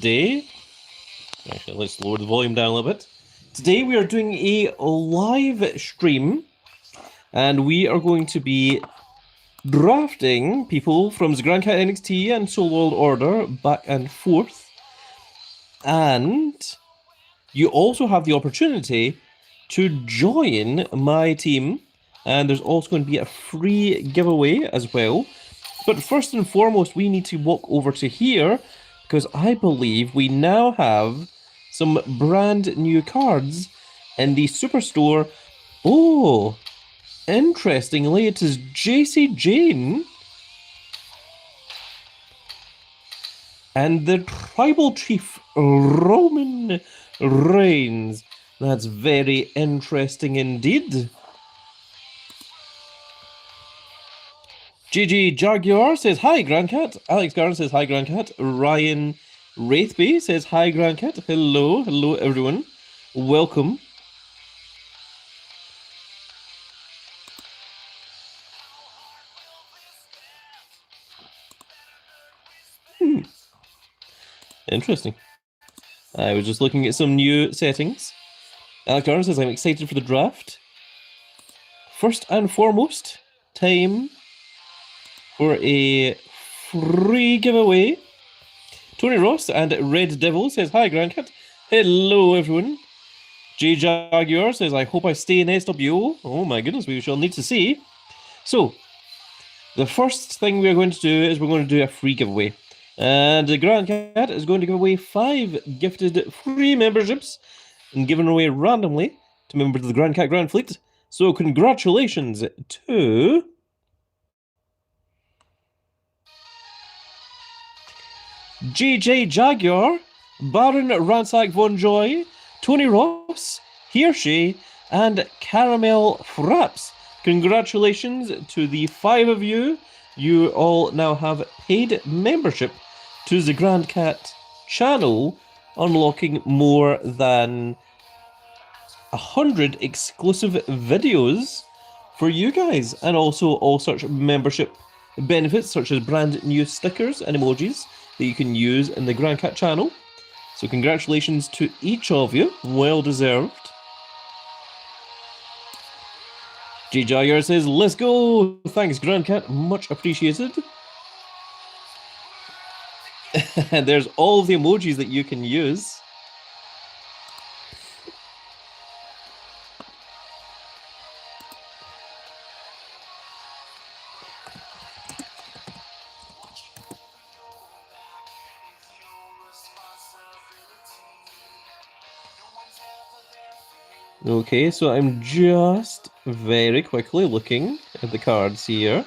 Today, actually, let's lower the volume down a little bit. Today we are doing a live stream, and we are going to be drafting people from the Grand Cat NXT and Soul World Order back and forth. And you also have the opportunity to join my team, and there's also going to be a free giveaway as well. But first and foremost, we need to walk over to here, because I believe we now have some brand new cards in the Superstore. Oh, interestingly, it is JC Jane and the Tribal Chief Roman Reigns. That's very interesting indeed. GG Jaguar says hi, Grandcat. Alex Garn says hi, Grandcat. Ryan Wraithby says hi, Grandcat. Hello, hello, everyone. Welcome. Interesting. I was just looking at some new settings. Alex Garn says I'm excited for the draft. First and foremost, time for a free giveaway. Tony Ross and Red Devil says, hi, Grandcat. Hello, everyone. J Jaguar says, I hope I stay in SWO. Oh my goodness, we shall need to see. So, the first thing we're going to do is we're going to do a free giveaway. And the Grandcat is going to give away 5 gifted free memberships and given away randomly to members of the Grandcat Grand Fleet. So, congratulations to JJ Jaguar, Baron Ransack Von Joy, Tony Ross, Hirschi, and Caramel Fraps. Congratulations to the 5 of you. You all now have paid membership to the Grand Cat channel, unlocking more than 100 exclusive videos for you guys, and also all such membership benefits such as brand new stickers and emojis that you can use in the Grand Cat channel. So congratulations to each of you, well deserved. J Jaguar says, let's go! Thanks, Grand Cat, much appreciated. And there's all of the emojis that you can use. Okay, so I'm just very quickly looking at the cards here.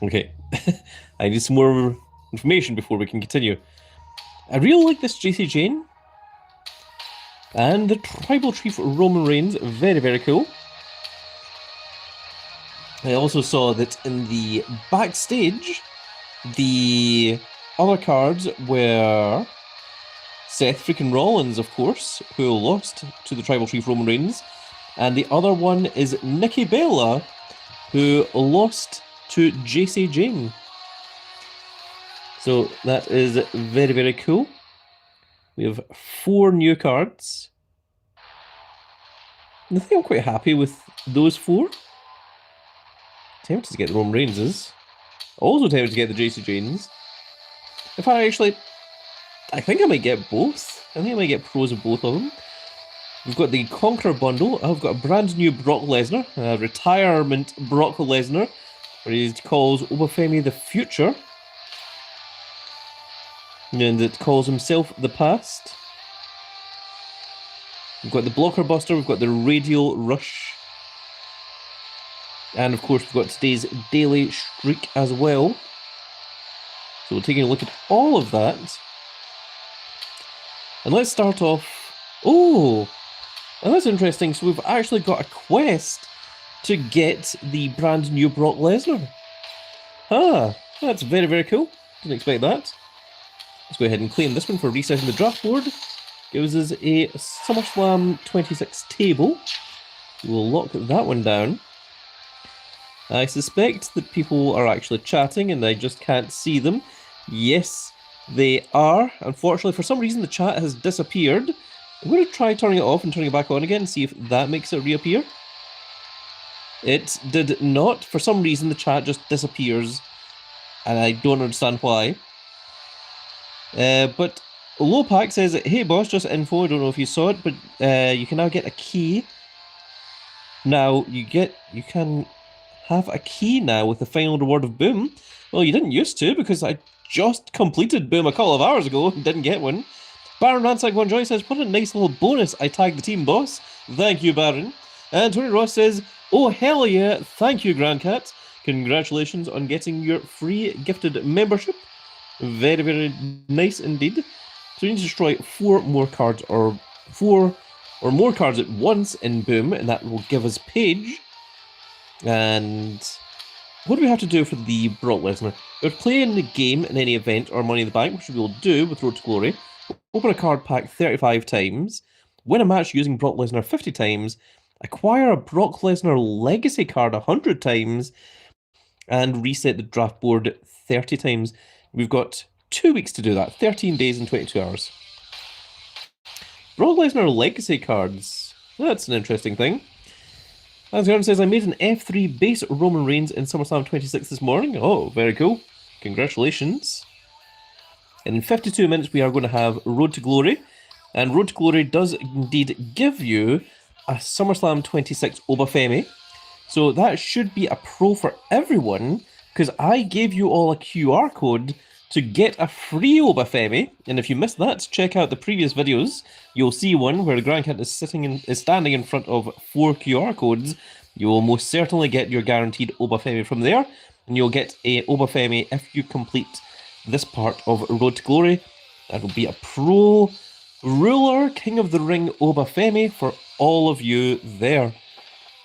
Okay, I need some more information before we can continue. I really like this JC Jane. And the Tribal Chief Roman Reigns, very, very cool. I also saw that in the backstage, the other cards were Seth freaking Rollins, of course, who lost to the Tribal Chief Roman Reigns. And the other one is Nikki Bella, who lost to JC Jane. So that is very, very cool. We have 4 new cards. And I think I'm quite happy with those 4. Tempted to get the Roman Reigns. Also tempted to get the JC Janes. In fact, actually, I think I might get both. I think I might get pros of both of them. We've got the Conqueror bundle. I've got a brand new Brock Lesnar, a retirement Brock Lesnar, where he calls Obafemi the future. And it calls himself the past. We've got the Blocker Buster, we've got the Radial Rush. And of course, we've got today's daily streak as well. So we're taking a look at all of that. And let's start off... Oh! And that's interesting. So we've actually got a quest to get the brand new Brock Lesnar. Ah, that's very, very cool. Didn't expect that. Let's go ahead and claim this one for resetting the draft board. Gives us a SummerSlam 26 table. We'll lock that one down. I suspect that people are actually chatting and I just can't see them. Yes, they are. Unfortunately, for some reason, the chat has disappeared. I'm going to try turning it off and turning it back on again and see if that makes it reappear. It did not. For some reason, the chat just disappears, and I don't understand why. But Lopak says, hey boss, just info, I don't know if you saw it, but you can now get a key. Now, you can have a key now with the final reward of Boom. Well, you didn't used to, because I just completed Boom a couple of hours ago and didn't get one. Baron Ransack One Joy says, what a nice little bonus. I tagged the team, boss. Thank you, Baron. And Tony Ross says, oh, hell yeah. Thank you, Grandcat. Congratulations on getting your free gifted membership. Very, very nice indeed. So we need to destroy 4 more cards, or 4 or more cards at once in Boom, and that will give us Paige. And what do we have to do for the Brock Lesnar? We're playing the game in any event or Money in the Bank, which we will do with Road to Glory. Open a card pack 35 times, win a match using Brock Lesnar 50 times, acquire a Brock Lesnar Legacy card 100 times, and reset the draft board 30 times. We've got 2 weeks to do that, 13 days and 22 hours. Brock Lesnar Legacy cards, that's an interesting thing. As Aaron says, I made an F3 base Roman Reigns in SummerSlam 26 this morning. Oh, very cool. Congratulations. And in 52 minutes, we are going to have Road to Glory. And Road to Glory does indeed give you a SummerSlam 26 Obafemi. So that should be a pro for everyone, because I gave you all a QR code to get a free Obafemi. And if you missed that, check out the previous videos. You'll see one where the Grandcat is standing in front of 4 QR codes. You will most certainly get your guaranteed Obafemi from there. And you'll get a Obafemi if you complete this part of Road to Glory. That will be a pro ruler King of the Ring Obafemi for all of you there.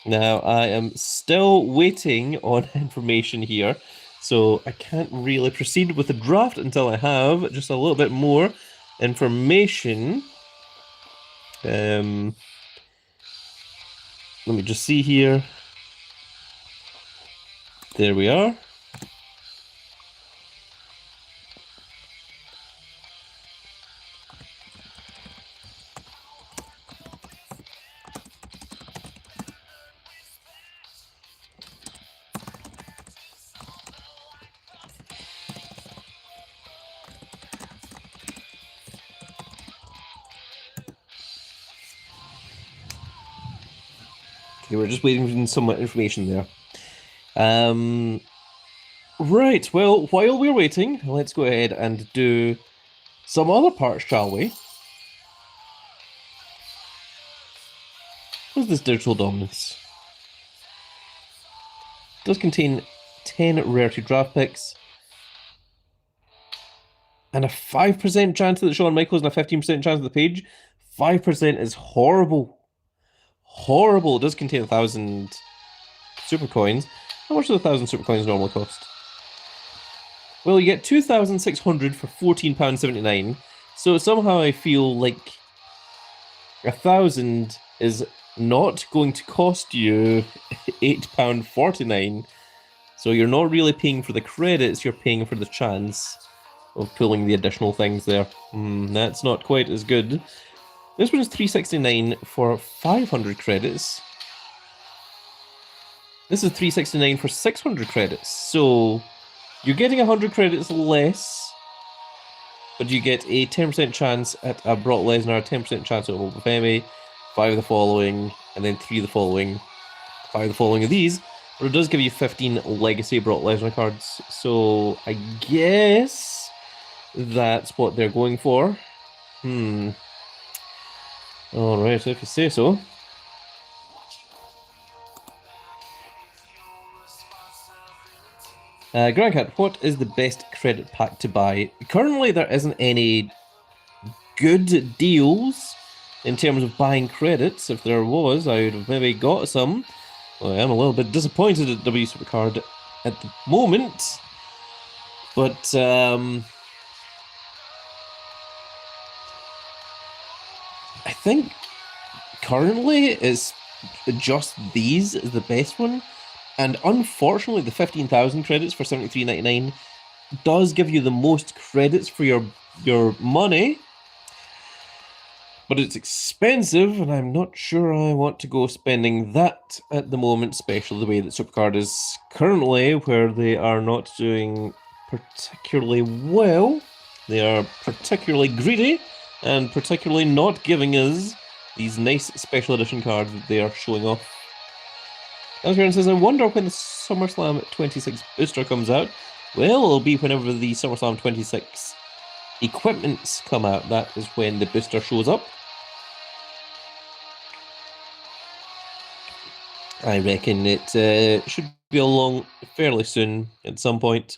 Now, I am still waiting on information here, so I can't really proceed with the draft until I have just a little bit more information. Let me just see here. There we are. Okay, we're just waiting for some information there. Right, well, while we're waiting, let's go ahead and do some other parts, shall we? What's this digital dominance? It does contain 10 rarity draft picks, and a 5% chance that Shawn Michaels and a 15% chance of the page. 5% is horrible. Horrible. It does contain 1,000 super coins. How much do 1,000 super coins normally cost? Well, you get 2,600 for £14.79. So somehow I feel like 1,000 is not going to cost you £8.49. So you're not really paying for the credits, you're paying for the chance of pulling the additional things there. That's not quite as good. This one is $3.69 for 500 credits. This is $3.69 for 600 credits. So you're getting 100 credits less, but you get a 10% chance at a Brock Lesnar, a 10% chance at a Obafemi, 5 of the following, and then 3 of the following, 5 of the following of these. But it does give you 15 legacy Brock Lesnar cards. So I guess that's what they're going for. Alright, if you say so. Grandcat, what is the best credit pack to buy? Currently, there isn't any good deals in terms of buying credits. If there was, I would have maybe got some. Well, I am a little bit disappointed at W Supercard at the moment, but I think currently it's just these is the best one, and unfortunately the 15,000 credits for 73.99 does give you the most credits for your money, but it's expensive, and I'm not sure I want to go spending that at the moment, especially the way that Supercard is currently, where they are not doing particularly well. They are particularly greedy, and particularly not giving us these nice special edition cards that they are showing off. Elgaren says, I wonder when the SummerSlam 26 booster comes out. Well, it'll be whenever the SummerSlam 26 equipments come out. That is when the booster shows up. I reckon it should be along fairly soon at some point.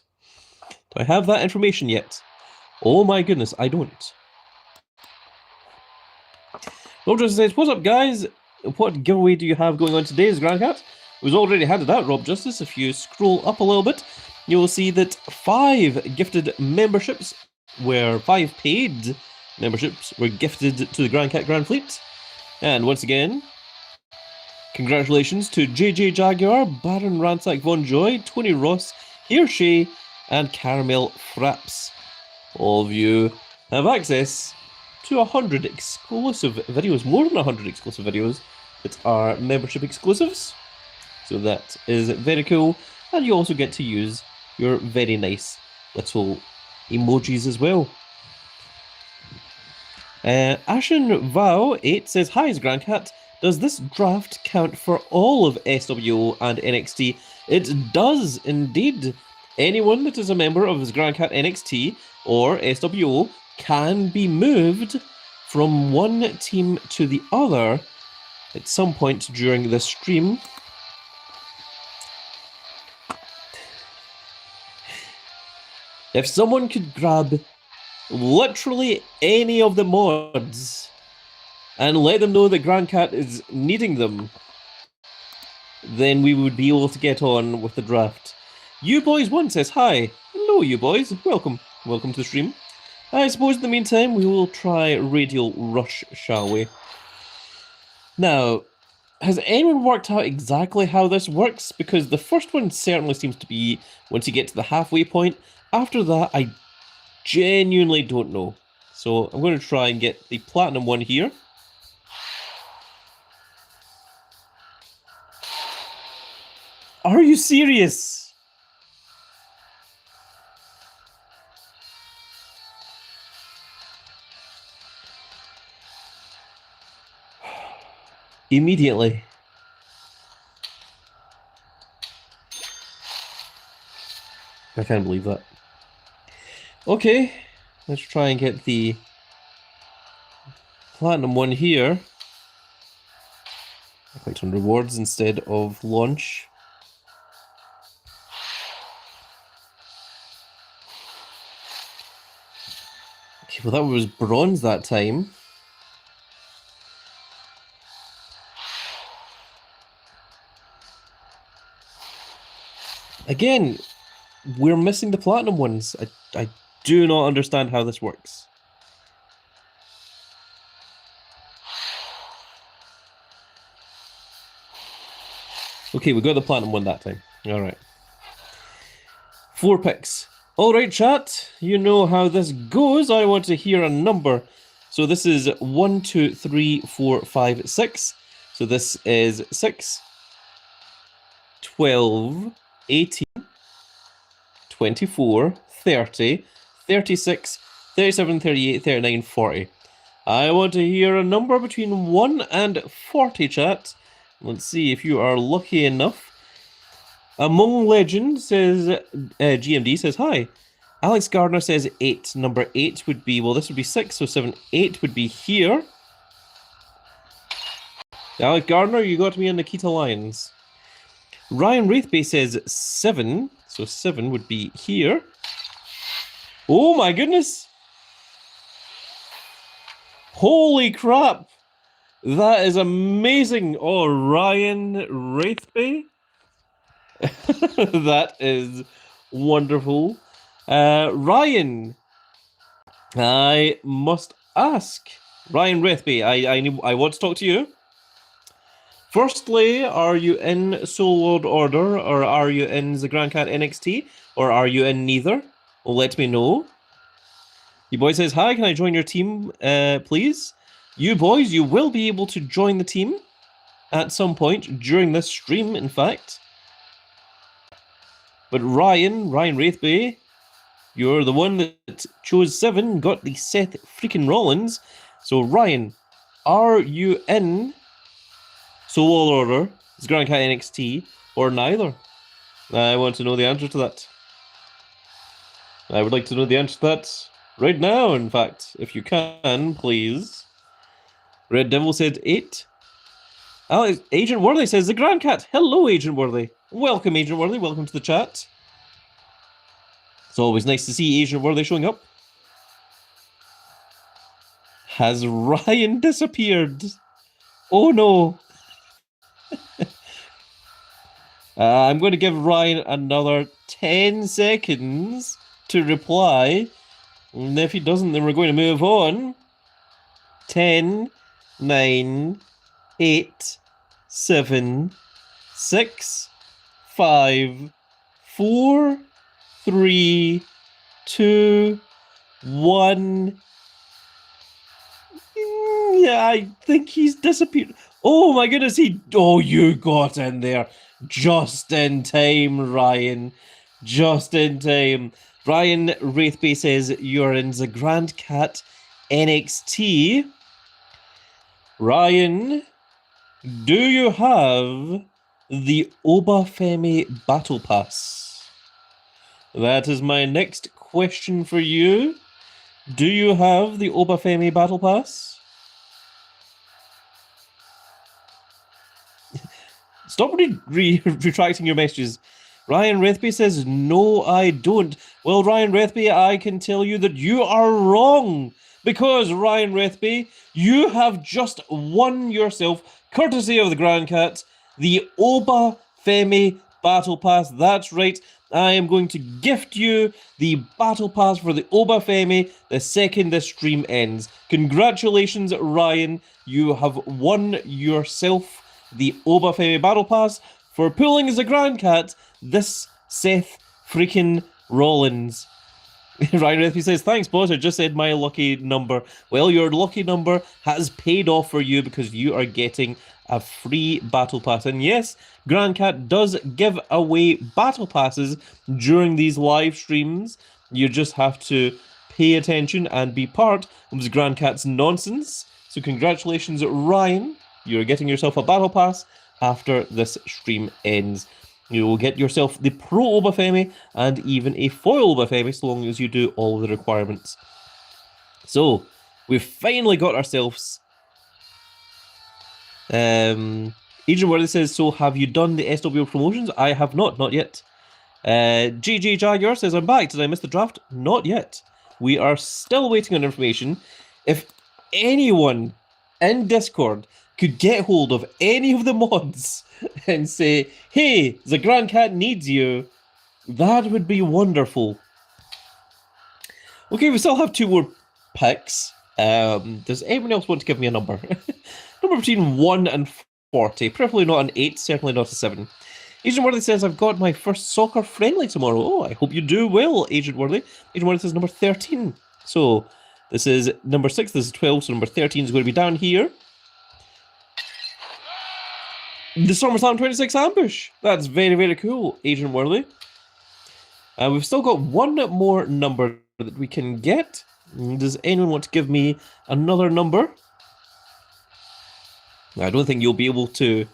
Do I have that information yet? Oh my goodness, I don't. Rob Justice says, what's up guys? What giveaway do you have going on today? Is Grandcat? We've already had that, Rob Justice. If you scroll up a little bit, you will see that 5 gifted memberships were 5 paid memberships were gifted to the Grandcat Grand Fleet. And once again, congratulations to JJ Jaguar, Baron Ransack Von Joy, Tony Ross, Hirshay, and Caramel Fraps. All of you have access to 100 exclusive videos, more than 100 exclusive videos that are membership exclusives. So that is very cool. And you also get to use your very nice little emojis as well. Ashen Vow 8 says, hi, Grandcat. Does this draft count for all of SWO and NXT? It does indeed. Anyone that is a member of Grandcat NXT or SWO can be moved from one team to the other at some point during the stream. If someone could grab literally any of the mods and let them know that Grandcat is needing them, then we would be able to get on with the draft. You Boys One says, hi. Hello, you boys. Welcome. Welcome to the stream. I suppose in the meantime we will try Radial Rush, shall we? Now, has anyone worked out exactly how this works? Because the first one certainly seems to be once you get to the halfway point. After that, I genuinely don't know. So I'm going to try and get the Platinum one here. Are you serious? Immediately. I can't believe that. Okay, let's try and get the Platinum one here. I clicked on rewards instead of launch. Okay, well that was bronze that time. Again, we're missing the Platinum ones. I do not understand how this works. Okay, we got the Platinum one that time. Alright. 4 picks. Alright, chat. You know how this goes. I want to hear a number. So this is 1, 2, 3, 4, 5, 6. So this is 6, 12, 18, 24, 30, 36, 37, 38, 39, 40. I want to hear a number between 1 and 40, chat. Let's see if you are lucky enough. Among Legend says, GMD says, hi. Alex Gardner says 8. Number 8 would be, well, this would be 6, so 7, 8 would be here. Alex Gardner, you got me on Nikita Lyons. Ryan Wraithbay says 7, so 7 would be here. Oh my goodness! Holy crap! That is amazing. Oh, Ryan Wraithby. That is wonderful. Ryan, I must ask. Ryan Wraithby, I want to talk to you. Firstly, are you in Soul Lord Order, or are you in the Grand Cat NxT, or are you in neither? Well, let me know. You boy says, hi, can I join your team, please? You boys, you will be able to join the team at some point during this stream, in fact. But Ryan Wraithby, you're the one that chose 7, got the Seth freaking Rollins. So Ryan, are you in Soul Order, Grand Cat NxT, or neither? I want to know the answer to that. I would like to know the answer to that right now, in fact. If you can, please. Red Devil said 8. Alex, Agent Worthy says the Grand Cat. Hello, Agent Worthy. Welcome, Agent Worthy. Welcome to the chat. It's always nice to see Agent Worthy showing up. Has Ryan disappeared? Oh no. I'm going to give Ryan another 10 seconds to reply. And if he doesn't, then we're going to move on. 10, 9, 8, 7, 6, 5, 4, 3, 2, 1. Yeah, I think he's disappeared. Oh my goodness, oh, you got in there. Just in time, Ryan. Just in time. Ryan Wraithby says you're in the Grand Cat NxT. Ryan, do you have the Obafemi Battle Pass? That is my next question for you. Do you have the Obafemi Battle Pass? Stop retracting your messages. Ryan Wraithby says, no, I don't. Well, Ryan Wraithby, I can tell you that you are wrong. Because, Ryan Wraithby, you have just won yourself, courtesy of the Grand Cat, the Obafemi Battle Pass. That's right. I am going to gift you the Battle Pass for the Obafemi the second this stream ends. Congratulations, Ryan. You have won yourself the Obafemi Battle Pass for pulling as a Grand Cat this Seth freaking Rollins. Ryan Wraithby says, thanks, boss. I just said my lucky number. Well, your lucky number has paid off for you because you are getting a free Battle Pass. And yes, Grand Cat does give away Battle Passes during these live streams. You just have to pay attention and be part of the Grand Cat's nonsense. So congratulations, Ryan. You're getting yourself a Battle Pass after this stream ends. You will get yourself the Pro Obafemi and even a Foil Obafemi so long as you do all the requirements. So, we've finally got ourselves... Agent Worthy says, so have you done the SWO promotions? I have not yet. GG Jaguar says, I'm back. Did I miss the draft? Not yet. We are still waiting on information. If anyone in Discord could get hold of any of the mods and say, hey, the Grand Cat needs you, that would be wonderful. Okay, we still have 2 more picks. Does anyone else want to give me a number? Number between 1 and 40. Preferably not an 8, certainly not a 7. Agent Worthy says, I've got my first soccer friendly tomorrow. Oh, I hope you do well, Agent Worthy. Agent Worthy says number 13. So, this is number 6, this is 12, so number 13 is going to be down here. The SummerSlam 26 ambush. That's very, very cool, Agent Worthy. We've still got 1 more number that we can get. Does anyone want to give me another number? I don't think you'll be able to.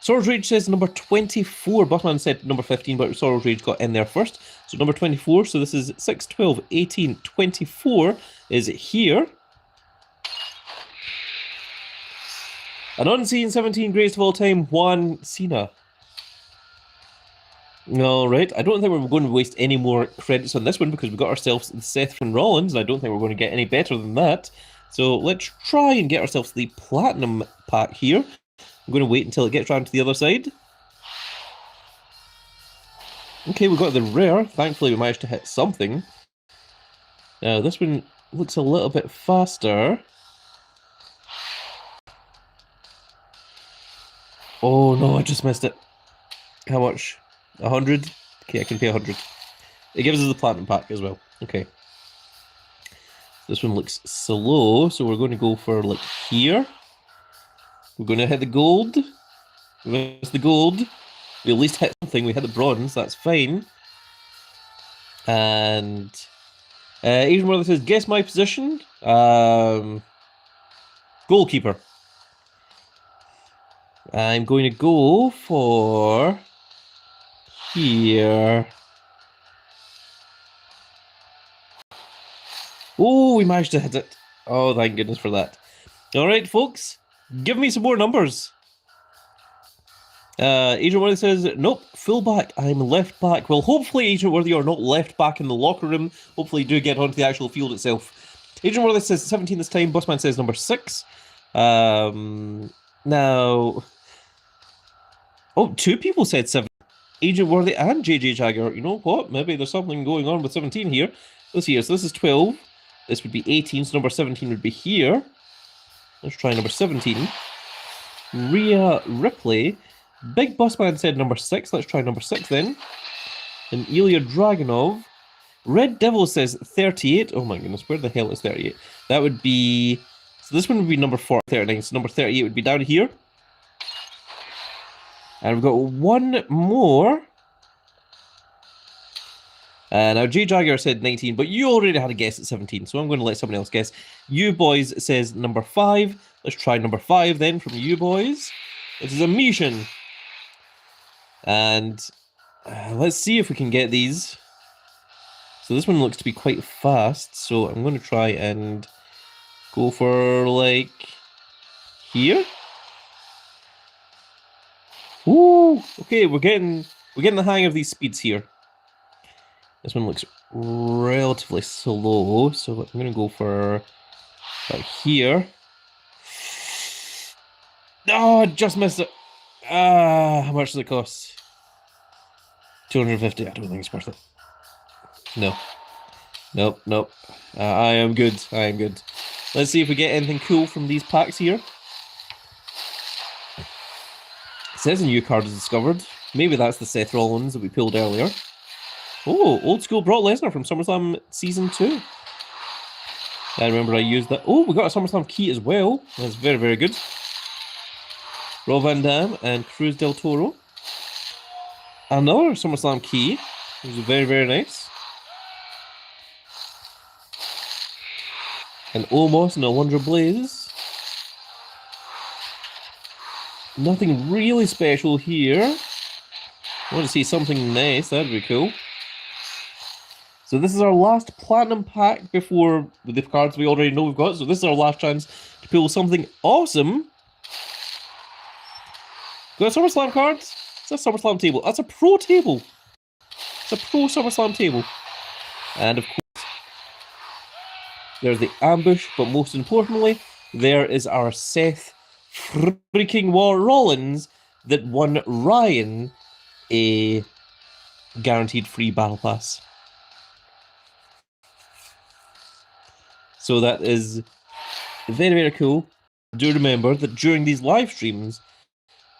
Sword Rage says number 24. Buttman said number 15, but Sword Rage got in there first. So number 24. So this is 6, 12, 18, 24 is here. An unseen 17 greatest of all time, Juan Cena. Alright, I don't think we're going to waste any more credits on this one because we got ourselves Seth and Rollins, and I don't think we're going to get any better than that. So let's try and get ourselves the platinum pack here. I'm going to wait until it gets around to the other side. Okay, we got the rare. Thankfully, we managed to hit something. Now, this one looks a little bit faster. Oh no, I just missed it. How much? 100? Okay, I can pay 100. It gives us the platinum pack as well. Okay. This one looks slow, so we're going to go for like here. We're going to hit the gold. We missed the gold. We at least hit something. We hit the bronze. That's fine. And Asian Mother says, guess my position. Goalkeeper. I'm going to go for here. Oh, we managed to hit it. Oh, thank goodness for that. All right, folks, give me some more numbers. Agent Worthy says, nope, full back. I'm left back. Well, hopefully, Agent Worthy, are not left back in the locker room. Hopefully, you do get onto the actual field itself. Agent Worthy says 17 this time. Bossman says number 6. Now... Oh, 2 people said 7. Agent Worthy and JJ Jagger. You know what? Maybe there's something going on with 17 here. Let's see here. So this is 12. This would be 18. So number 17 would be here. Let's try number 17. Rhea Ripley. Big Bossman said number 6. Let's try number 6 then. And Ilya Dragunov. Red Devil says 38. Oh my goodness, where the hell is 38? That would be... So this one would be number 39. So number 38 would be down here. And we've got one more. Now, J Jagger said 19, but you already had a guess at 17, so I'm going to let someone else guess. You Boys says number 5. Let's try number 5 then from you boys. It is a mission. And let's see if we can get these. So this one looks to be quite fast, so I'm going to try and go for, like, here. Ooh, okay, we're getting the hang of these speeds here. This one looks relatively slow, so I'm going to go for about here. Oh, I just missed it. How much does it cost? 250. I don't think it's worth it. No. Nope, nope. I am good. I am good. Let's see if we get anything cool from these packs here. It says a new card is discovered. Maybe that's the Seth Rollins that we pulled earlier. Oh, old school Brock Lesnar from SummerSlam Season 2. I remember I used that. Oh, we got a SummerSlam key as well. That's very, very good. Rob Van Dam and Cruz del Toro. Another SummerSlam key. Which is very, very nice. And Omos and Alundra Blaze. Nothing really special here. I want to see something nice. That'd be cool. So this is our last platinum pack before the cards we already know we've got. So this is our last chance to pull something awesome. Got a SummerSlam card? It's a SummerSlam table. That's a pro table. It's a pro SummerSlam table. And of course, there's the ambush, but most importantly, there is our Seth freaking Rollins that won Ryan a guaranteed free battle pass. So that is very, very cool. Do remember that during these live streams,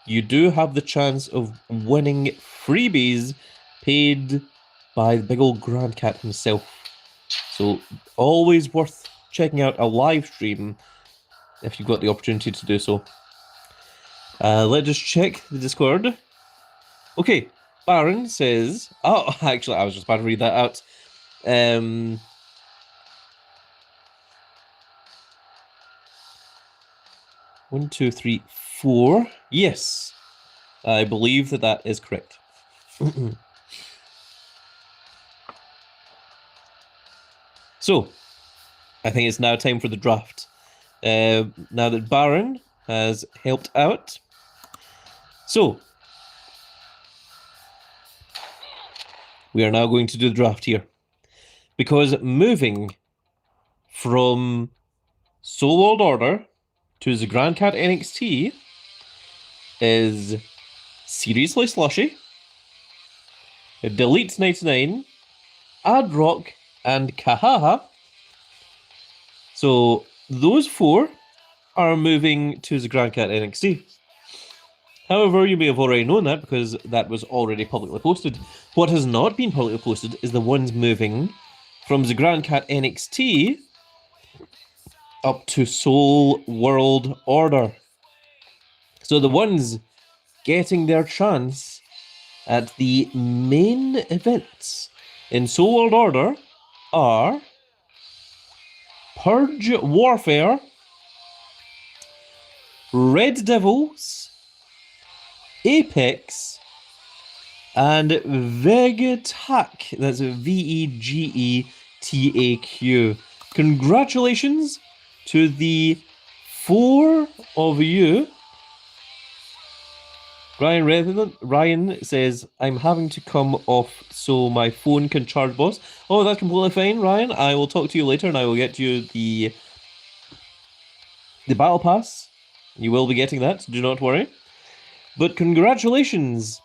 you do have the chance of winning freebies paid by the big old Grand Cat himself. So always worth checking out a live stream if you've got the opportunity to do so. Let's just check the Discord. Okay, Baron says... Oh, actually, I was just about to read that out. 1, 2, 3, 4. Yes, I believe that is correct. So, I think it's now time for the draft. Now that Baron has helped out. So, we are now going to do the draft here. Because moving from Soul World Order to the Grand Cat NXT is Seriously Slushy, Delete 99, Adrock, and Kahaha. So those 4 are moving to the Grand Cat NXT. However, you may have already known that because that was already publicly posted. What has not been publicly posted is the ones moving from the Grand Cat NXT up to Soul World Order. So the ones getting their chance at the main events in Soul World Order are Purge Warfare, Red Devils, Apex, and Vegetaq. That's Vegetaq. Congratulations to the 4 of you. Ryan says, I'm having to come off so my phone can charge, boss. Oh, that's completely fine, Ryan. I will talk to you later and I will get you the Battle Pass. You will be getting that, do not worry. But congratulations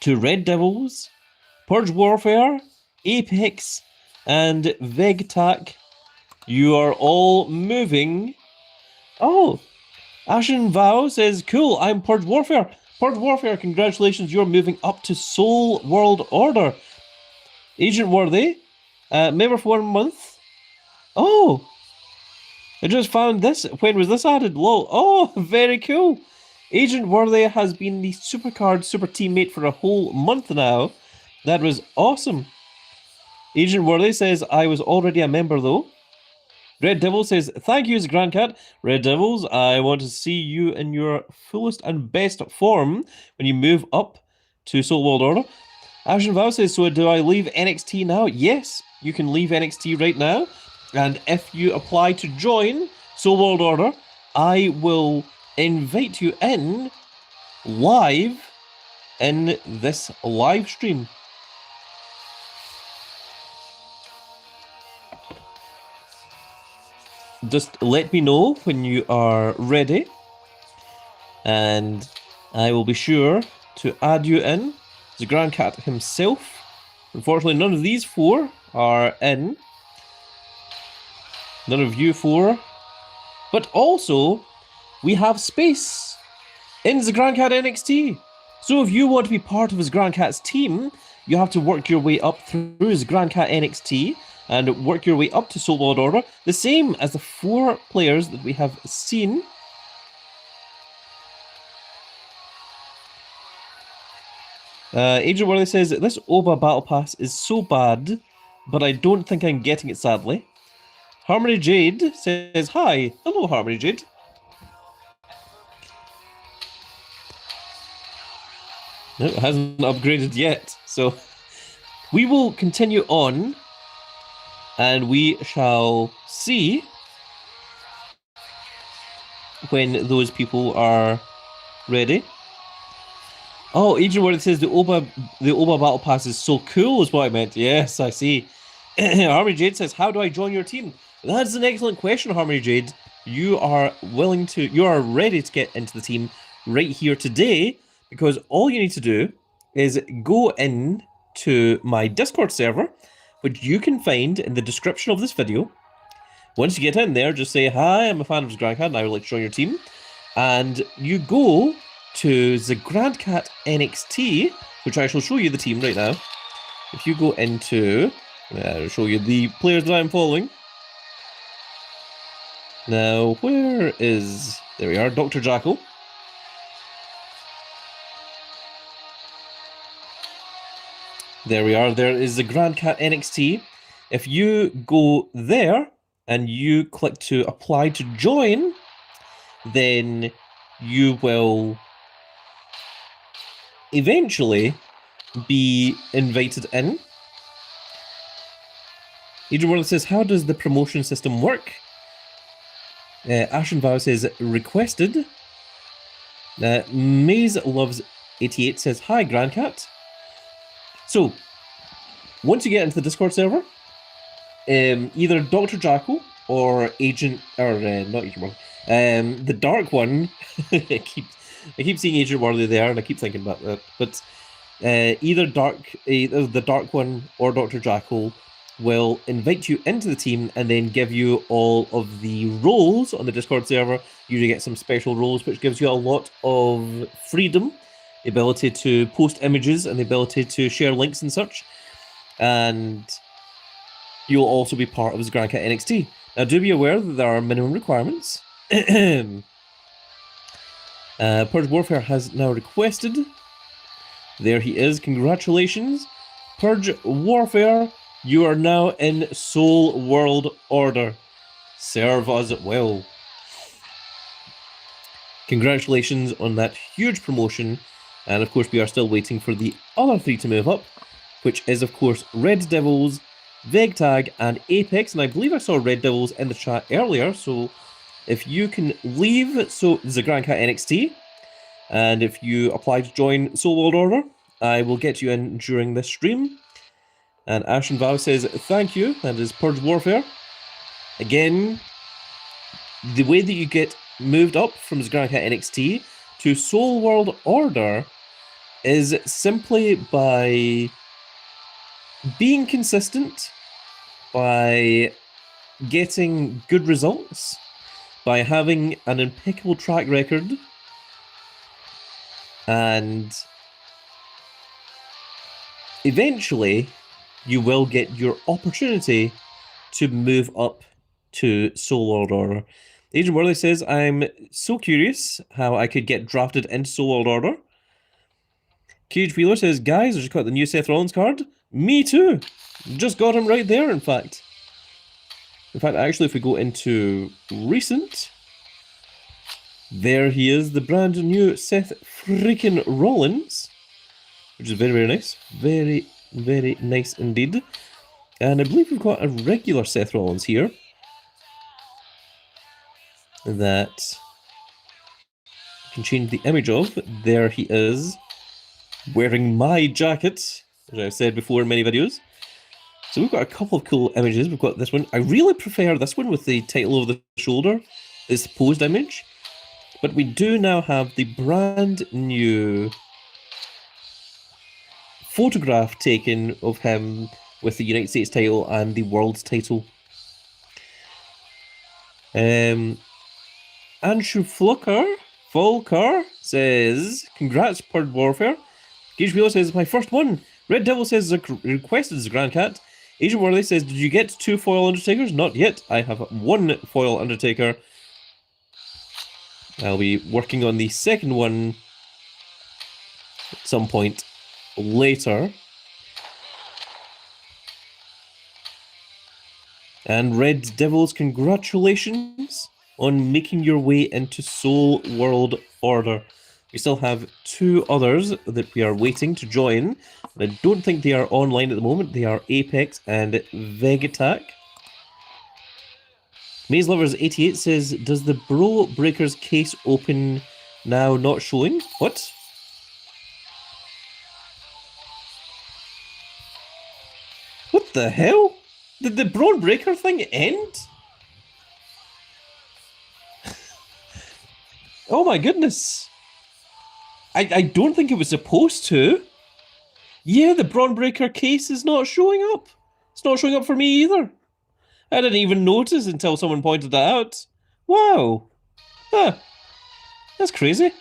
to Red Devils, Purge Warfare, Apex, and Vegetaq. You are all moving. Oh, Ashen Vow says, cool, I'm Purge Warfare. Purge Warfare, congratulations, you're moving up to Soul World Order. Agent Worthy, member for 1 month. Oh, I just found this. When was this added? Lol. Oh, very cool. Agent Worthy has been the Supercard super teammate for a whole month now. That was awesome. Agent Worthy says, I was already a member though. Red Devil says, thank you, Grand Cat. Red Devils, I want to see you in your fullest and best form when you move up to Soul World Order. Ashen Vow says, so do I leave NXT now? Yes, you can leave NXT right now. And if you apply to join Soul World Order, I will invite you in live in this live stream. Just let me know when you are ready and I will be sure to add you in. The Grand Cat himself. Unfortunately, none of these 4 are in. None of you 4. But also, we have space in the Grand Cat NXT. So if you want to be part of his Grand Cat's team, you have to work your way up through his Grand Cat NXT and work your way up to Soul World Order, the same as the 4 players that we have seen. Agent Worthy says, this OBA Battle Pass is so bad, but I don't think I'm getting it, sadly. Harmony Jade says, hi. Hello, Harmony Jade. No, it hasn't upgraded yet, so we will continue on and we shall see when those people are ready. Oh, Agent Worthy says the OBA Battle Pass is so cool is what I meant. Yes, I see. Harmony Jade says, how do I join your team? That's an excellent question, Harmony Jade. You are ready to get into the team right here today, because all you need to do is go in to my Discord server, which you can find in the description of this video. Once you get in there, just say, hi, I'm a fan of Grand Cat and I would like to join your team. And you go to the Grand Cat NXT, which I shall show you the team right now. If you go into, I'll show you the players that I'm following. Now, there we are, Dr. Jackal. There we are, there is the Grand Cat NXT. If you go there and you click to apply to join, then you will eventually be invited in. Agent World says, how does the promotion system work? Ashen Vow says, requested. Maze Loves 88 says, hi, Grand Cat. So, once you get into the Discord server, either Dr. Jackal or Agent, or not Agent Worthy, the Dark One. I keep seeing Agent Worthy there, and I keep thinking about that. But either the Dark One or Dr. Jackal will invite you into the team and then give you all of the roles on the Discord server. You usually get some special roles, which gives you a lot of freedom, the ability to post images and the ability to share links and such. And you'll also be part of his Grand Cat NXT. Now, do be aware that there are minimum requirements. Purge Warfare has now requested. There he is. Congratulations. Purge Warfare, you are now in Soul World Order. Serve us well. Congratulations on that huge promotion. And of course, we are still waiting for the other three to move up, which is, of course, Red Devils, VegTag, and Apex. And I believe I saw Red Devils in the chat earlier. So if you can leave so the Grand Cat NXT, and if you apply to join Soul World Order, I will get you in during this stream. And Ashen Vow says, thank you. That is Purge Warfare. Again, the way that you get moved up from Grand Cat NXT to Soul World Order is simply by being consistent, by getting good results, by having an impeccable track record, and eventually you will get your opportunity to move up to Soul World Order. Agent Worley says, I'm so curious how I could get drafted into Soul World Order. Cage Wheeler says, guys, I just got the new Seth Rollins card. Me too. Just got him right there, in fact. Actually, if we go into recent, there he is, the brand new Seth freaking Rollins, which is very, very nice. Very, very nice indeed. And I believe we've got a regular Seth Rollins here that you can change the image of. There he is, wearing my jacket, as I've said before in many videos. So we've got a couple of cool images. We've got this one. I really prefer this one with the title over the shoulder, this posed image. But we do now have the brand new photograph taken of him with the United States title and the World's title. Anshu Fulker says, congrats, Purge Warfare. Gage Wheeler says, my first one. Red Devil says, requested as a Grand Cat. Agent Worley says, did you get 2 foil Undertakers? Not yet. I have 1 foil Undertaker. I'll be working on the second one at some point later. And Red Devils, congratulations on making your way into Soul World Order. We still have 2 others that we are waiting to join. I don't think they are online at the moment. They are Apex and Vegetac. Maze Lovers 88 says, does the Bro Breakers case open now not showing? What? What the hell? Did the Braun Breaker thing end? Oh my goodness. I don't think it was supposed to. Yeah, the Braun Breaker case is not showing up. It's not showing up for me either. I didn't even notice until someone pointed that out. Wow. Huh. That's crazy.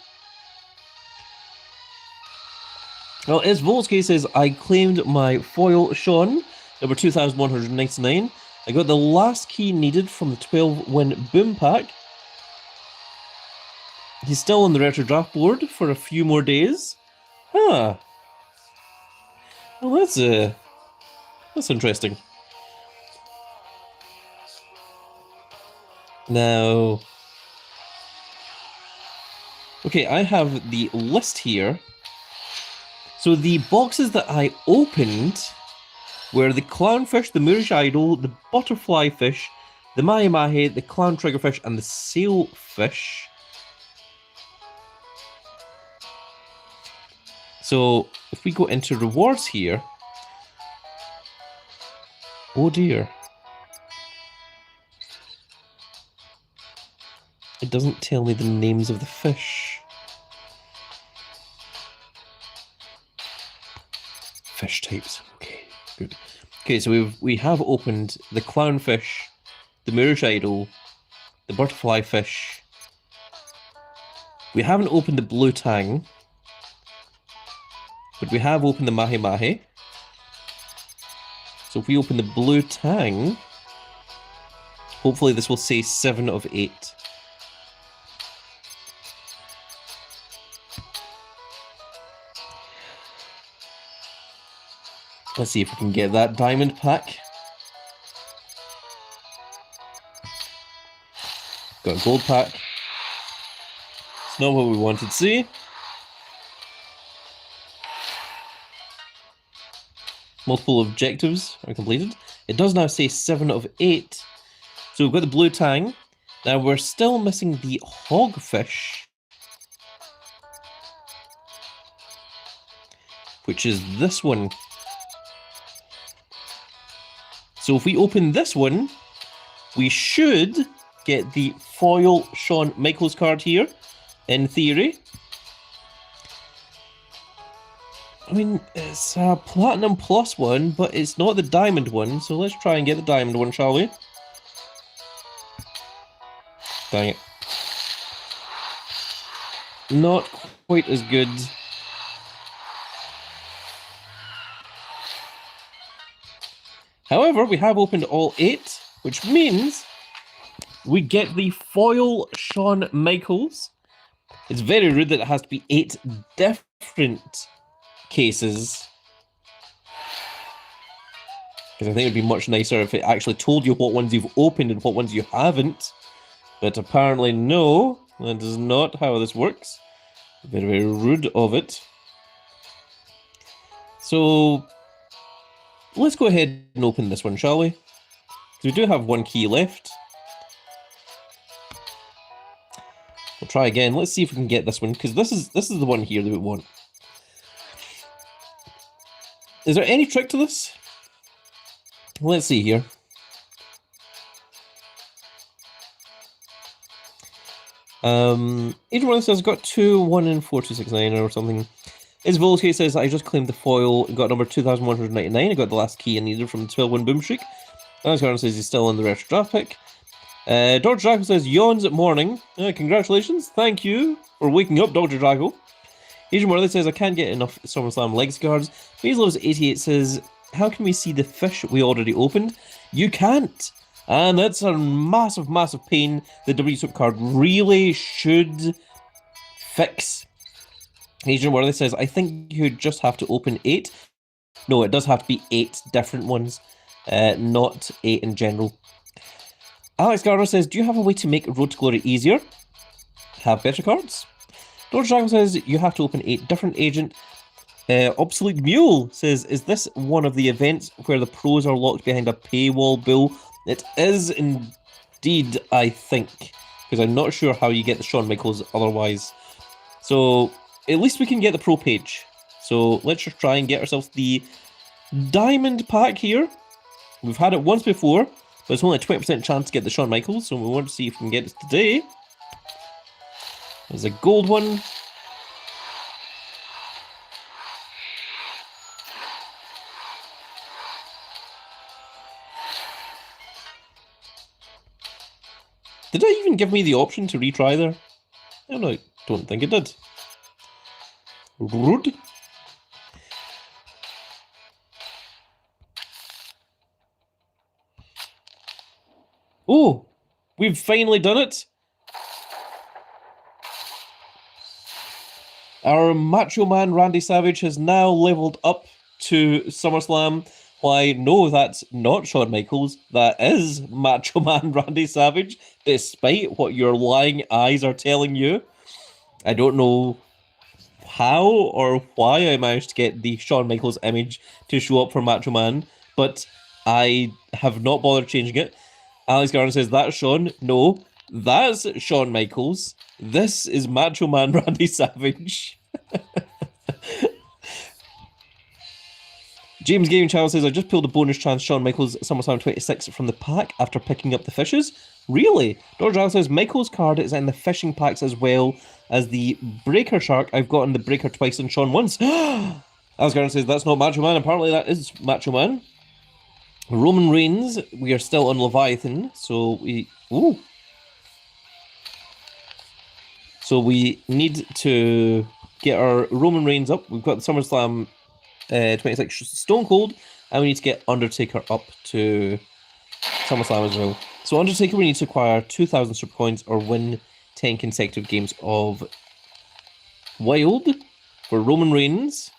Well, as Volsky says, I claimed my foil Sean, number 2199. I got the last key needed from the 12-win boom pack. He's still on the retro draft board for a few more days. Huh. Well, that's interesting. Now, okay, I have the list here. So the boxes that I opened were the clownfish, the Moorish idol, the butterfly fish, the mahi mahi, the clown triggerfish, and the sailfish. So if we go into rewards here, oh dear. It doesn't tell me the names of the fish. Fish types. Okay, good. Okay, so we have opened the clownfish, the Moorish idol, the butterfly fish. We haven't opened the blue tang, but we have opened the mahi mahi. So if we open the blue tang, hopefully this will say 7 of 8. Let's see if we can get that diamond pack. Got a gold pack. It's not what we wanted to see. Multiple objectives are completed. It does now say 7 of 8. So we've got the blue tang. Now we're still missing the hogfish, which is this one. So if we open this one, we should get the foil Shawn Michaels card here, in theory. I mean, it's a Platinum Plus one, but it's not the Diamond one, so let's try and get the Diamond one, shall we? Dang it. Not quite as good. However, we have opened all 8, which means we get the foil Shawn Michaels. It's very rude that it has to be 8 different cases. Because I think it'd be much nicer if it actually told you what ones you've opened and what ones you haven't. But apparently no, that is not how this works. Very, very rude of it. So let's go ahead and open this one, shall we? So we do have 1 key left. We'll try again. Let's see if we can get this one, because this is the one here that we want. Is there any trick to this? Let's see here. Agent One says got 2, 1 in 4269 or something. Is Volsky says I just claimed the foil, got number 2199. I got the last key I needed from the 12-1 boom streak. Alex Garner says he's still in the retro draft pick. Dr. Draco says yawns at morning. Congratulations, thank you for waking up, Dr. Draco. Agent Worthy says I can't get enough SummerSlam legacy cards. Bezlos88 says how can we see the fish we already opened? You can't. And that's a massive, massive pain the W card really should fix. Agent Worthy says, I think you just have to open 8. No, it does have to be 8 different ones, not 8 in general. Alex Gardner says, do you have a way to make Road to Glory easier? Have better cards? George Dragon says, you have to open 8 different agent. Obsolete Mule says, is this one of the events where the pros are locked behind a paywall bill? It is indeed, I think, because I'm not sure how you get the Shawn Michaels otherwise. So at least we can get the pro page. So let's just try and get ourselves the diamond pack here. We've had it once before, but it's only a 20% chance to get the Shawn Michaels, so we want to see if we can get it today. There's a gold one. Did it even give me the option to retry there? I don't think it did. Rude. Oh, we've finally done it. Our Macho Man Randy Savage has now leveled up to SummerSlam. Why, no, that's not Shawn Michaels. That is Macho Man Randy Savage, despite what your lying eyes are telling you. I don't know how or why I managed to get the Shawn Michaels image to show up for Macho Man, but I have not bothered changing it. Alex Garner says, that's Shawn. No, that's Shawn Michaels. This is Macho Man Randy Savage. James Gaming Channel says, I just pulled a bonus chance Shawn Michaels SummerSlam 26 from the pack after picking up the fishes. Really? Dr. Giles says Michael's card is in the fishing packs as well as the Breaker Shark. I've gotten the Breaker twice and Sean once. Asgard says that's not Macho Man. Apparently that is Macho Man. Roman Reigns, we are still on Leviathan, so we... Ooh. So we need to get our Roman Reigns up. We've got the SummerSlam 26 Stone Cold, and we need to get Undertaker up to SummerSlam as well. So Undertaker, we need to acquire 2,000 super coins or win 10 consecutive games of Wild. For Roman Reigns,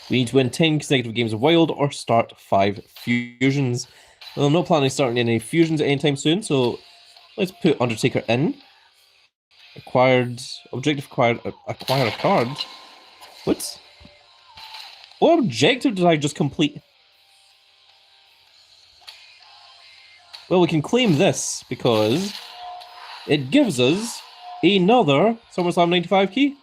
we need to win 10 consecutive games of Wild or start 5 fusions. Well, I'm not planning on starting any fusions anytime soon, so let's put Undertaker in. Objective acquired, acquire a card. What objective did I just complete? Well, we can claim this because it gives us another SummerSlam 95 key.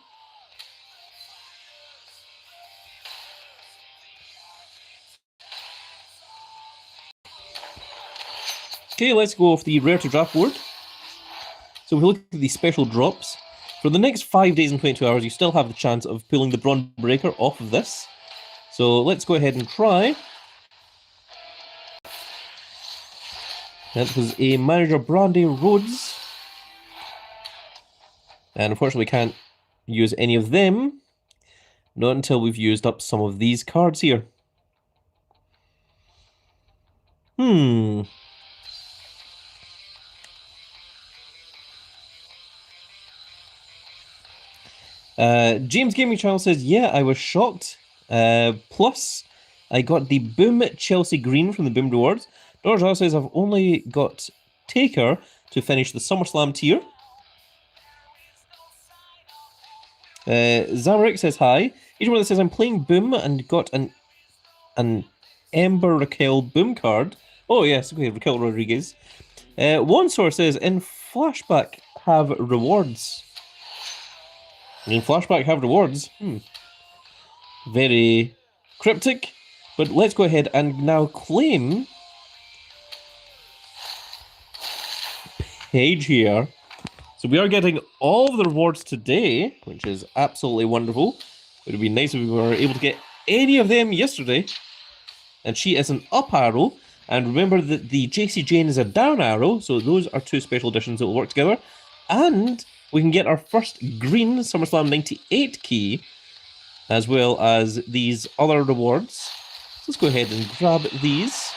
Okay, let's go off the rare to draft board. So if we look at the special drops, for the next 5 days and 22 hours, you still have the chance of pulling the Braun Breaker off of this. So let's go ahead and try. That was a Manager Brandy Rhodes. And unfortunately, we can't use any of them. Not until we've used up some of these cards here. James Gaming Channel says, yeah, I was shocked. Plus, I got the Boom Chelsea Green from the Boom Rewards. Dorja says, I've only got Taker to finish the SummerSlam tier. Zamarick says, hi. Each one that says, I'm playing Boom and got an Ember Raquel Boom card. Oh, yes, okay, Raquel Rodriguez. One source says, in Flashback have rewards. In Flashback have rewards. Very cryptic. But let's go ahead and now claim Paige here. So we are getting all of the rewards today, which is absolutely wonderful. It would be nice if we were able to get any of them yesterday. And she is an up arrow. And remember that the JC Jane is a down arrow. So those are 2 special editions that will work together. And we can get our first green SummerSlam 98 key, as well as these other rewards. So let's go ahead and grab these.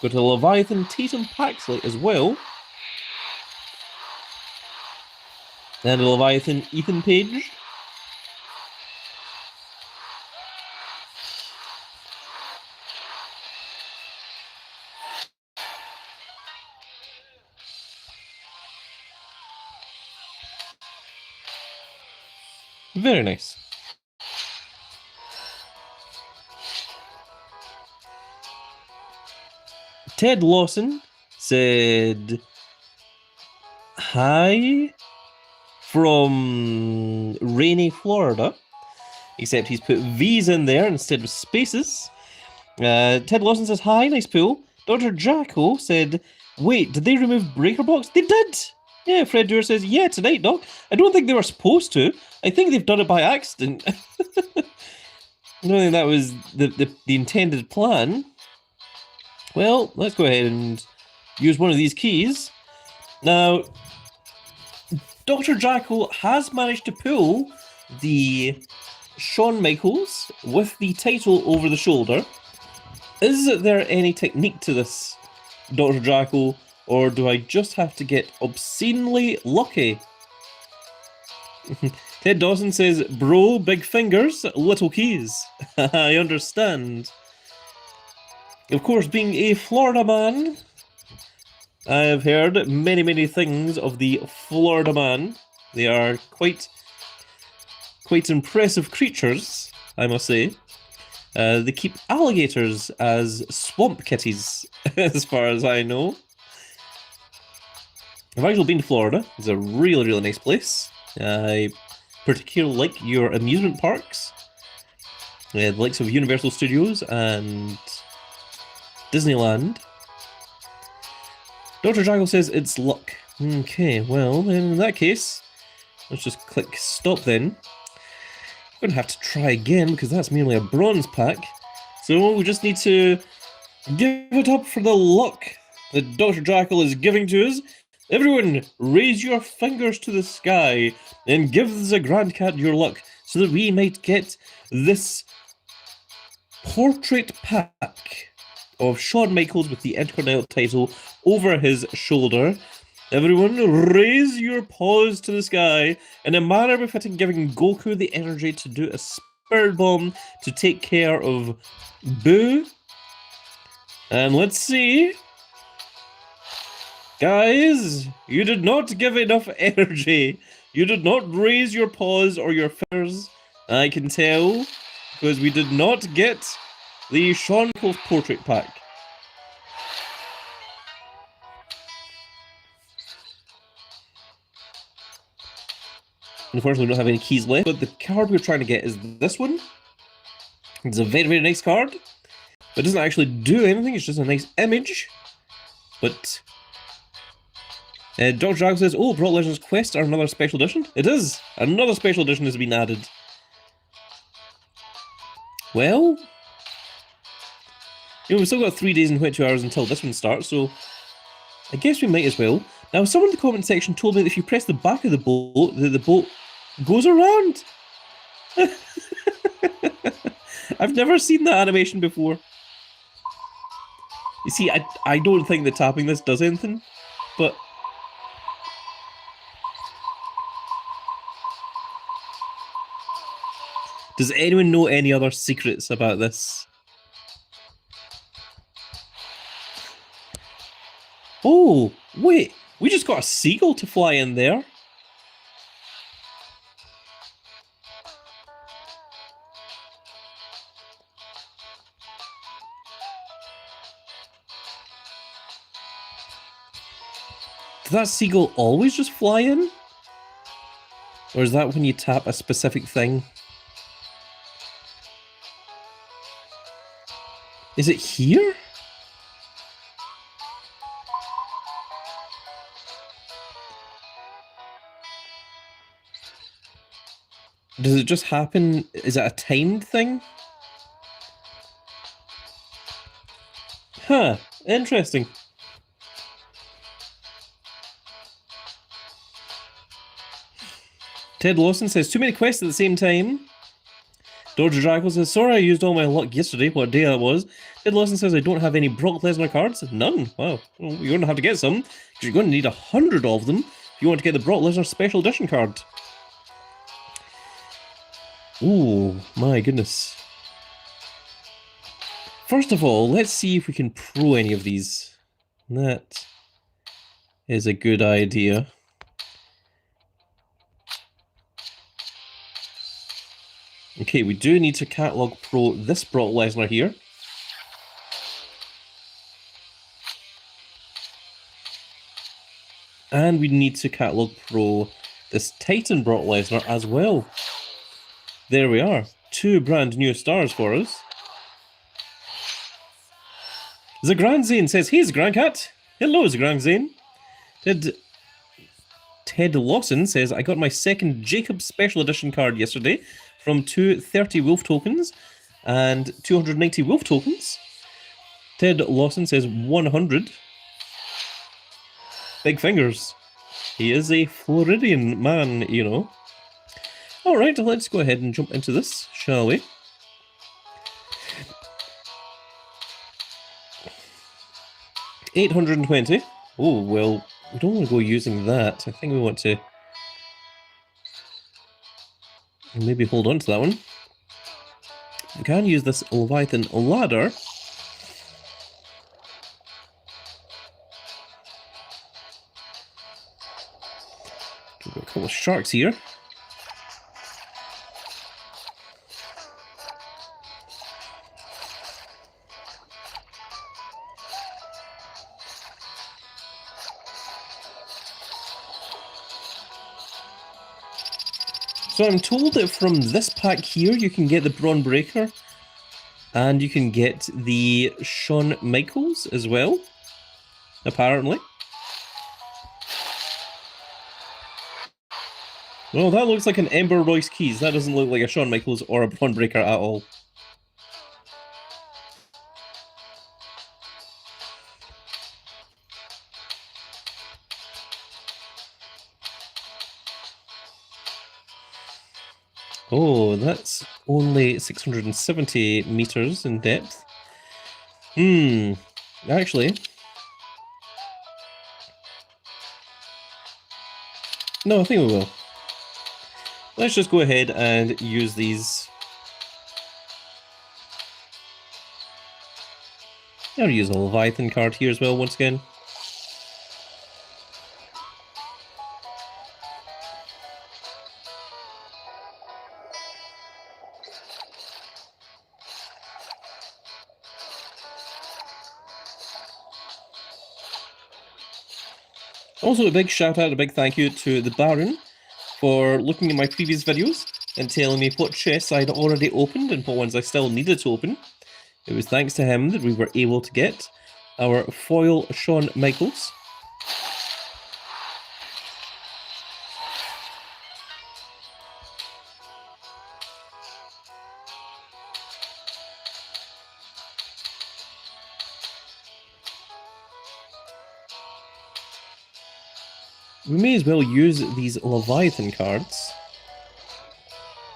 Go to Leviathan Tatum Paxley as well. And a Leviathan Ethan Page. Very nice. Ted Lawson said, hi from rainy Florida, except he's put V's in there instead of spaces. Ted Lawson says, hi, nice pool. Dr. Jacko said, wait, did they remove Breaker Box? They did! Yeah, Fred Dewar says, yeah, tonight, Doc. I don't think they were supposed to. I think they've done it by accident. I don't think that was the intended plan. Well, let's go ahead and use one of these keys. Now, Dr. Jackal has managed to pull the Shawn Michaels with the title over the shoulder. Is there any technique to this, Dr. Jackal, or do I just have to get obscenely lucky? Ted Dawson says, bro, big fingers, little keys. I understand. Of course, being a Florida man, I have heard many, many things of the Florida man. They are quite impressive creatures, I must say. They keep alligators as swamp kitties, as far as I know. I've actually been to Florida. It's a really, really nice place. I particularly like your amusement parks. The likes of Universal Studios and Disneyland. Dr. Jackal says it's luck. Okay, well, then in that case, let's just click stop then. I'm going to have to try again because that's merely a bronze pack. So we just need to give it up for the luck that Dr. Jackal is giving to us. Everyone, raise your fingers to the sky and give the Grand Cat your luck so that we might get this portrait pack of Shawn Michaels with the Intercontinental title over his shoulder. Everyone, raise your paws to the sky in a manner befitting giving Goku the energy to do a Spirit Bomb to take care of Boo. And let's see. Guys, you did not give enough energy. You did not raise your paws or your feathers. I can tell, because we did not get the Shawn Michaels portrait pack. Unfortunately, we don't have any keys left, but the card we're trying to get is this one. It's a very, very nice card. But it doesn't actually do anything, it's just a nice image. But Dr. Jackal says, oh, Brock Lesnar's quests are another special edition. It is! Another special edition has been added. Well, we've still got 3 days and 22 hours until this one starts, so I guess we might as well. Now, someone in the comment section told me that if you press the back of the boat goes around. I've never seen that animation before. You see, I don't think that tapping this does anything, but does anyone know any other secrets about this? Oh, wait, we just got a seagull to fly in there. Does that seagull always just fly in? Or is that when you tap a specific thing? Is it here? Does it just happen? Is it a timed thing? Huh, interesting. Ted Lawson says, too many quests at the same time. Dr. Jackal says, sorry I used all my luck yesterday, what day that was. Ted Lawson says, I don't have any Brock Lesnar cards. None. Wow. Well, you're going to have to get some, because you're going to need 100 of them if you want to get the Brock Lesnar Special Edition card. Ooh, my goodness. First of all, let's see if we can pro any of these. That is a good idea. Okay, we do need to catalog pro this Brock Lesnar here. And we need to catalog pro this Titan Brock Lesnar as well. There we are. 2 brand new stars for us. Zagrand Zane says, hey Zagrandcat. Hello Zagrand Zane. Ted Lawson says, I got my second Jacob Special Edition card yesterday from 230 Wolf tokens and 290 Wolf tokens. Ted Lawson says 100. Big fingers. He is a Floridian man, you know. Alright, let's go ahead and jump into this, shall we? $820. Oh, well, we don't want to go using that. I think we want to maybe hold on to that one. We can use this Leviathan ladder. We've got a couple of sharks here. So I'm told that from this pack here, you can get the Braun Breaker And you can get the Shawn Michaels as well, apparently. Well, that looks like an Ember Royce Keys. That doesn't look like a Shawn Michaels or a Braun Breaker at all. Oh, that's only 670 meters in depth. Actually, no, I think we will. Let's just go ahead and use these. I'll use a Leviathan card here as well once again. Also, a big shout out, a big thank you to the Baron for looking at my previous videos and telling me what chests I'd already opened and what ones I still needed to open. It was thanks to him that we were able to get our foil Shawn Michaels. We may as well use these Leviathan cards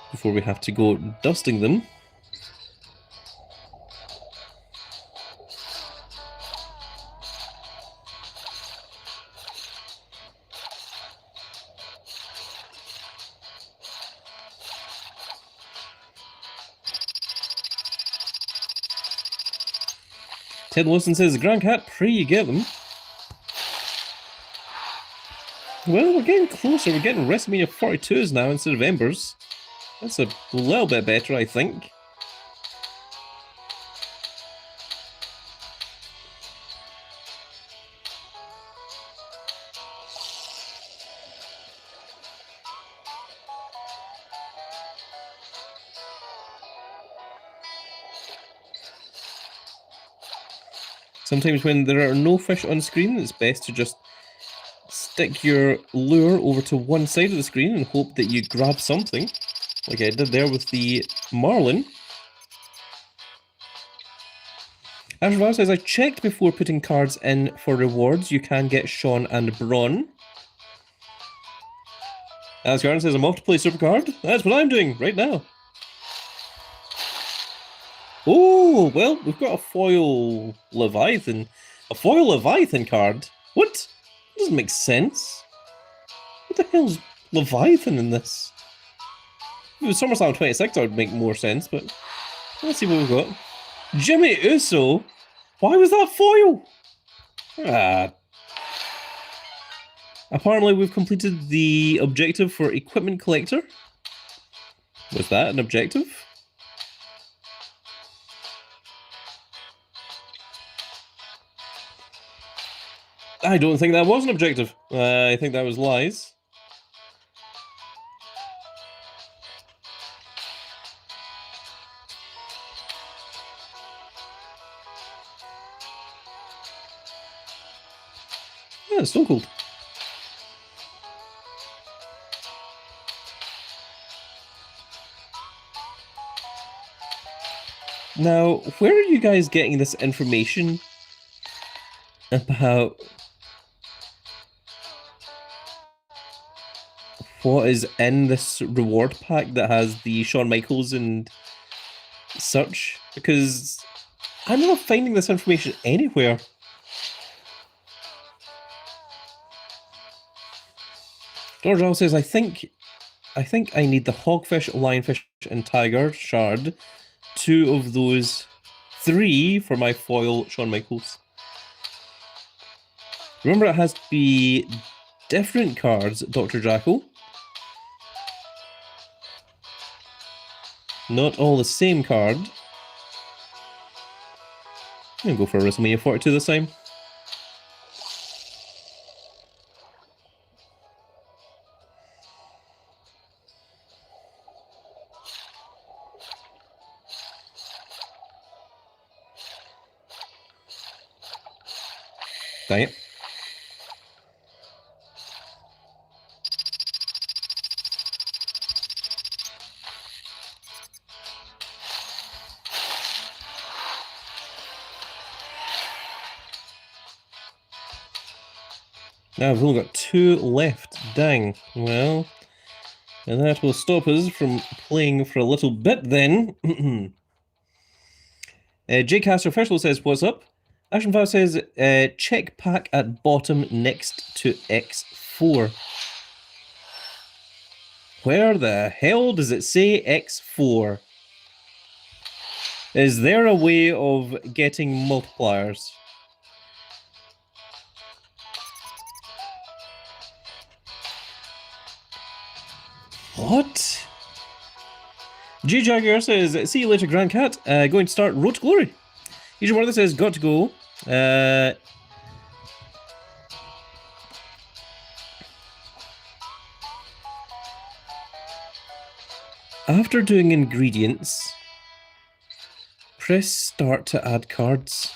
before we have to go dusting them. Ted Wilson says, Grand Cat, pray you get them. Well, we're getting closer. We're getting WrestleMania 42s now instead of Embers. That's a little bit better, I think. Sometimes when there are no fish on screen, it's best to just stick your lure over to one side of the screen and hope that you grab something, like I did there with the Marlin. Ashvar says, I checked before putting cards in for rewards. You can get Shawn and Braun. Asgard says, a multiplay supercard? That's what I'm doing right now. Oh, well, we've got a foil Leviathan. A foil Leviathan card? What? That doesn't make sense. What the hell's Leviathan in this? If it was SummerSlam 26, that would make more sense, but let's see what we've got. Jimmy Uso? Why was that foil? Apparently we've completed the objective for Equipment Collector. Was that an objective? I don't think that was an objective. I think that was lies. Yeah, it's Stone Cold. Now, where are you guys getting this information about what is in this reward pack that has the Shawn Michaels and such? Because I'm not finding this information anywhere. George Al says, I think I need the Hogfish, Lionfish, and Tiger shard. 2 of those 3 for my foil Shawn Michaels. Remember, it has to be different cards, Dr. Jackal. Not all the same card. I'm gonna go for a WrestleMania 42 this time. Dang it. Now we've only got 2 left. Dang. Well, and that will stop us from playing for a little bit then. JCaster Official says, what's up? Action Vow says, check pack at bottom next to X4. Where the hell does it say X4? Is there a way of getting multipliers? What? G Jagger says, see you later, Grand Cat. Going to start Road to Glory. Usual Brother says, got to go. After doing ingredients, press start to add cards.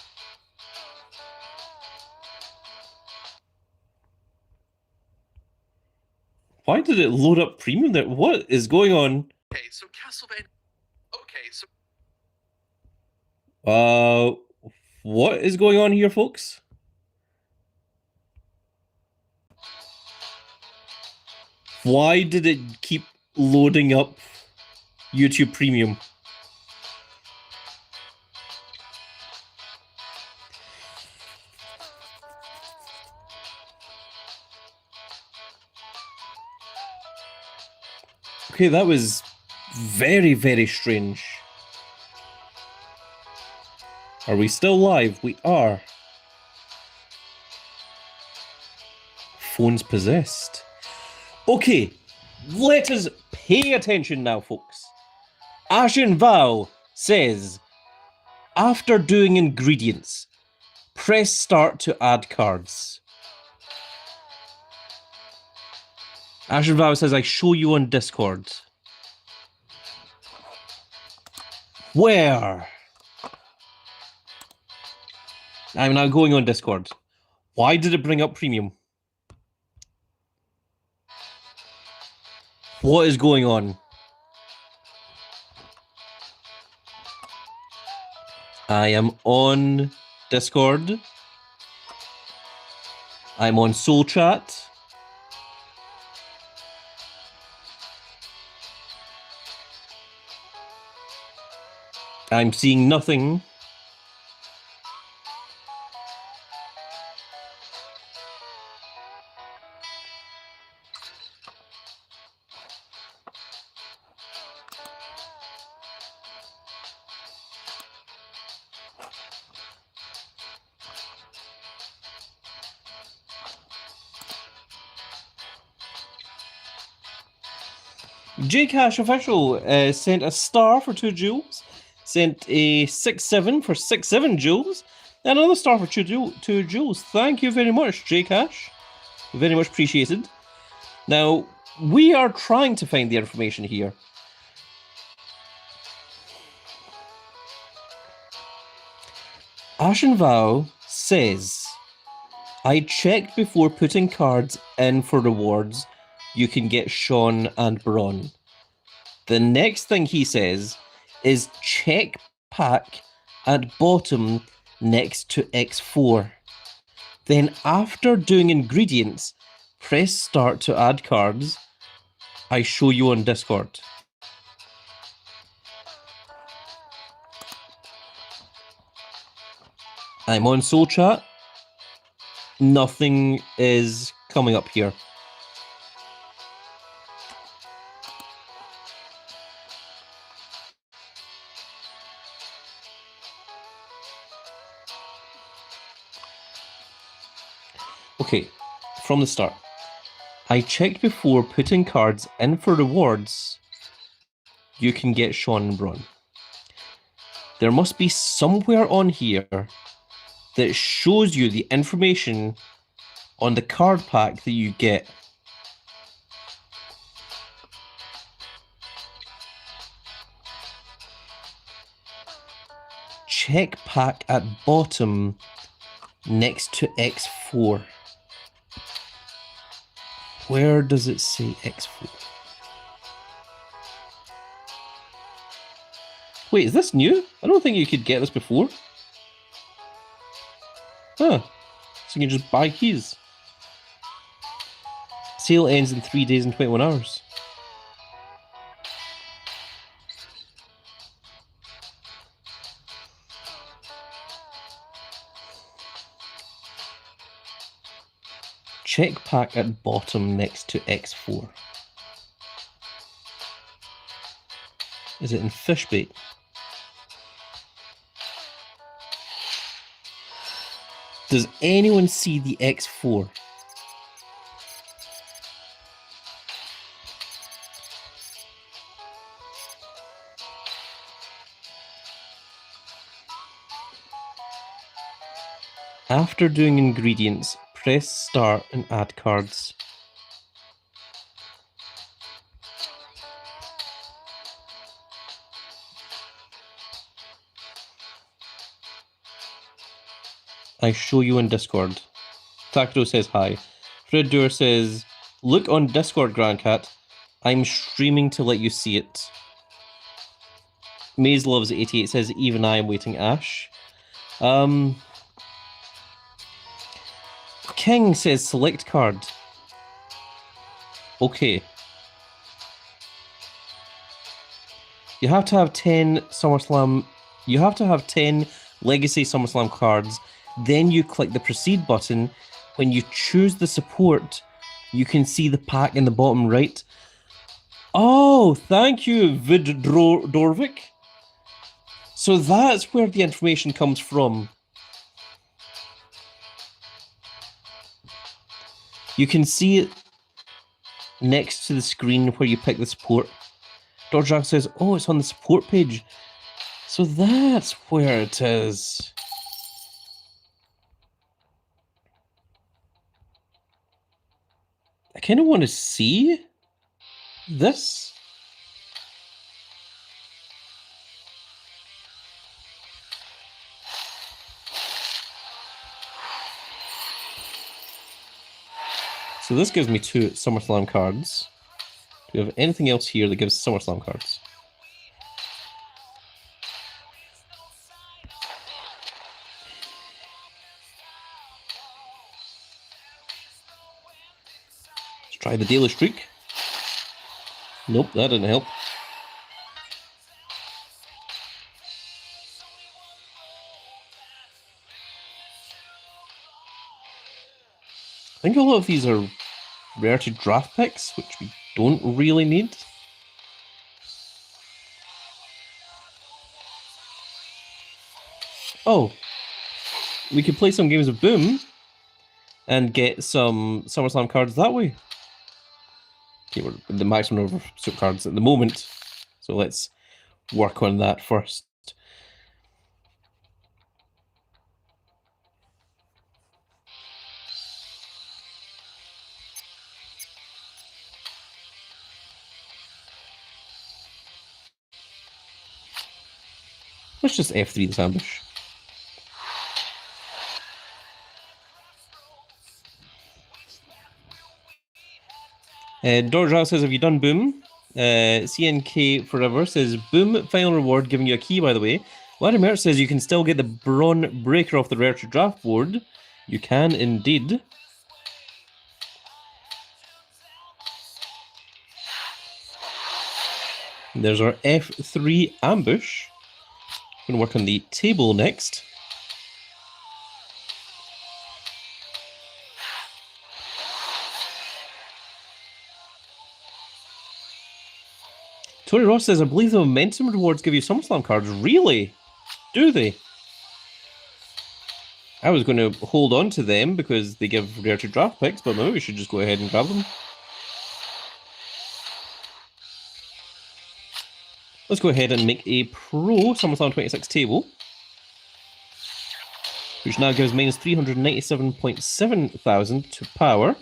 Why did it load up premium there? What is going on? Okay, so Castlevania. Okay, so. What is going on here, folks? Why did it keep loading up YouTube Premium? Okay, that was very, very strange. Are we still live? We are. Phone's possessed. Okay, let us pay attention now, folks. Ashen Vow says, after doing ingredients, press start to add cards. Ashen Vow says, I show you on Discord. Where? I'm now going on Discord. Why did it bring up premium? What is going on? I am on Discord. I'm on Soul Chat. I'm seeing nothing. Jcash Official sent a star for 2 jewels, sent a 6-7 for 6-7 jewels, and another star for 2 jewels. Thank you very much, Jcash. Very much appreciated. Now, we are trying to find the information here. Ashen Vow says, I checked before putting cards in for rewards. You can get Sean and Bron. The next thing he says is check pack at bottom next to X4. Then after doing ingredients, press start to add cards. I show you on Discord. I'm on Soul Chat. Nothing is coming up here. Okay, from the start. I checked before putting cards in for rewards. You can get Sean and Bron. There must be somewhere on here that shows you the information on the card pack that you get. Check pack at bottom next to X4. Where does it say X4? Wait, is this new? I don't think you could get this before. Huh. So you can just buy keys. Sale ends in 3 days and 21 hours. Check pack at bottom next to X4. Is it in fish bait? Does anyone see the X4? After doing ingredients, press start and add cards. I show you in Discord. Takdo says hi. Fred Doer says, look on Discord, Grandcat. I'm streaming to let you see it. Maze Loves 88 says, even I am waiting, Ash. King says, select card. Okay. You have to have 10 SummerSlam... You have to have 10 Legacy SummerSlam cards. Then you click the Proceed button. When you choose the support, you can see the pack in the bottom right. Oh, thank you, Dorvik. So that's where the information comes from. You can see it next to the screen where you pick the support. Dorjak says, oh, it's on the support page. So that's where it is. I kind of want to see this. So this gives me 2 SummerSlam cards. Do we have anything else here that gives SummerSlam cards? Let's try the daily streak. Nope, that didn't help. I think a lot of these are rare to draft picks, which we don't really need. Oh, we could play some games of Boom and get some SummerSlam cards that way. Okay, we're at the maximum number of cards at the moment, so let's work on that first. Let's just F3 this ambush. Dorja says, have you done Boom? CNK Forever says, Boom, final reward, giving you a key, by the way. Vladimir says, you can still get the Braun Breaker off the rare to draft board. You can indeed. There's our F3 ambush. We're going to work on the table next. Tony Ross says, I believe the momentum rewards give you SummerSlam cards. Really? Do they? I was going to hold on to them because they give rare to draft picks, but maybe we should just go ahead and grab them. Let's go ahead and make a Pro SummerSlam 26 table, which now gives minus 397.7 thousand to power.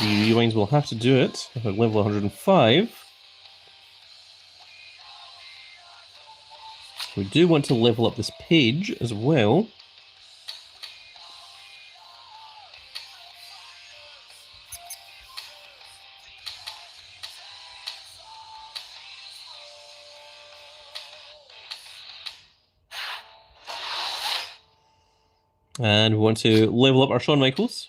3 rewinds will have to do it if at level 105. We do want to level up this page as well. And we want to level up our Shawn Michaels.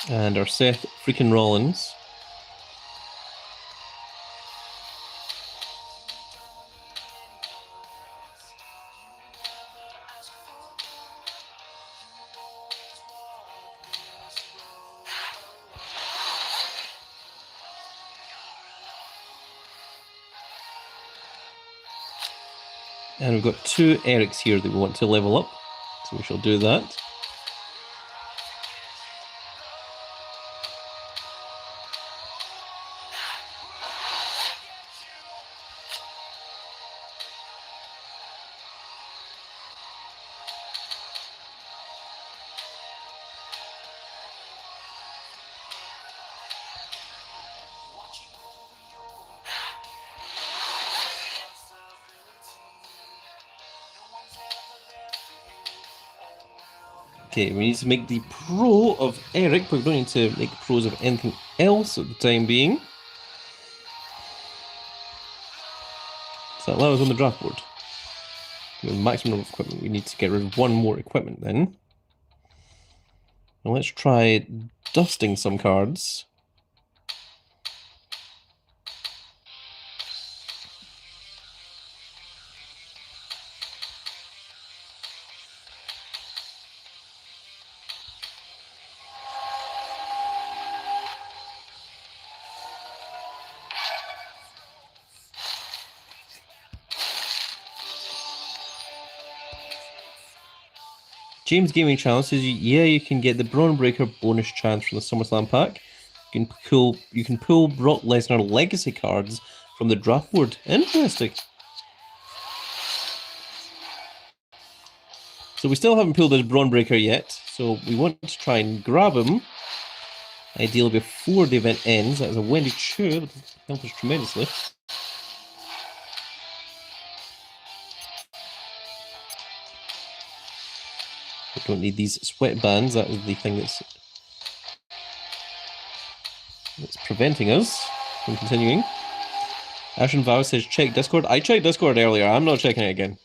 And our Seth freaking Rollins. And we've got 2 Erics here that we want to level up, so we shall do that. Okay, we need to make the pro of Eric, but we don't need to make pros of anything else at the time being. So that allows on the draft board. The maximum of equipment. We need to get rid of 1 more equipment then. Now let's try dusting some cards. James Gaming Channel says, yeah, you can get the Braun Breaker bonus chance from the SummerSlam pack. You can pull Brock Lesnar legacy cards from the draft board. Interesting. So we still haven't pulled this Braun Breaker yet, so we want to try and grab him. Ideally before the event ends. That is a Wendy Chu. That will help us tremendously. We don't need these sweatbands. That is the thing that's preventing us from continuing. Ashen Vow says, check Discord. I checked Discord earlier. I'm not checking it again.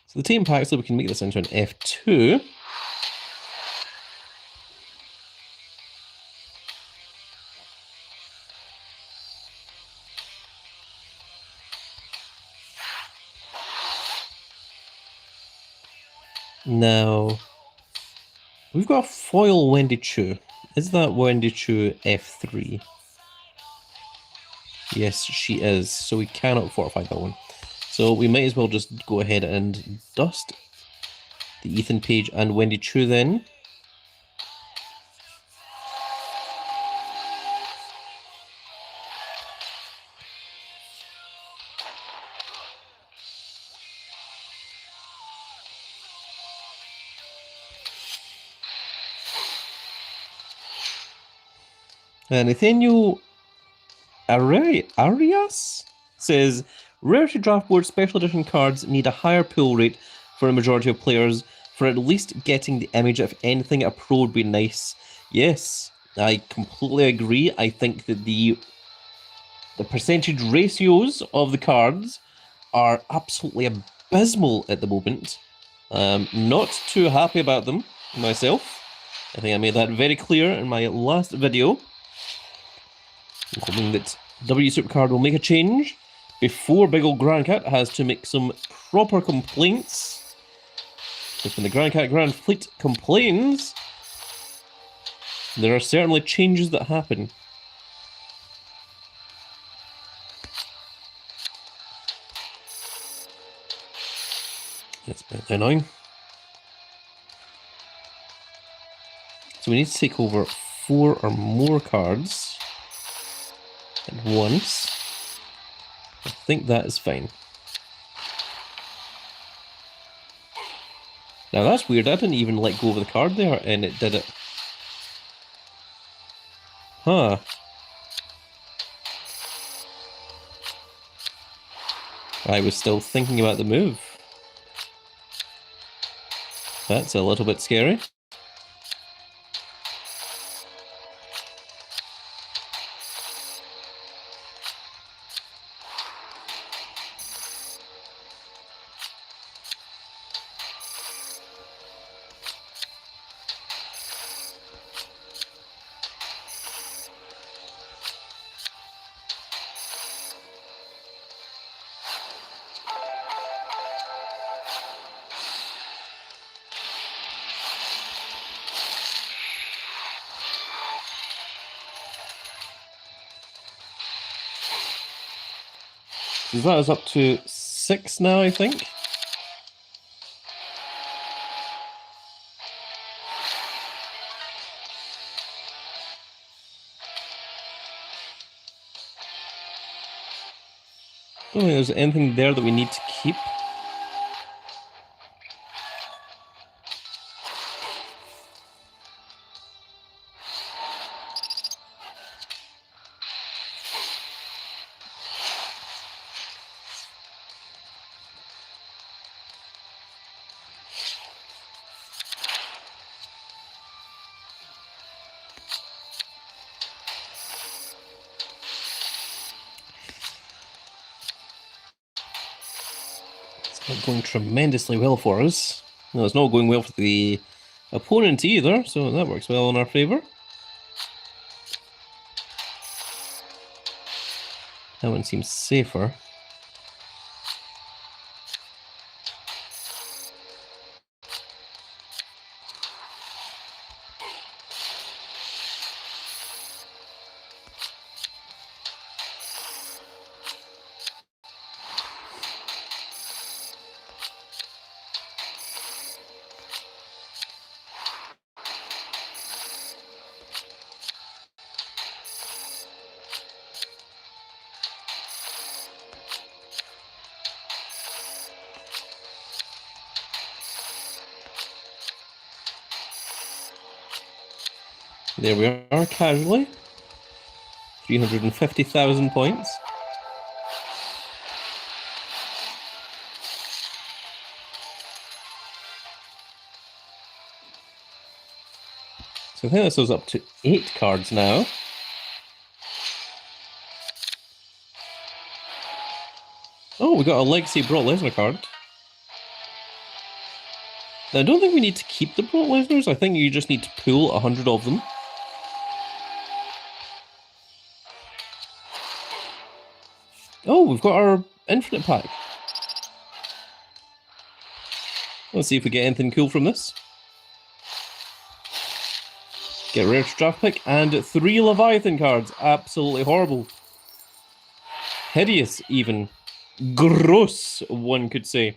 So the team pack, so we can make this into an F2. Now, we've got a foil Wendy Chu. Is that Wendy Chu F3? Yes, she is. So we cannot fortify that one. So we might as well just go ahead and dust the Ethan Page and Wendy Chu then. Nathaniel Arias says, Rarity Draft Board Special Edition cards need a higher pull rate for a majority of players. For at least getting the image, if anything, a pro would be nice. Yes, I completely agree. I think that the percentage ratios of the cards are absolutely abysmal at the moment. Not too happy about them myself. I think I made that very clear in my last video. I'm hoping that W Supercard will make a change before Big Ol' Grand Cat has to make some proper complaints. Because when the Grand Cat Grand Fleet complains, there are certainly changes that happen. That's a bit annoying. So we need to take over 4 or more cards at once. I think that is fine. Now that's weird, I didn't even let go of the card there and it did it. Huh. I was still thinking about the move. That's a little bit scary. That is up to 6 now, I think. I don't think there's anything there that we need to keep. Not going tremendously well for us. No, it's not going well for the opponent either, so that works well in our favour. That one seems safer. There we are, casually. 350,000 points. So I think this goes up to 8 cards now. Oh, we got a Legacy Brock Lesnar card. Now, I don't think we need to keep the Brock Lesnars. I think you just need to pull 100 of them. Oh, we've got our Infinite Pack. Let's see if we get anything cool from this. Get a rare draft pick and 3 Leviathan cards. Absolutely horrible. Hideous, even. Gross, one could say.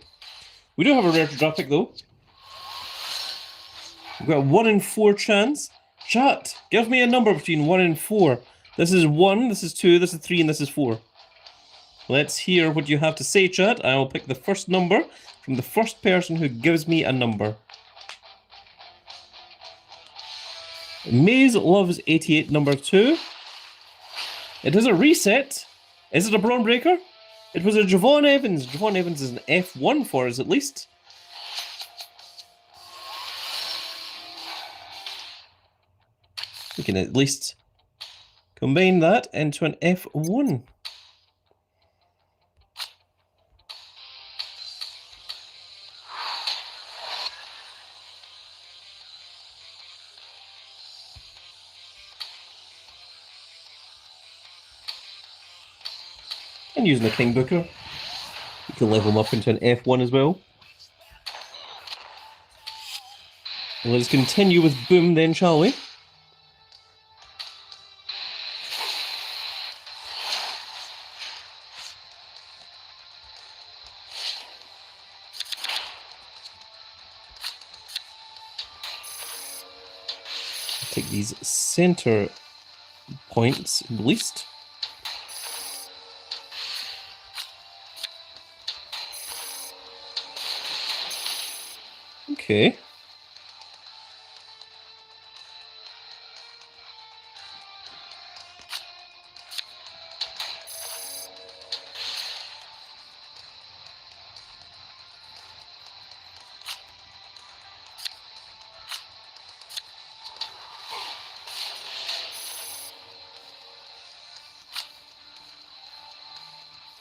We do have a rare draft pick, though. We've got a 1 in 4 chance. Chat, give me a number between 1 and 4. This is 1, this is 2, this is 3, and this is 4. Let's hear what you have to say, chat. I will pick the first number from the first person who gives me a number. Maze loves 88, number 2. It is a reset. Is it a Braun Breaker? It was a Javon Evans. Javon Evans is an F1 for us, at least. We can at least combine that into an F1. And using the King Booker, you can level him up into an F1 as well. Let's continue with Boom then, shall we? take these center points at least. Okay.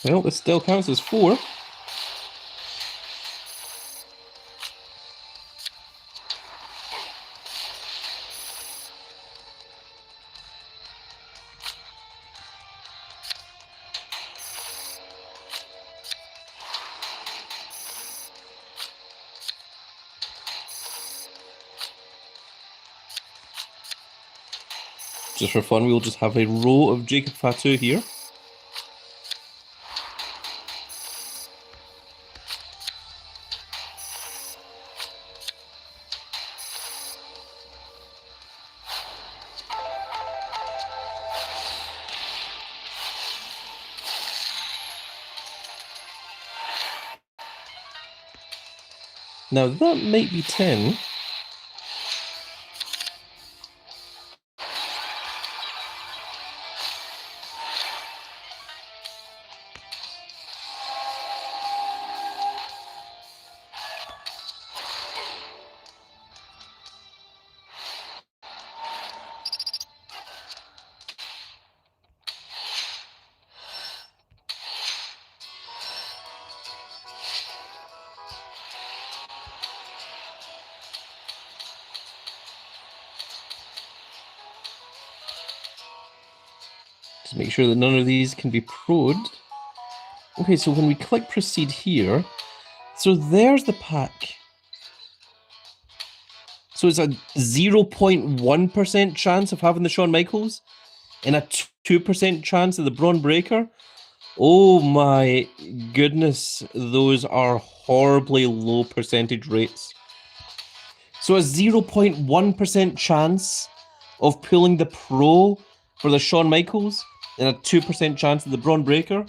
Well, this still counts as 4. Just for fun, we'll just have a row of Jacob Fatu here. Now that might be 10. Just make sure that none of these can be pro'd. Okay, so when we click proceed here, so there's the pack. So it's a 0.1% chance of having the Shawn Michaels and a 2% chance of the Braun Breaker. Oh my goodness, those are horribly low percentage rates. So a 0.1% chance of pulling the Pro for the Shawn Michaels and a 2% chance of the Braun Breaker.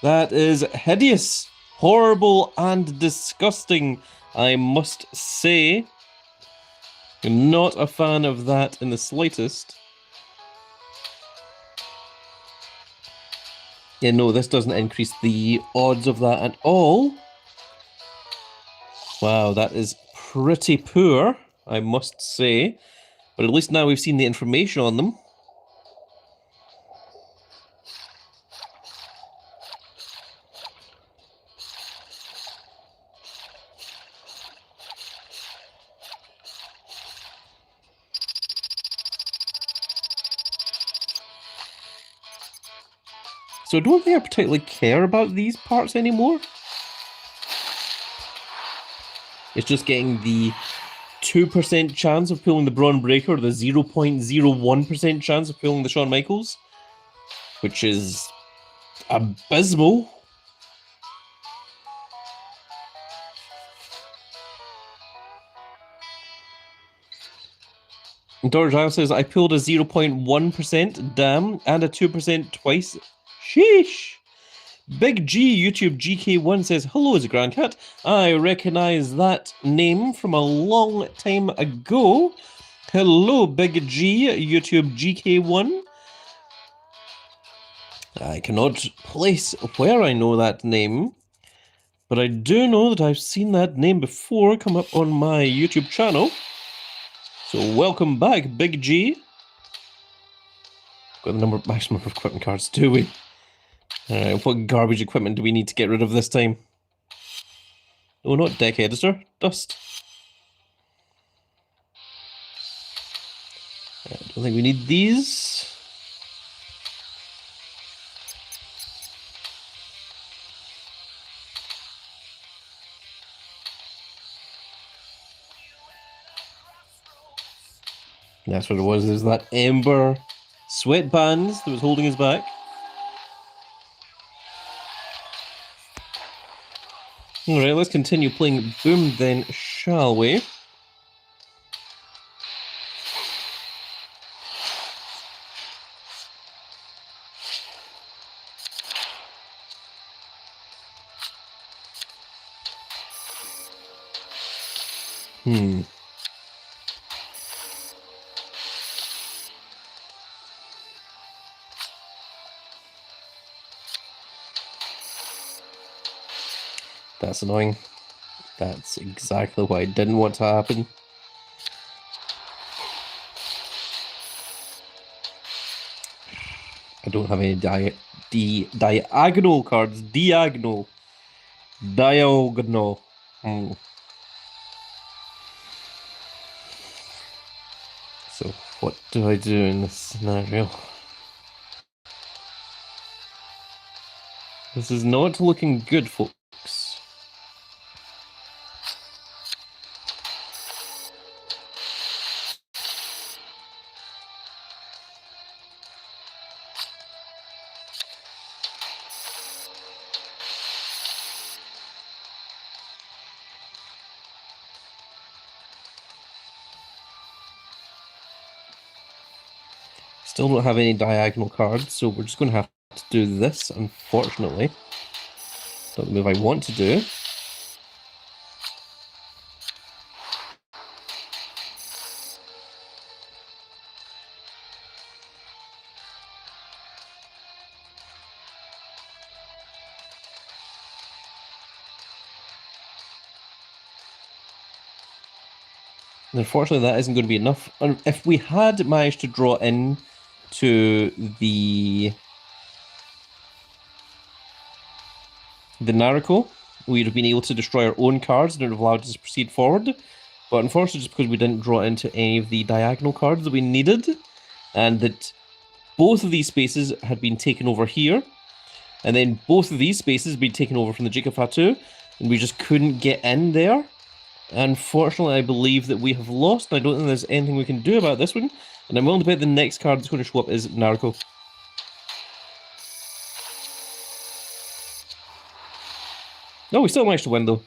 That is hideous, horrible, and disgusting, I must say. I'm not a fan of that in the slightest. Yeah, no, this doesn't increase the odds of that at all. Wow, that is pretty poor, I must say. But at least now we've seen the information on them. So I don't think I particularly care about these parts anymore. It's just getting the 2% chance of pulling the Braun Breaker, or the 0.01% chance of pulling the Shawn Michaels, which is abysmal. Dorjile says, I pulled a 0.1%, damn, and a 2% twice. Sheesh. Big G, YouTube GK1 says, hello, Grandcat. I recognize that name from a long time ago. Hello, Big G, YouTube GK1. I cannot place where I know that name, but I do know that I've seen that name before come up on my YouTube channel. So welcome back, Big G. Got the maximum of equipment cards, do we? Alright, what garbage equipment do we need to get rid of this time? Oh, not deck editor, dust. I don't think we need these. That's what it was, there's that Ember sweatbands that was holding us back. Alright, let's continue playing Boom then, shall we? That's annoying. That's exactly what I didn't want to happen. I don't have any diagonal cards. Diagonal. So, what do I do in this scenario? This is not looking good, folks. Still don't have any diagonal cards, so we're just going to have to do this, unfortunately. Not the move I want to do. Unfortunately, that isn't going to be enough. If we had managed to draw in to the Naruto, we'd have been able to destroy our own cards and it would have allowed us to proceed forward. But unfortunately, just because we didn't draw into any of the diagonal cards that we needed, and that both of these spaces had been taken over here, and then both of these spaces had been taken over from the Jacob Fatu, and we just couldn't get in there. Unfortunately, I believe that we have lost, and I don't think there's anything we can do about this one. And I'm willing to bet the next card that's going to show up is Naruto. No, we still managed to win, though.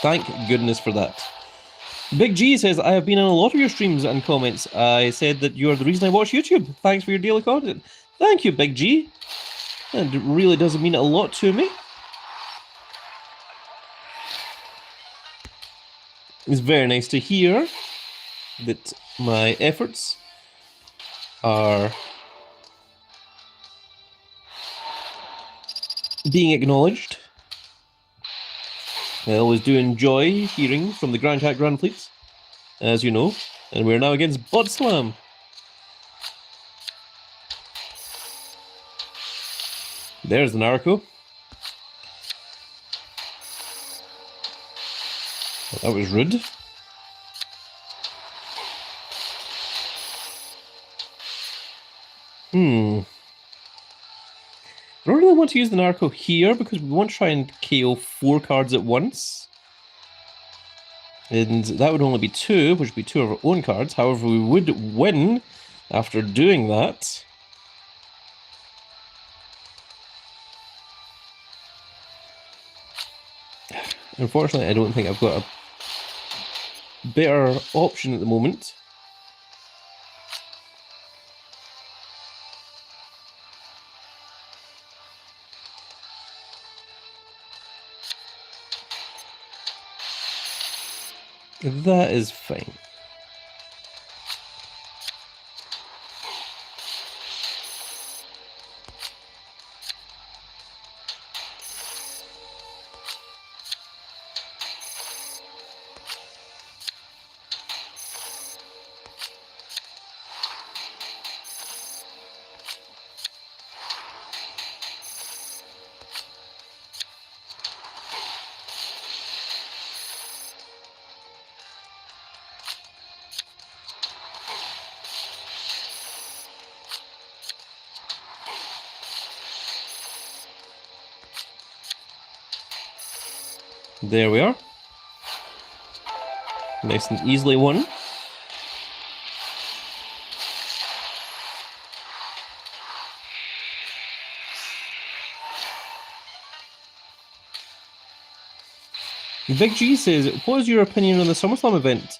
Thank goodness for that. Big G says, I have been on a lot of your streams and comments. I said that you're the reason I watch YouTube. Thanks for your daily content. Thank you, Big G. And it really does mean a lot to me. It's very nice to hear that my efforts are being acknowledged. I always do enjoy hearing from the Grand Cat Grand Fleet, as you know, and we're now against Bud Slam. There's the Naruto. That was rude. I don't really want to use the Naruto here because we want to try and KO 4 cards at once. And that would only be 2, which would be 2 of our own cards. However, we would win after doing that. Unfortunately, I don't think I've got a better option at the moment. That is fine. There we are. Nice and easily won. Big G says, what is your opinion on the SummerSlam event?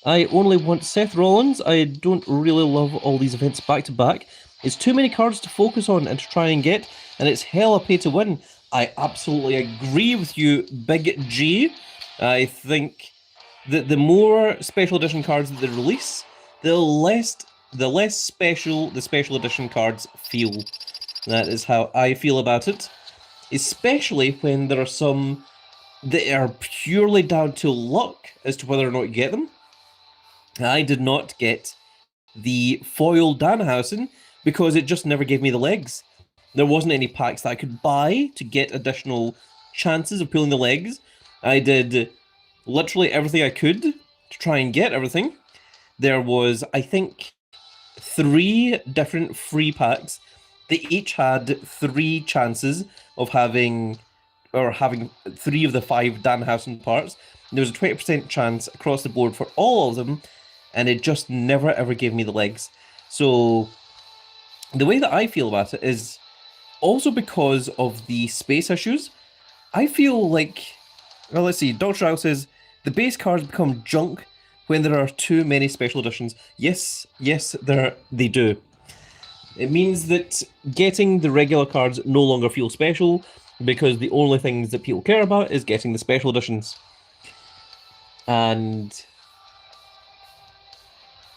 I only want Seth Rollins. I don't really love all these events back to back. It's too many cards to focus on and to try and get, and it's hella pay to win. I absolutely agree with you, Big G. I think the more special edition cards that they release, the less special the special edition cards feel. That is how I feel about it. Especially when there are some that are purely down to luck as to whether or not you get them. I did not get the foil Danhausen because it just never gave me the legs. There wasn't any packs that I could buy to get additional chances of pulling the legs. I did literally everything I could to try and get everything. There was, I think, 3 different free packs. They each had 3 chances of having 3 of the 5 Danhausen parts. There was a 20% chance across the board for all of them, and it just never ever gave me the legs. So the way that I feel about it is also because of the space issues. I feel like, well, let's see, Dr. Child says, the base cards become junk when there are too many special editions. Yes, they do. It means that getting the regular cards no longer feel special because the only things that people care about is getting the special editions. And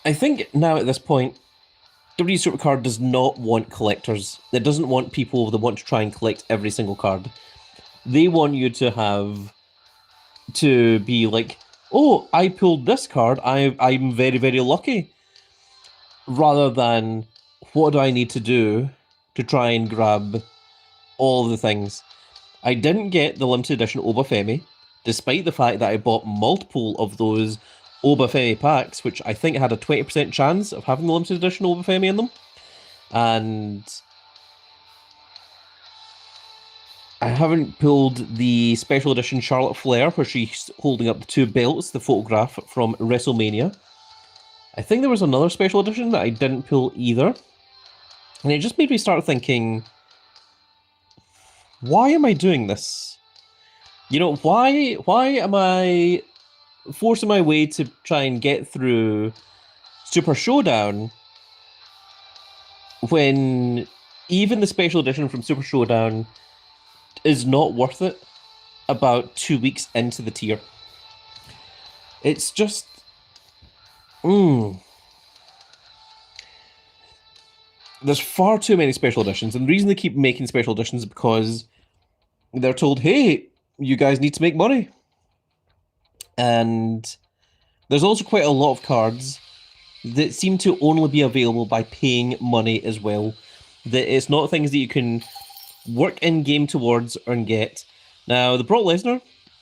I think now at this point, WWE Supercard does not want collectors. It doesn't want people that want to try and collect every single card. They want you to be like, oh, I pulled this card, I'm very, very lucky. Rather than, what do I need to do to try and grab all the things? I didn't get the limited edition Obafemi, despite the fact that I bought multiple of those Obafemi packs, which I think had a 20% chance of having the limited edition Obafemi in them. And I haven't pulled the special edition Charlotte Flair, where she's holding up the 2 belts, the photograph from WrestleMania. I think there was another special edition that I didn't pull either. And it just made me start thinking, why am I doing this? You know, why am I forcing my way to try and get through Super Showdown when even the special edition from Super Showdown is not worth it about 2 weeks into the tier? It's just... There's far too many special editions, and the reason they keep making special editions is because they're told, hey, you guys need to make money. And there's also quite a lot of cards that seem to only be available by paying money as well. That it's not things that you can work in-game towards and get. Now, the Brock Lesnar,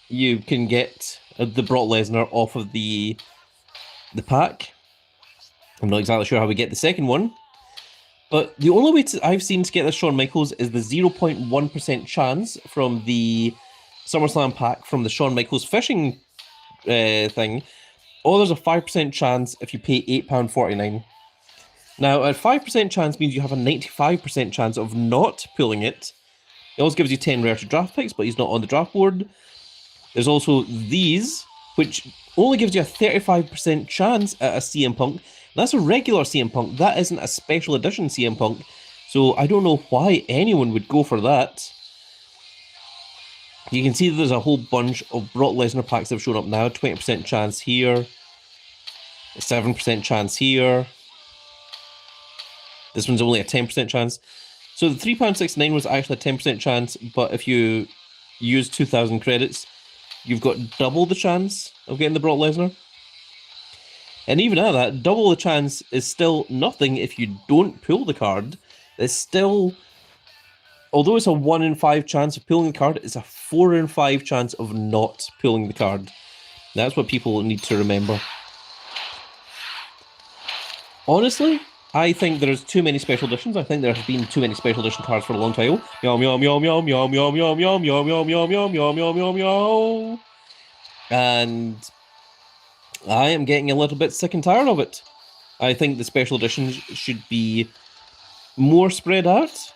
you can get the Brock Lesnar off of the pack. I'm not exactly sure how we get the second one. But the only way I've seen to get this Shawn Michaels is the 0.1% chance from the SummerSlam pack from the Shawn Michaels fishing thing. Or there's a 5% chance if you pay £8.49. Now, a 5% chance means you have a 95% chance of not pulling it. It also gives you 10 rare to draft picks, but he's not on the draft board. There's also these, which only gives you a 35% chance at a CM Punk. That's a regular CM Punk. That isn't a special edition CM Punk. So I don't know why anyone would go for that. You can see that there's a whole bunch of Brock Lesnar packs that have shown up now. 20% chance here. 7% chance here. This one's only a 10% chance. So the £3.69 was actually a 10% chance, but if you use 2,000 credits, you've got double the chance of getting the Brock Lesnar. And even at that, double the chance is still nothing if you don't pull the card. It's still, although it's a 1 in 5 chance of pulling the card, it's a 4 in 5 chance of not pulling the card. That's what people need to remember. Honestly, I think there's too many special editions. I think there have been too many special edition cards for a long time. Yum yum yum yum yum yum yum yum yum yum yum yum yum yum yum yum. And I am getting a little bit sick and tired of it. I think the special editions should be more spread out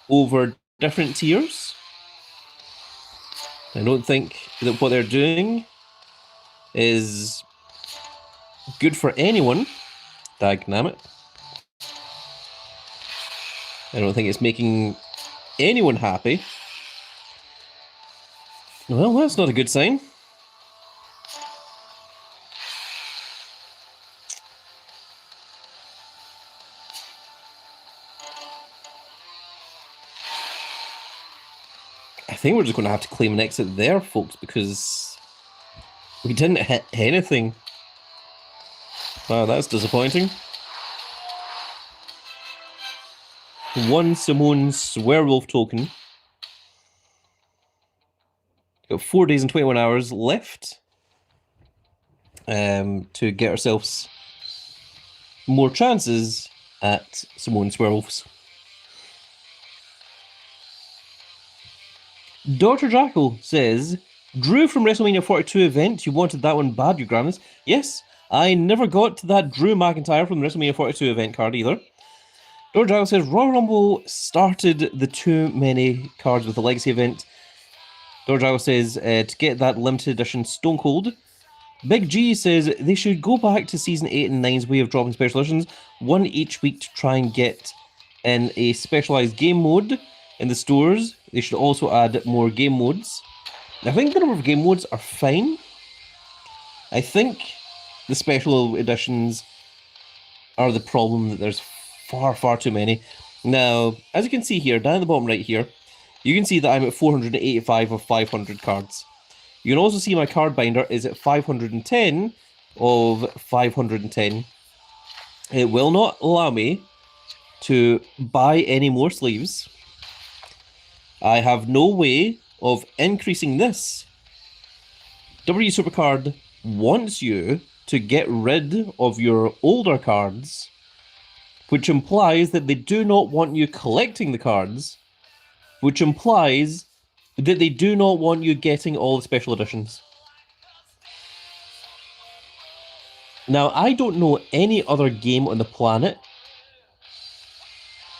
over different tiers. I don't think that what they're doing is good for anyone. Dagnammit. I don't think it's making anyone happy. Well, that's not a good sign. I think we're just going to have to claim an exit there, folks, because we didn't hit anything. Wow, that's disappointing. One Simone's werewolf token. Got 4 days and 21 hours left to get ourselves more chances at Simone's werewolves. Dr. Jackal says, Drew from WrestleMania 42 event, you wanted that one bad, you Grammys. Yes, I never got that Drew McIntyre from the WrestleMania 42 event card either. Dr. Jackal says, Royal Rumble started the too many cards with the Legacy event. Dr. Jackal says, to get that limited edition Stone Cold. Big G says, they should go back to Season 8 and 9's way of dropping special editions, one each week to try and get in a specialized game mode in the stores. They should also add more game modes. I think the number of game modes are fine. I think the special editions are the problem, that there's far too many. Now, as you can see here, down at the bottom right here, you can see that I'm at 485 of 500 cards. You can also see my card binder is at 510 of 510. It will not allow me to buy any more sleeves. I have no way of increasing this. W Supercard wants you to get rid of your older cards, which implies that they do not want you collecting the cards, which implies that they do not want you getting all the special editions. Now, I don't know any other game on the planet,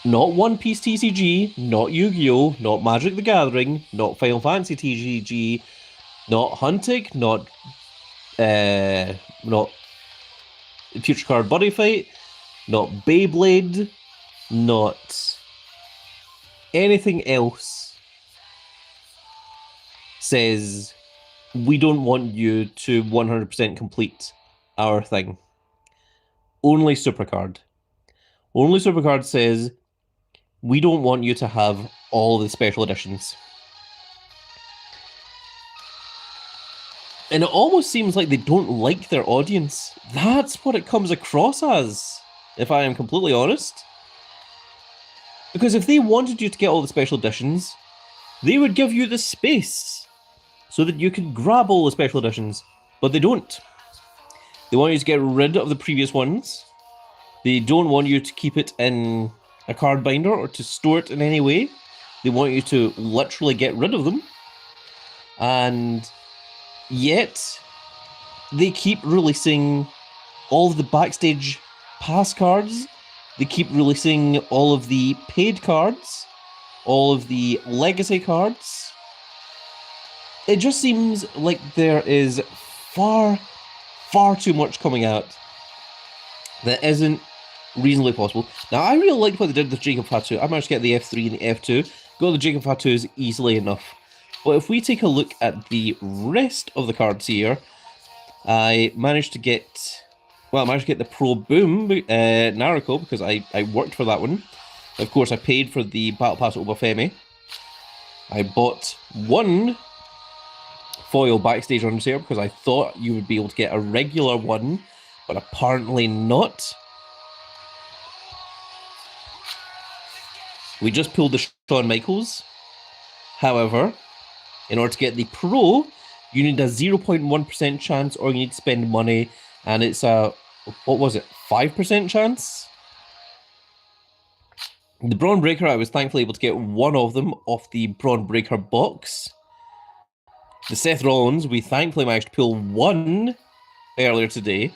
not One Piece TCG, not Yu-Gi-Oh!, not Magic the Gathering, not Final Fantasy TCG, not Hunting, not Future Card Buddy Fight, not Beyblade, not anything else says we don't want you to 100% complete our thing. Only Supercard. Only Supercard says we don't want you to have all the special editions. And it almost seems like they don't like their audience. That's what it comes across as, if I am completely honest. Because if they wanted you to get all the special editions, they would give you the space so that you could grab all the special editions. But they don't. They want you to get rid of the previous ones. They don't want you to keep it in a card binder or to store it in any way. They want you to literally get rid of them. And yet, they keep releasing all of the backstage pass cards. They keep releasing all of the paid cards, all of the legacy cards. It just seems like there is far too much coming out that isn't reasonably possible. Now, I really liked what they did with Jacob Fatu. I managed to get the F3 and the F2. Got the Jacob Fatus easily enough. But if we take a look at the rest of the cards here, I managed to get the Pro Boom Naruto because I worked for that one. Of course, I paid for the Battle Pass Obafemi. I bought one foil backstage Undertaker because I thought you would be able to get a regular one, but apparently not. We just pulled the Shawn Michaels. However, in order to get the Pro, you need a 0.1% chance or you need to spend money, and it's a, 5% chance? The Braun Breaker, I was thankfully able to get one of them off the Braun Breaker box. The Seth Rollins, we thankfully managed to pull one earlier today.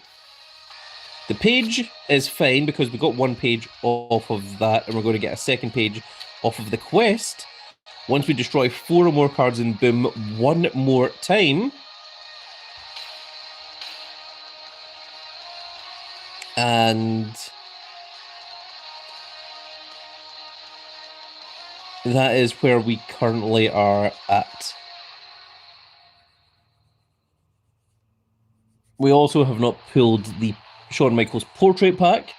The page is fine because we got one page off of that, and we're going to get a second page off of the quest. Once we destroy 4 or more cards in Boom one more time. And that is where we currently are at. We also have not pulled the Shawn Michaels Portrait Pack,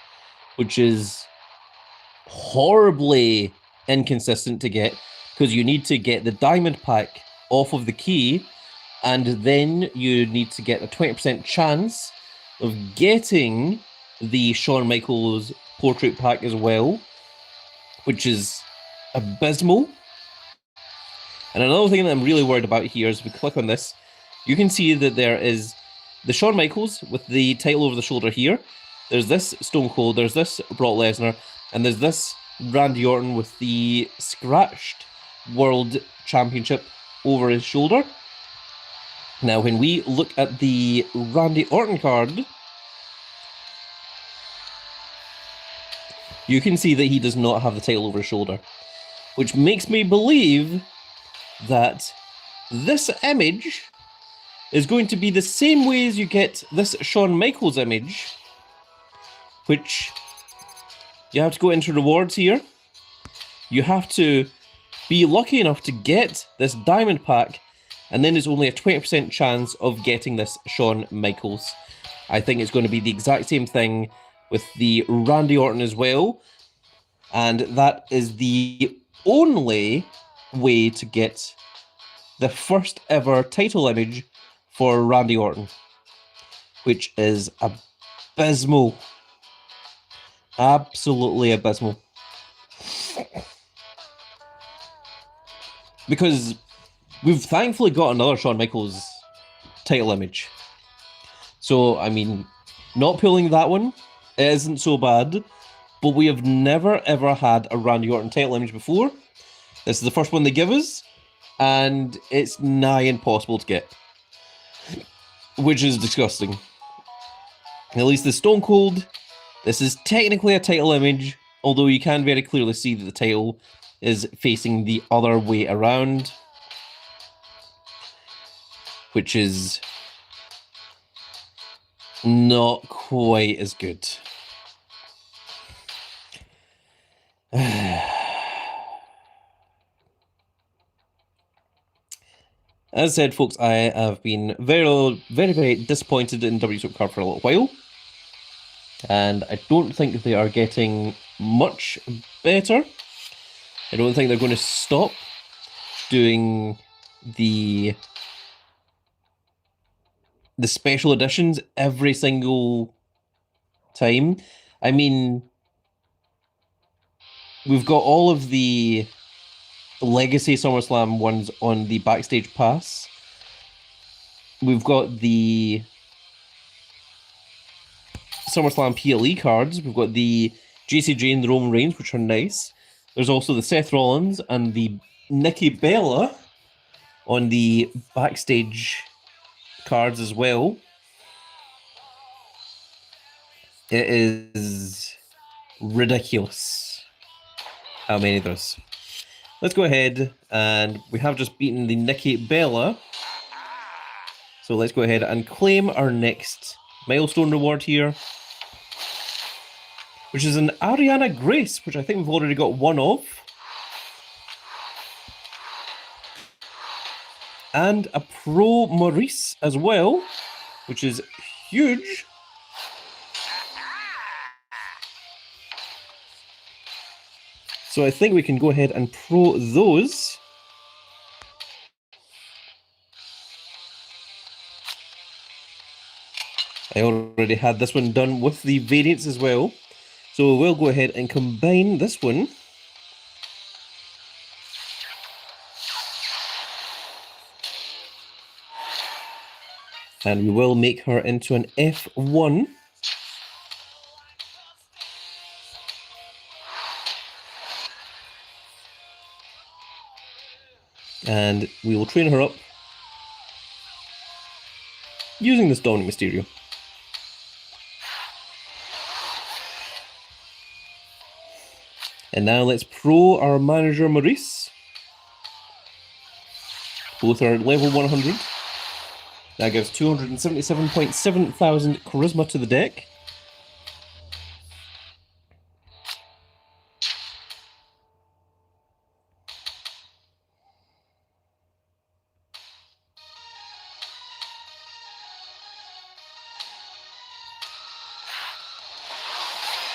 which is horribly inconsistent to get, because you need to get the diamond pack off of the key, and then you need to get a 20% chance of getting the Shawn Michaels portrait pack as well, which is abysmal. And another thing that I'm really worried about here is if we click on this, you can see that there is the Shawn Michaels with the title over the shoulder here. There's this Stone Cold, there's this Brock Lesnar, and there's this Randy Orton with the scratched World Championship over his shoulder. Now, when we look at the Randy Orton card, you can see that he does not have the title over his shoulder, which makes me believe that this image is going to be the same way as you get this Shawn Michaels image, which you have to go into rewards here. You have to be lucky enough to get this diamond pack, and then there's only a 20% chance of getting this Shawn Michaels. I think it's going to be the exact same thing with the Randy Orton as well, and that is the only way to get the first ever title image for Randy Orton, which is abysmal. Absolutely abysmal. Because we've thankfully got another Shawn Michaels title image. So, I mean, not pulling that one isn't so bad, but we have never ever had a Randy Orton title image before. This is the first one they give us, and it's nigh impossible to get, which is disgusting. At least the Stone Cold, this is technically a title image, although you can very clearly see that the title is facing the other way around, which is not quite as good. As I said, folks, I have been very, very, very disappointed in W Supercard for a little while, and I don't think they are getting much better. I don't think they're going to stop doing the special editions every single time. I mean, we've got all of the Legacy SummerSlam ones on the Backstage Pass. We've got the SummerSlam PLE cards. We've got the JCJ and the Roman Reigns, which are nice. There's also the Seth Rollins and the Nikki Bella on the Backstage cards as well. It is ridiculous how many there's. Let's go ahead, and we have just beaten the Nikki Bella. So let's go ahead and claim our next milestone reward here, which is an Ariana Grace, which I think we've already got one of. And a Pro Maurice as well, which is huge. So I think we can go ahead and pro those. I already had this one done with the variants as well. So we'll go ahead and combine this one. And we will make her into an F1. And we will train her up using this Dominic Mysterio. And now let's pro our manager Maurice. Both are level 100. That gives 277.7 thousand charisma to the deck.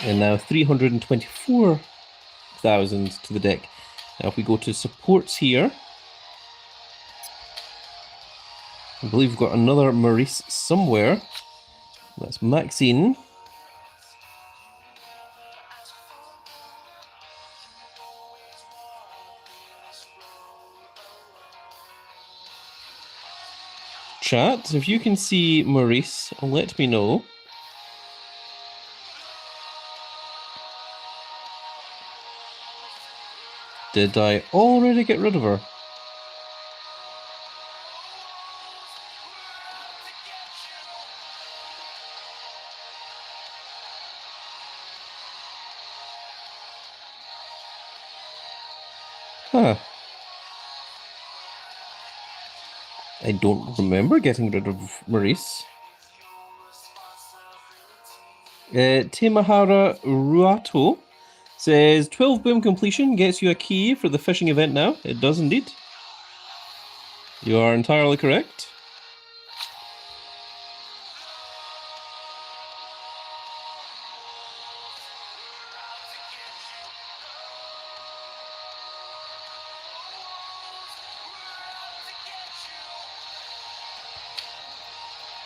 And now 324,000 to the deck. Now if we go to supports here, I believe we've got another Maurice somewhere. That's Maxine. Chat, if you can see Maurice, let me know. Did I already get rid of her? Huh. I don't remember getting rid of Maurice. Temahara Ruato says 12 boom completion gets you a key for the fishing event now. It does indeed. You are entirely correct.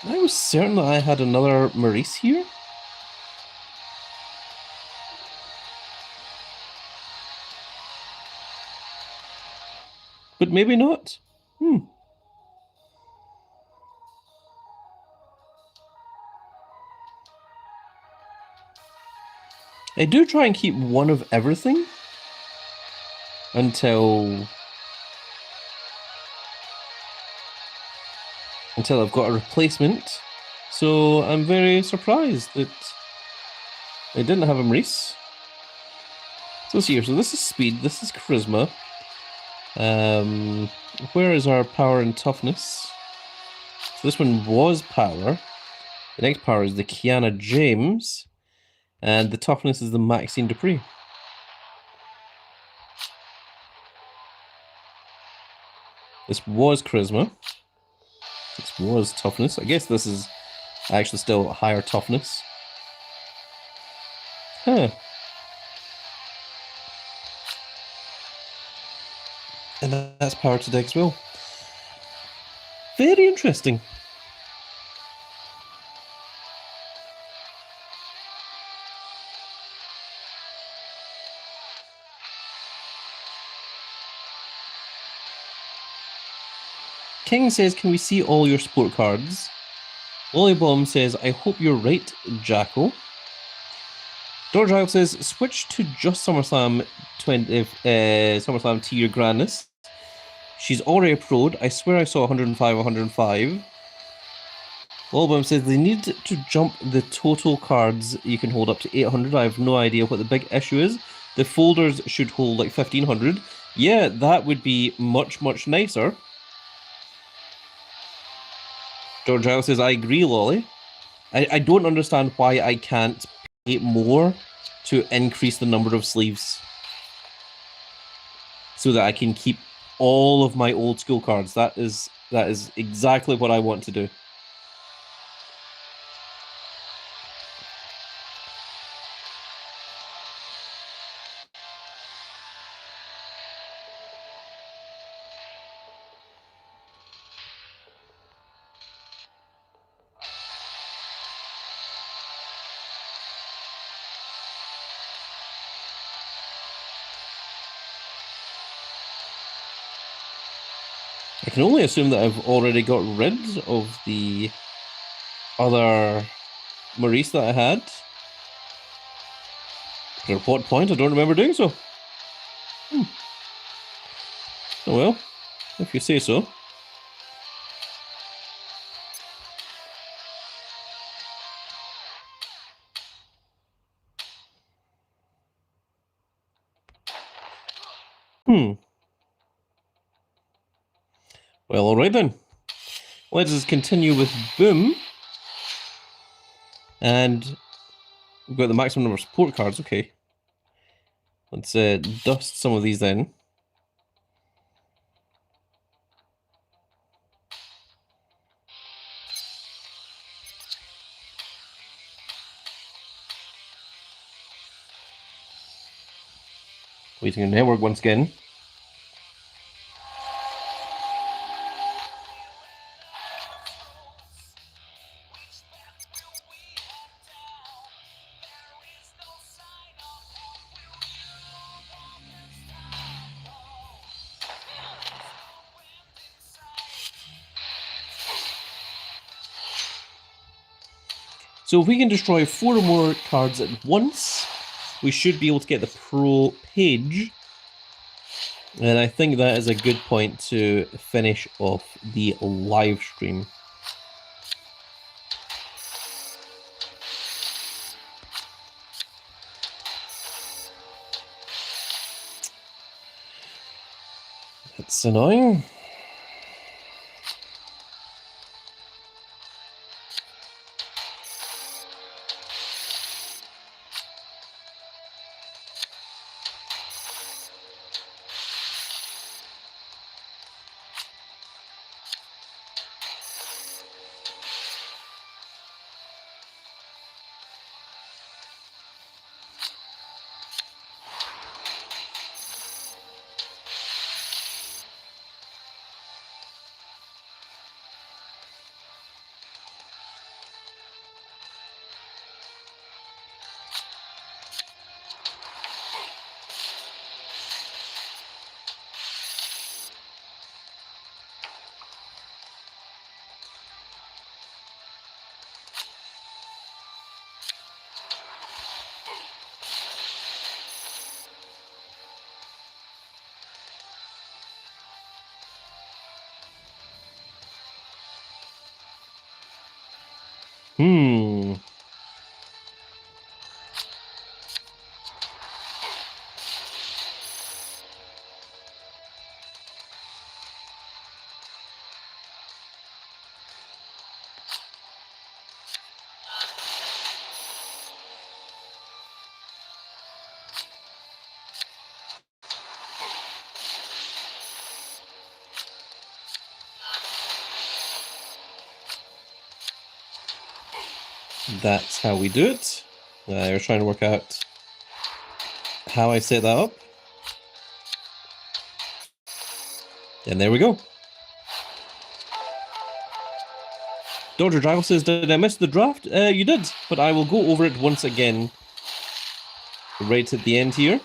I was certain that I had another Maurice here. But maybe not. I do try and keep one of everything until I've got a replacement. So I'm very surprised that I didn't have a Maurice. So let's see here. So this is speed, this is charisma. Where is our power and toughness? So this one was power. The next power is the Kiana James. And the toughness is the Maxine Dupree. This was charisma. This was toughness. I guess this is actually still higher toughness. Huh. And that's power to deck as well. Very interesting. King says, can we see all your sport cards? Lollybomb says, I hope you're right, Jackal. George Isle says, switch to just SummerSlam SummerSlam to your grandness. She's already a pro. I swear I saw 105, 105. Lollybomb says, they need to jump the total cards you can hold up to 800. I have no idea what the big issue is. The folders should hold like 1500. Yeah, that would be much, much nicer. George Isle says, I agree, Lolly. I don't understand why I can't pay more to increase the number of sleeves so that I can keep all of my old school cards. That is exactly what I want to do. I can only assume that I've already got rid of the other Maurice that I had. But at what point? I don't remember doing so. Oh well, if you say so. Well, alright then. Let us continue with Boom. And we've got the maximum number of support cards, okay. Let's dust some of these then. Waiting on network once again. So if we can destroy 4 or more cards at once, we should be able to get the pro page. And I think that is a good point to finish off the live stream. That's annoying. That's how we do it. I was trying to work out how I set that up. And there we go. Dodger Drago says, did I miss the draft? You did, but I will go over it once again right at the end here.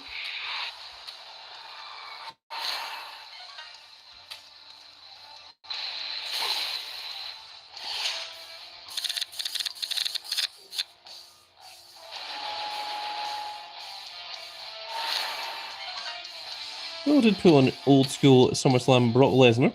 Oh, did put on old school SummerSlam Brock Lesnar.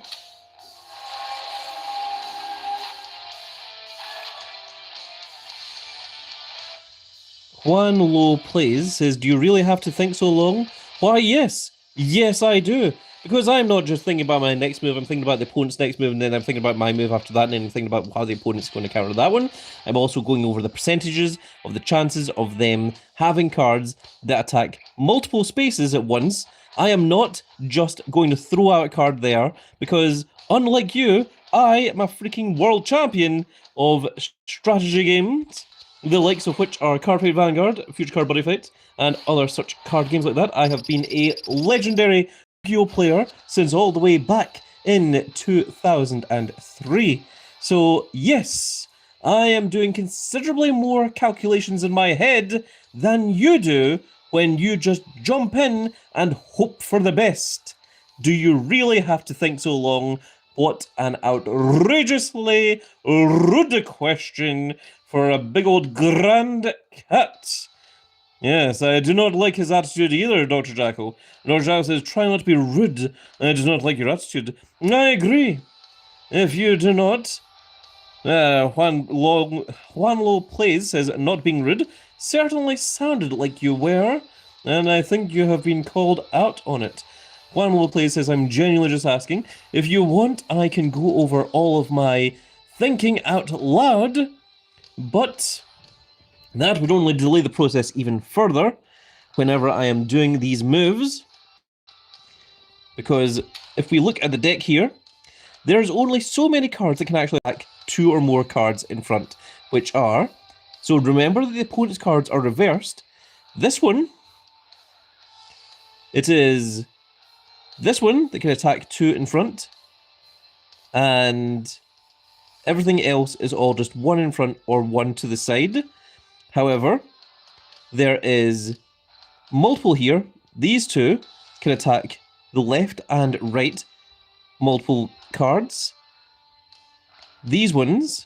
Juan Low Plays says, do you really have to think so long? Why, yes. Yes, I do. Because I'm not just thinking about my next move, I'm thinking about the opponent's next move, and then I'm thinking about my move after that, and then I'm thinking about how the opponent's going to counter that one. I'm also going over the percentages of the chances of them having cards that attack multiple spaces at once. I am not just going to throw out a card there, because unlike you, I am a freaking world champion of strategy games, the likes of which are Cardfight Vanguard, Future Card Buddy Fight, and other such card games like that. I have been a legendary Yu-Gi-Oh player since all the way back in 2003. So yes, I am doing considerably more calculations in my head than you do when you just jump in and hope for the best. Do you really have to think so long? What an outrageously rude question for a big old grand cat. Yes, I do not like his attitude either, Dr. Jackal. Dr. Jackal says, try not to be rude. I do not like your attitude. I agree. If you do not, Juan Low Plays says, not being rude certainly sounded like you were, and I think you have been called out on it. Juan Low Plays says, I'm genuinely just asking. If you want, I can go over all of my thinking out loud, but that would only delay the process even further whenever I am doing these moves. Because if we look at the deck here, there's only so many cards that can actually attack 2 or more cards in front, which are... So remember that the opponent's cards are reversed. This one, it is this one that can attack 2 in front, and everything else is all just 1 in front or 1 to the side. However, there is multiple here. These 2 can attack the left and right multiple cards. These ones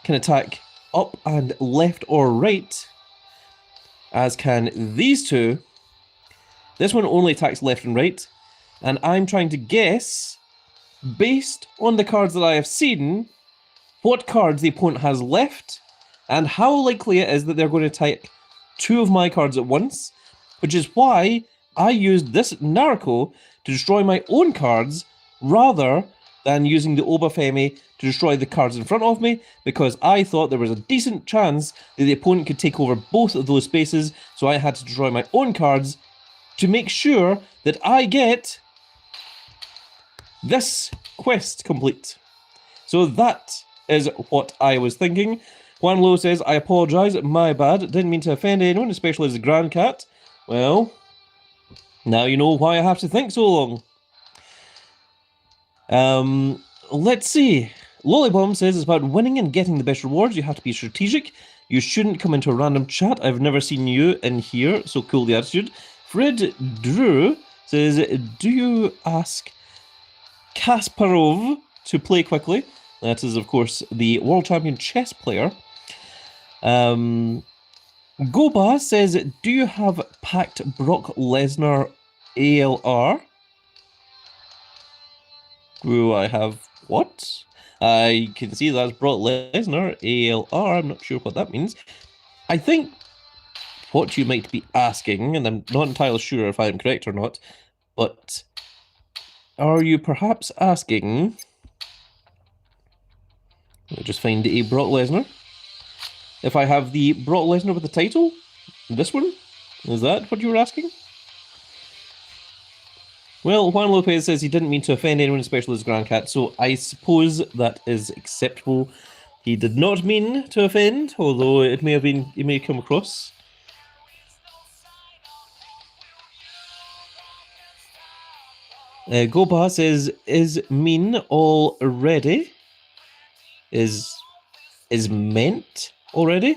can attack up and left or right, as can these two. This one only attacks left and right, and I'm trying to guess, based on the cards that I have seen, what cards the opponent has left, and how likely it is that they're going to attack two of my cards at once, which is why I used this Narco to destroy my own cards, rather than using the Obafemi to destroy the cards in front of me, because I thought there was a decent chance that the opponent could take over both of those spaces, so I had to destroy my own cards to make sure that I get this quest complete. So that is what I was thinking. Juan Lo says, I apologise, my bad, didn't mean to offend anyone, especially as a Grand Cat. Well, now you know why I have to think so long. Let's see. Lollybomb says it's about winning and getting the best rewards. You have to be strategic. You shouldn't come into a random chat. I've never seen you in here, so cool the attitude. Fred Drew says, do you ask Kasparov to play quickly? That is, of course, the world champion chess player. Goba says, do you have packed Brock Lesnar ALR? Do I have what? I can see that's Brock Lesnar ALR. I'm not sure what that means. I think what you might be asking, and I'm not entirely sure if I'm correct or not, but are you perhaps asking... Let me just find a Brock Lesnar. If I have the Brock Lesnar with the title, this one, is that what you were asking? Well, Juan Lopez says he didn't mean to offend anyone, especially his Grand Cat, so I suppose that is acceptable. He did not mean to offend, although it may have come across. Gopa says, is mean already? Is meant already?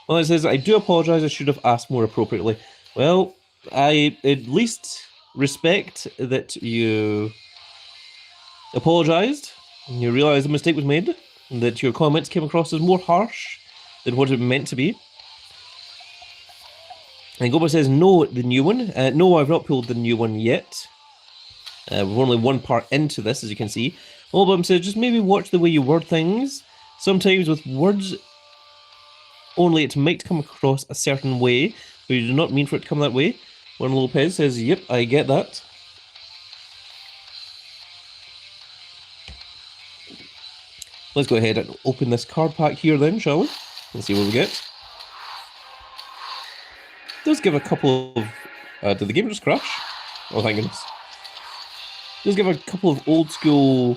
Well, it says, I do apologise, I should have asked more appropriately. Well, I at least respect that you apologised, and you realised a mistake was made, and that your comments came across as more harsh than what it meant to be. And Goba says, no, the new one. No, I've not pulled the new one yet. We're only one part into this, as you can see. Olbum says, just maybe watch the way you word things. Sometimes with words only it might come across a certain way, but you do not mean for it to come that way. Juan Lopez says, yep, I get that. Let's go ahead and open this card pack here then, shall we? And see what we get. It does give a couple of... did the game just crash? Oh, thank goodness. It does give a couple of old school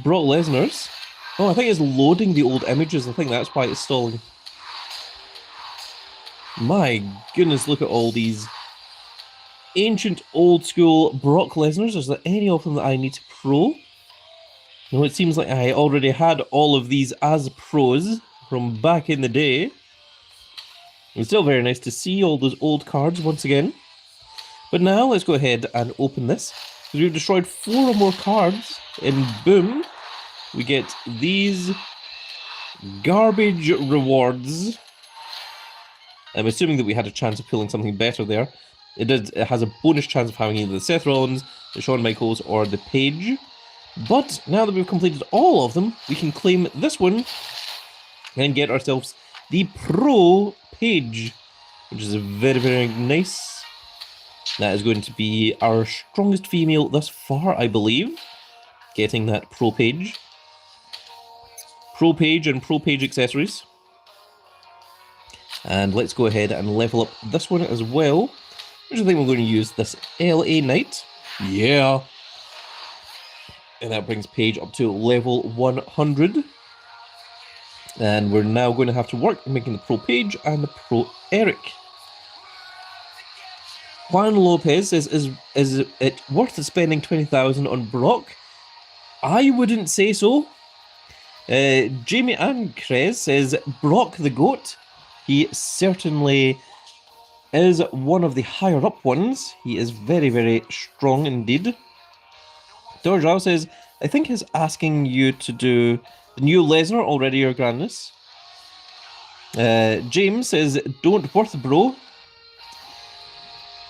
Brock Lesnar's. Oh, I think it's loading the old images. I think that's why it's stalling. My goodness, look at all these ancient old school Brock Lesnar's. Is there any of them that I need to pro? No, it seems like I already had all of these as pros from back in the day. It's still very nice to see all those old cards once again. But now let's go ahead and open this. We've destroyed 4 or more cards, and boom, we get these garbage rewards. I'm assuming that we had a chance of pulling something better there. It has a bonus chance of having either the Seth Rollins, the Shawn Michaels, or the Page. But now that we've completed all of them, we can claim this one and get ourselves the Pro Page, which is very, very nice. That is going to be our strongest female thus far, I believe. Getting that Pro Page. Pro Page and Pro Page accessories. And let's go ahead and level up this one as well. Which I think we're going to use this LA Knight. Yeah. And that brings Page up to level 100. And we're now going to have to work on making the Pro Page and the Pro Eric. Juan Lopez says, is it worth spending 20,000 on Brock? I wouldn't say so. Jamie Ancrez says, Brock the GOAT. He certainly is one of the higher up ones. He is very, very strong indeed. Dorjao says, I think he's asking you to do The new Lesnar already your grandness. James says, "Don't worth, bro."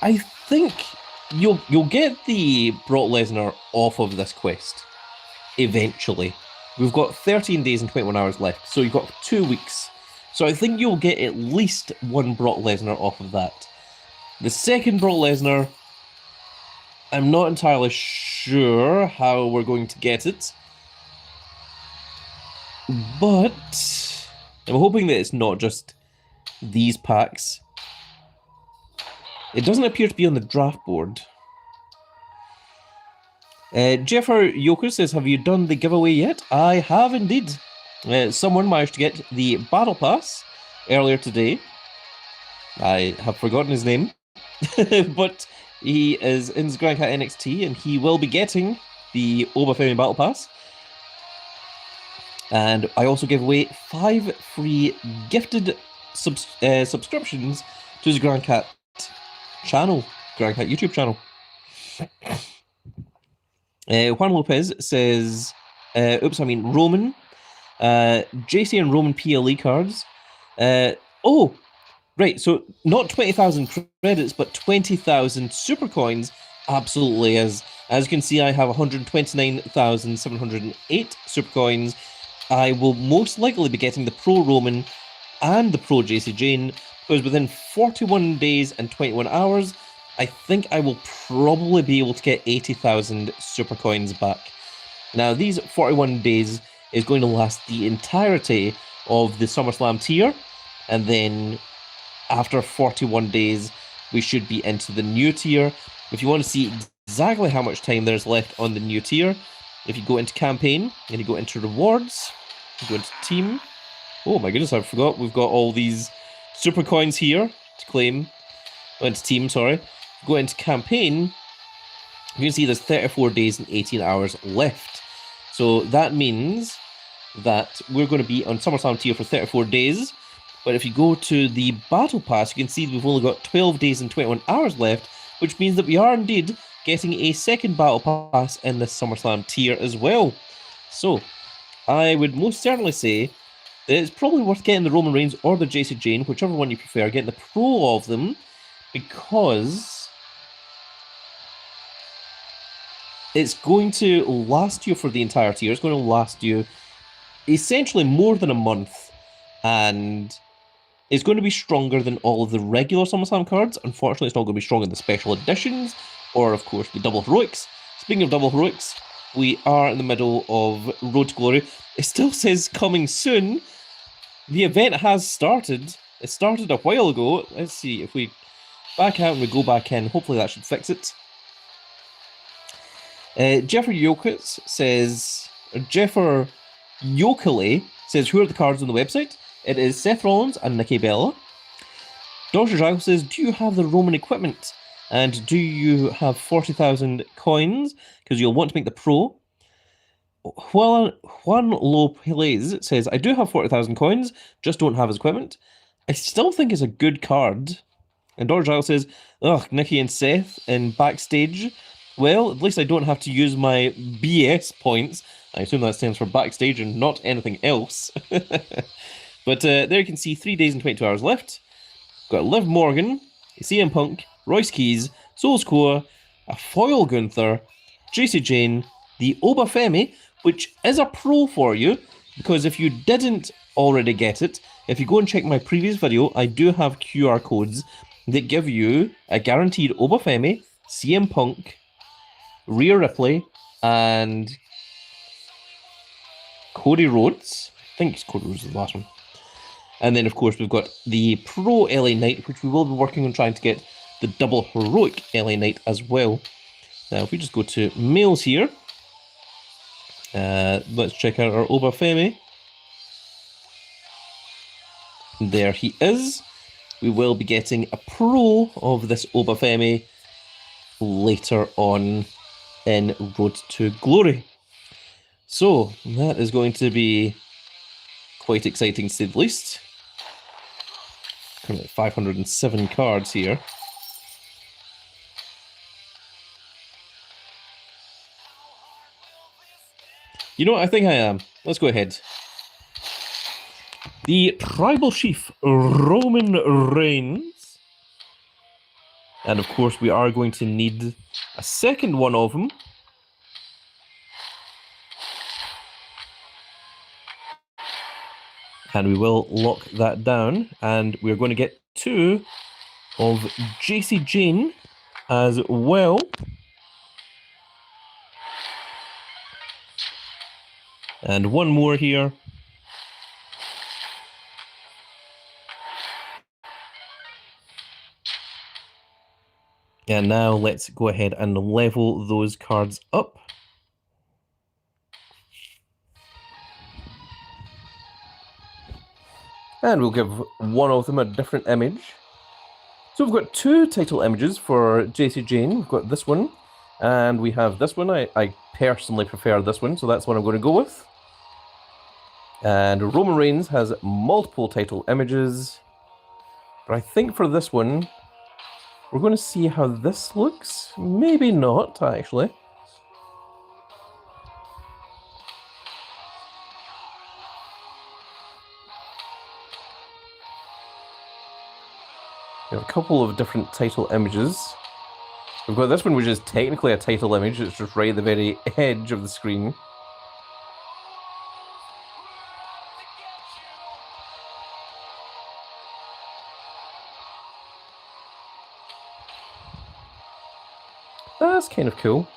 I think you'll get the Brock Lesnar off of this quest eventually. We've got 13 days and 21 hours left, so you've got 2 weeks. So I think you'll get at least one Brock Lesnar off of that. The second Brock Lesnar, I'm not entirely sure how we're going to get it, but I'm hoping that it's not just these packs. It doesn't appear to be on the draft board. Jeffer Yoker says, "Have you done the giveaway yet?" I have indeed. Someone managed to get the Battle Pass earlier today. I have forgotten his name, but he is in his Grand Cat NXT, and he will be getting the Obafemi Battle Pass. And I also give away 5 free gifted subscriptions to his Grand Cat channel, Grand Cat YouTube channel. Juan Lopez says, Roman. JC and Roman PLE cards. Oh, right, so not 20,000 credits, but 20,000 super coins. Absolutely, as you can see, I have 129,708 super coins. I will most likely be getting the Pro Roman and the Pro JC Jane, because within 41 days and 21 hours, I think I will probably be able to get 80,000 super coins back. Now, these 41 days is going to last the entirety of the SummerSlam tier, and then after 41 days, we should be into the new tier. If you want to see exactly how much time there's left on the new tier, if you go into campaign, and you go into rewards, you go into team. Oh my goodness, I forgot we've got all these super coins here to claim. Go into team, sorry. Go into campaign, you can see there's 34 days and 18 hours left. So that means that we're going to be on SummerSlam tier for 34 days. But if you go to the Battle Pass, you can see we've only got 12 days and 21 hours left, which means that we are indeed getting a second Battle Pass in the SummerSlam tier as well. So I would most certainly say that it's probably worth getting the Roman Reigns or the JC Jane, whichever one you prefer, getting the Pro of them, because it's going to last you for the entire tier. It's going to last you essentially more than a month, and it's going to be stronger than all of the regular SummerSlam cards. Unfortunately, it's not going to be stronger than the special editions, or of course the double heroics. Speaking of double heroics, we are in the middle of Road to Glory. It still says coming soon. The event has started. It started a while ago. Let's see if we back out and we go back in. Hopefully that should fix it. Jeffrey Yokely says, "Who are the cards on the website?" It is Seth Rollins and Nikki Bella. Dr. Drago says, "Do you have the Roman equipment? And do you have 40,000 coins? Because you'll want to make the Pro." Juan Lopez says, "I do have 40,000 coins, just don't have his equipment." I still think it's a good card. And Dr. Drago says, "Ugh, Nikki and Seth in backstage. Well, at least I don't have to use my BS points." I assume that stands for backstage and not anything else. But there you can see 3 days and 22 hours left. Got Liv Morgan, CM Punk, Royce Keys, Soul Score, a foil Gunther, JC Jane, the Obafemi, which is a pro for you, because if you didn't already get it, if you go and check my previous video, I do have QR codes that give you a guaranteed Obafemi, CM Punk, Rhea Ripley, and Cody Rhodes. I think Cody Rhodes is the last one. And then, of course, we've got the Pro LA Knight, which we will be working on trying to get the double heroic LA Knight as well. Now, if we just go to mails here, let's check out our Obafemi. There he is. We will be getting a Pro of this Obafemi later on in Road to Glory. So, that is going to be quite exciting to say the least. 507 cards here. You know what? I think I am. Let's go ahead. the Tribal Chief, Roman Reigns. And of course, we are going to need a second one of them. And we will lock that down. And we're going to get 2 of JC Jane as well. And 1 more here. And now let's go ahead and level those cards up. And we'll give one of them a different image. So we've got 2 title images for JC Jane. We've got this one, and we have this one. I personally prefer this one, so that's what I'm going to go with. And Roman Reigns has multiple title images. But I think for this one, we're going to see how this looks. Maybe not, actually. We have a couple of different title images. We've got this one, which is technically a title image. It's just right at the very edge of the screen. That's kind of cool.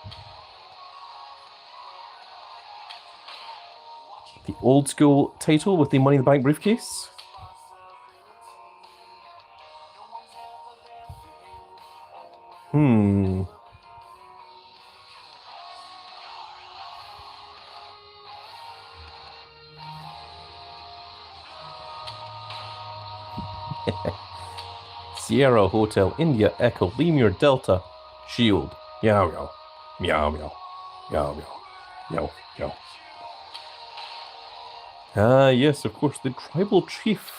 The old school title with the Money in the Bank briefcase. Sierra Hotel India Echo Lemur Delta Shield. Meow meow. Meow meow. Meow meow. Meow meow. Ah yes, of course, the Tribal Chief.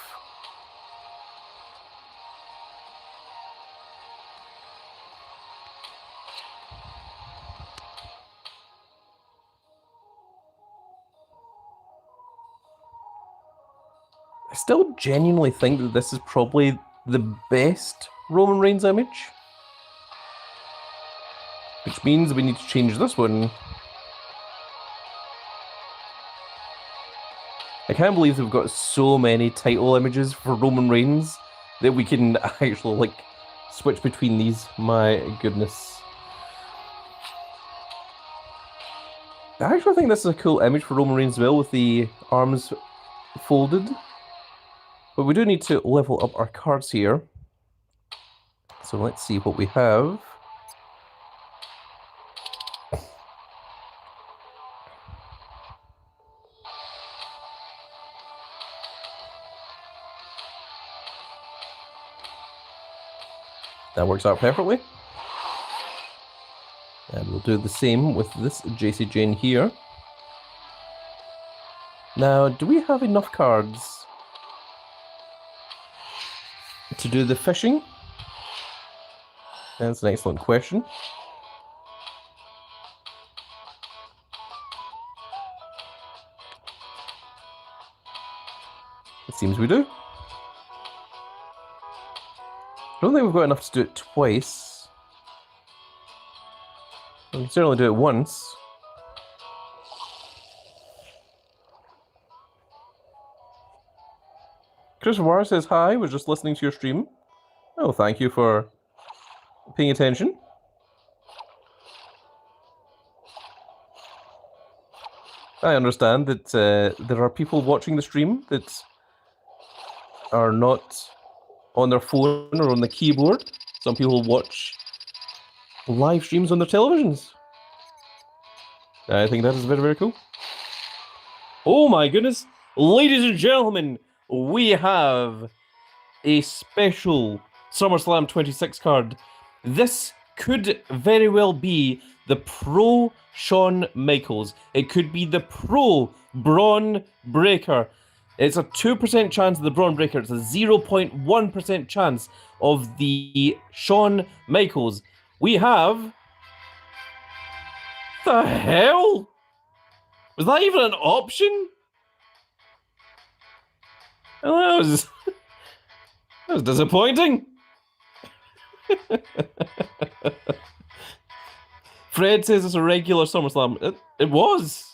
I still genuinely think that this is probably the best Roman Reigns image. Which means we need to change this one. I can't believe we've got so many title images for Roman Reigns that we can actually, like, switch between these. My goodness. I actually think this is a cool image for Roman Reigns as well, with the arms folded. But we do need to level up our cards here. So let's see what we have. That works out perfectly. And we'll do the same with this JC Jane here. Now, do we have enough cards to do the fishing? That's an excellent question. It seems we do. I don't think we've got enough to do it twice. We can certainly do it once. Chris War says hi, was just listening to your stream. Oh, thank you for paying attention. I understand that there are people watching the stream that are not on their phone or on the keyboard. Some people watch live streams on their televisions. I think that is very, very cool. Oh my goodness. Ladies and gentlemen, we have a special SummerSlam 26 card. This could very well be the Pro Shawn Michaels. It could be the Pro Braun Breaker. It's a 2% chance of the Braun Breaker. It's a 0.1% chance of the Shawn Michaels. We have... The hell? Was that even an option? Well, that was disappointing. Fred says it's a regular SummerSlam. It was.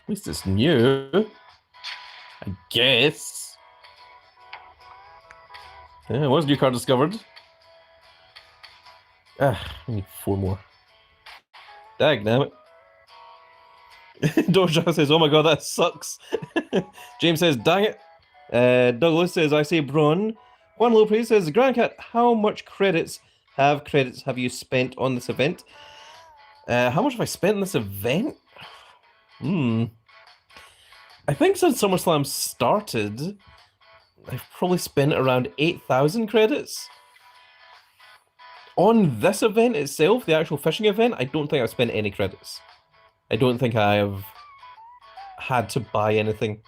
At least it's new. I guess. Yeah, was new card discovered. Ah, I need 4 more. Dag damn it. Doja says, oh my god, that sucks. James says, dang it. Douglas says, I say Braun. Juan Lopez says, Grand Cat, how much credits have you spent on this event? How much have I spent on this event? I think since SummerSlam started, I've probably spent around 8,000 credits. On this event itself, the actual fishing event, I don't think I've spent any credits. I don't think I have had to buy anything.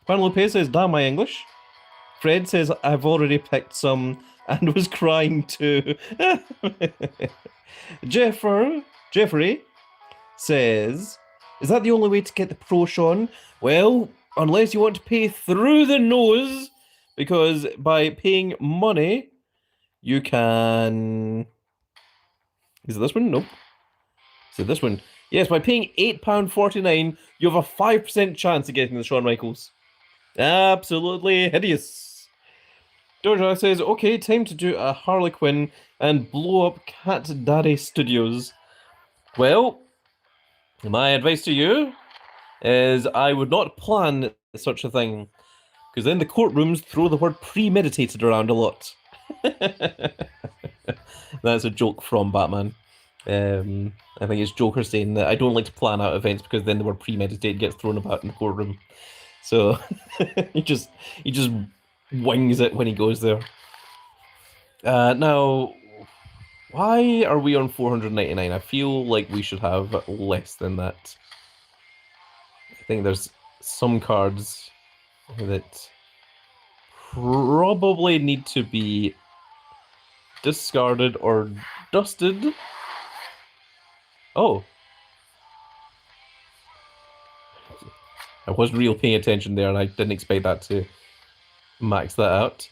Juan Lopez says, damn my English. Fred says, I've already picked some and was crying too. Jeffrey says, is that the only way to get the Pro Sean? Well, unless you want to pay through the nose, because by paying money, you can... Is it this one? Nope. Is it this one? Yes, by paying £8.49, you have a 5% chance of getting the Shawn Michaels. Absolutely hideous. Doja says, okay, time to do a Harley Quinn and blow up Cat Daddy Studios. Well, my advice to you is I would not plan such a thing, because then the courtrooms throw the word premeditated around a lot. That's a joke from Batman. I think it's Joker saying that I don't like to plan out events because then the word premeditated gets thrown about in the courtroom. So he just wings it when he goes there. Now, why are we on 499? I feel like we should have less than that. I think there's some cards that probably need to be discarded or dusted. Oh. I wasn't really paying attention there, and I didn't expect that to max that out.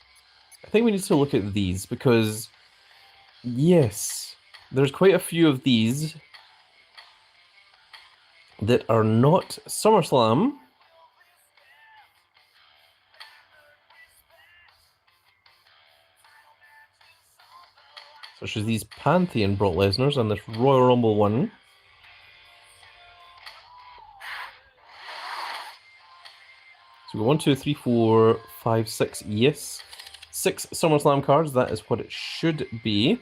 I think we need to look at these, because, yes, there's quite a few of these that are not SummerSlam. Such as these Pantheon Brock Lesnar's and this Royal Rumble one. So we got 1, 2, 3, 4, 5, 6. Yes. 6 SummerSlam cards. That is what it should be.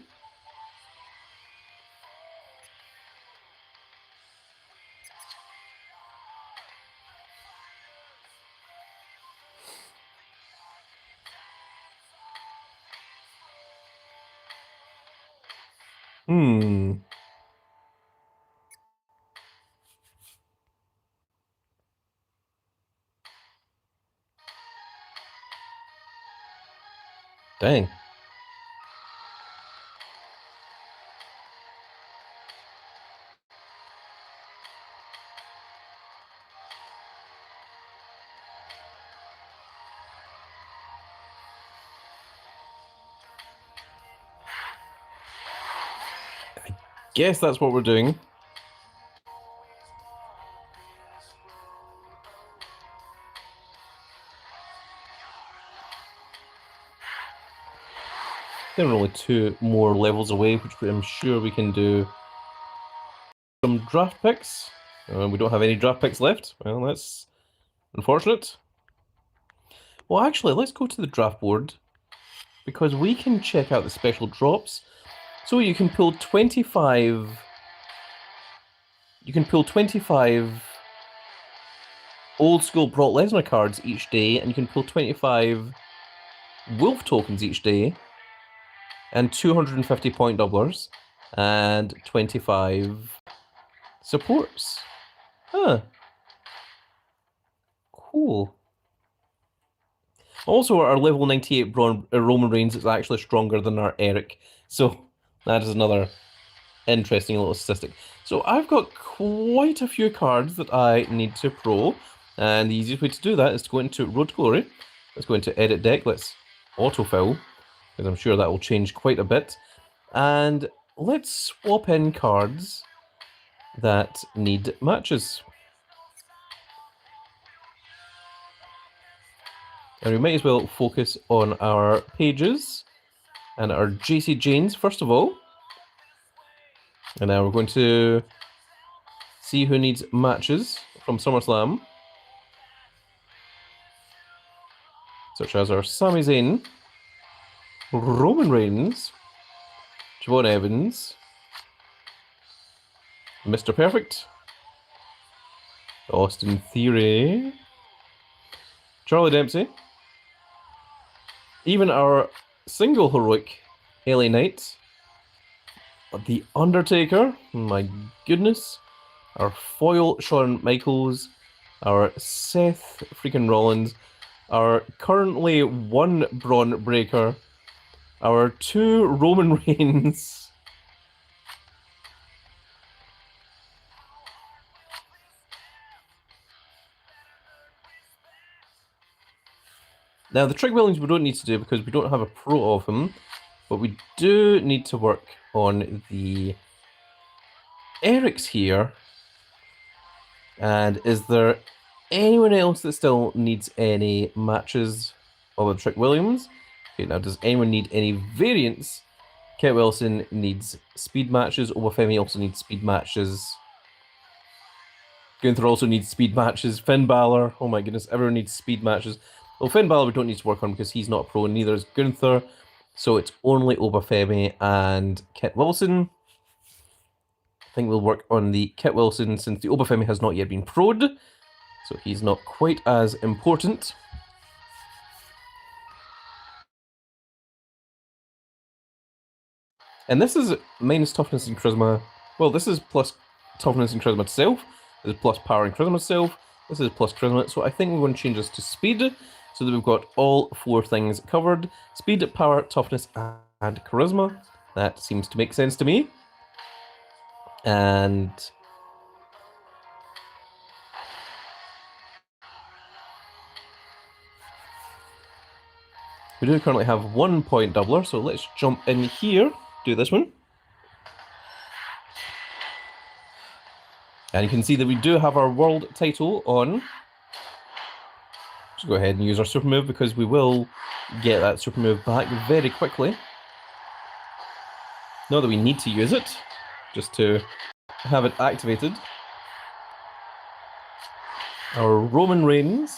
Dang. I guess that's what we're doing. There are only 2 more levels away, which I'm sure we can do some draft picks. We don't have any draft picks left. Well, that's unfortunate. Well, actually, let's go to the draft board, because we can check out the special drops. So you can pull 25... You can pull 25 old school Brock Lesnar cards each day, and you can pull 25 Wolf tokens each day, and 250 point doublers, and 25 supports. Huh. Cool. Also, our level 98 Roman Reigns is actually stronger than our Eric, so that is another interesting little statistic. So I've got quite a few cards that I need to pro, and the easiest way to do that is to go into Road to Glory. Let's go into Edit Deck. Let's autofill, because I'm sure that will change quite a bit. And let's swap in cards that need matches. And we might as well focus on our pages and our JC Janes first of all. And now we're going to see who needs matches from SummerSlam. Such as our Sami Zayn, Roman Reigns, Javon Evans, Mr. Perfect, Austin Theory, Charlie Dempsey, even our single heroic LA Knight, The Undertaker, my goodness, our foil Shawn Michaels, our Seth freaking Rollins, our currently one Braun Breaker, our two Roman Reigns. Now, the Trick Williams we don't need to do because we don't have a pro of him, but we do need to work on the Erics here. And is there anyone else that still needs any matches of the Trick Williams? Okay, now does anyone need any variants? Kit Wilson needs speed matches. Obafemi also needs speed matches. Gunther also needs speed matches. Finn Balor, oh my goodness, everyone needs speed matches. Well, Finn Balor we don't need to work on because he's not a pro, and neither is Gunther. So it's only Obafemi and Kit Wilson. I think we'll work on the Kit Wilson since the Obafemi has not yet been pro'd. So he's not quite as important. And this is minus toughness and charisma. Well, this is plus toughness and charisma itself. This is plus power and charisma itself. This is plus charisma. So I think we're going to change this to speed so that we've got all four things covered. Speed, power, toughness, and charisma. That seems to make sense to me. And we do currently have 1 point doubler, so let's jump in here, do this one. And you can see that we do have our world title on. Just go ahead and use our super move because we will get that super move back very quickly. Not that we need to use it, just to have it activated. Our Roman Reigns.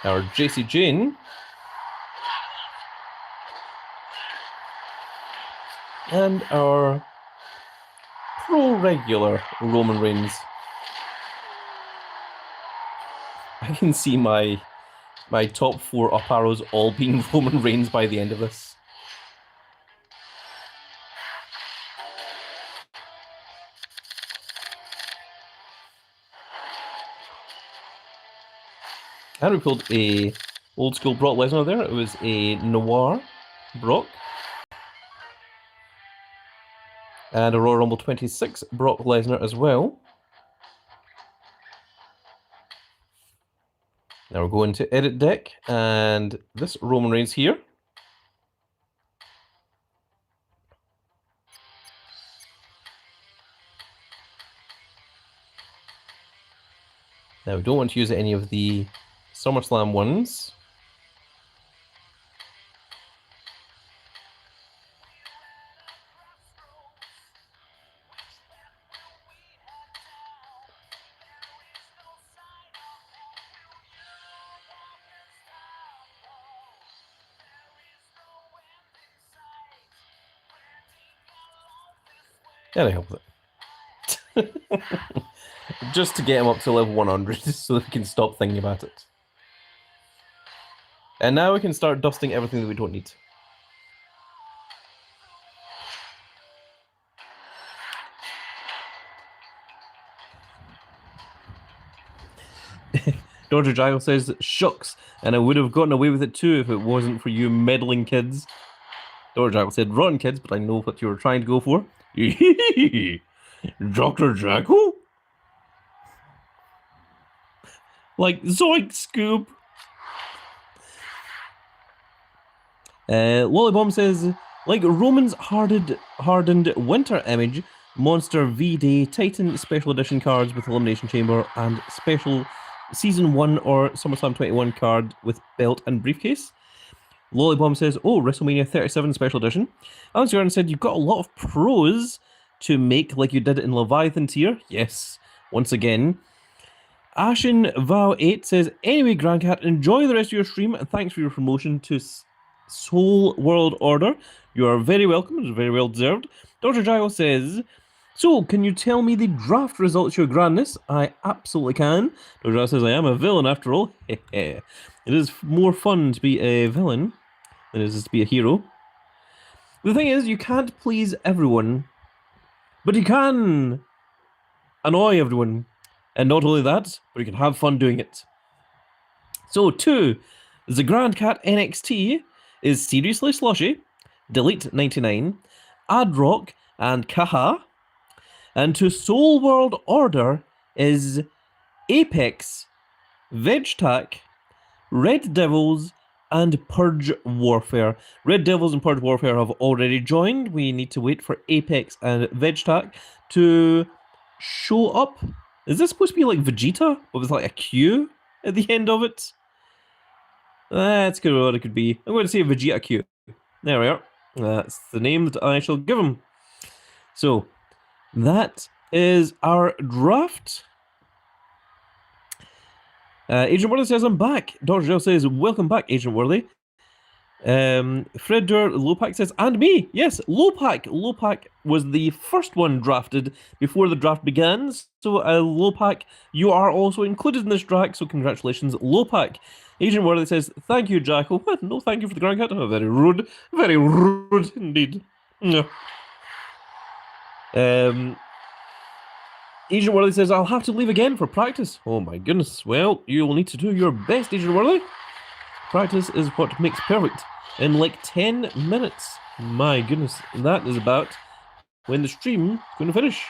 Our JC Jane. And our pro regular Roman Reigns. I can see my top 4 up arrows all being Roman Reigns by the end of this. And we pulled a old school Brock Lesnar there. It was a Noir Brock. And a Royal Rumble 26 Brock Lesnar as well. Now we're going to Edit Deck, and this Roman Reigns here. Now we don't want to use any of the SummerSlam ones. And I help with it. Just to get him up to level 100 so that we can stop thinking about it. And now we can start dusting everything that we don't need. Dodger Giles says, shucks, and I would have gotten away with it too if it wasn't for you meddling kids. Dr. Jackal said, "Rotten kids, but I know what you were trying to go for." Dr. Jackal? Like, zoink, Scoob. Lollybomb says, like Roman's hardened winter image, Monster V-Day Titan Special Edition cards with Elimination Chamber and special Season 1 or SummerSlam 21 card with belt and briefcase. Lollybomb says, oh, WrestleMania 37 Special Edition. Alex Jordan said, you've got a lot of pros to make like you did in Leviathan tier. Yes, once again. Ashen Vow 8 says, anyway, Grandcat, enjoy the rest of your stream and thanks for your promotion to Soul World Order. You are very welcome. It's very well deserved. Dr. Jago says, so, can you tell me the draft results, your grandness? I absolutely can. Dr. Jago says, I am a villain after all. It is more fun to be a villain than it is to be a hero. The thing is, you can't please everyone, but you can annoy everyone. And not only that, but you can have fun doing it. So, 2, the Grand Cat NxT is Seriously Slushy, Delete 99, Adrock, and Kaha. And to Soul World Order is Apex, Vegtac, Red Devils, and Purge Warfare. Red Devils and Purge Warfare have already joined. We need to wait for Apex and Vegtac to show up. Is this supposed to be like Vegeta, but with like a Q at the end of it? That's good what it could be. I'm going to say Vegeta Q. There we are. That's the name that I shall give him. So, that is our draft. Agent Worthy says, I'm back. Dr. Joe says, welcome back, Agent Worthy. Fredder Lopak says, and me. Yes, Lopak. Lopak was the first one drafted before the draft began. So, Lopak, you are also included in this draft. So, congratulations, Lopak. Agent Worthy says, thank you, Jackal. What? No, thank you for the Grand Cat. Oh, very rude. Very rude indeed. No. Agent Worthy says, I'll have to leave again for practice. Oh my goodness. Well, you'll need to do your best, Agent Worthy. Practice is what makes perfect. In like 10 minutes. My goodness. That is about when the stream is going to finish.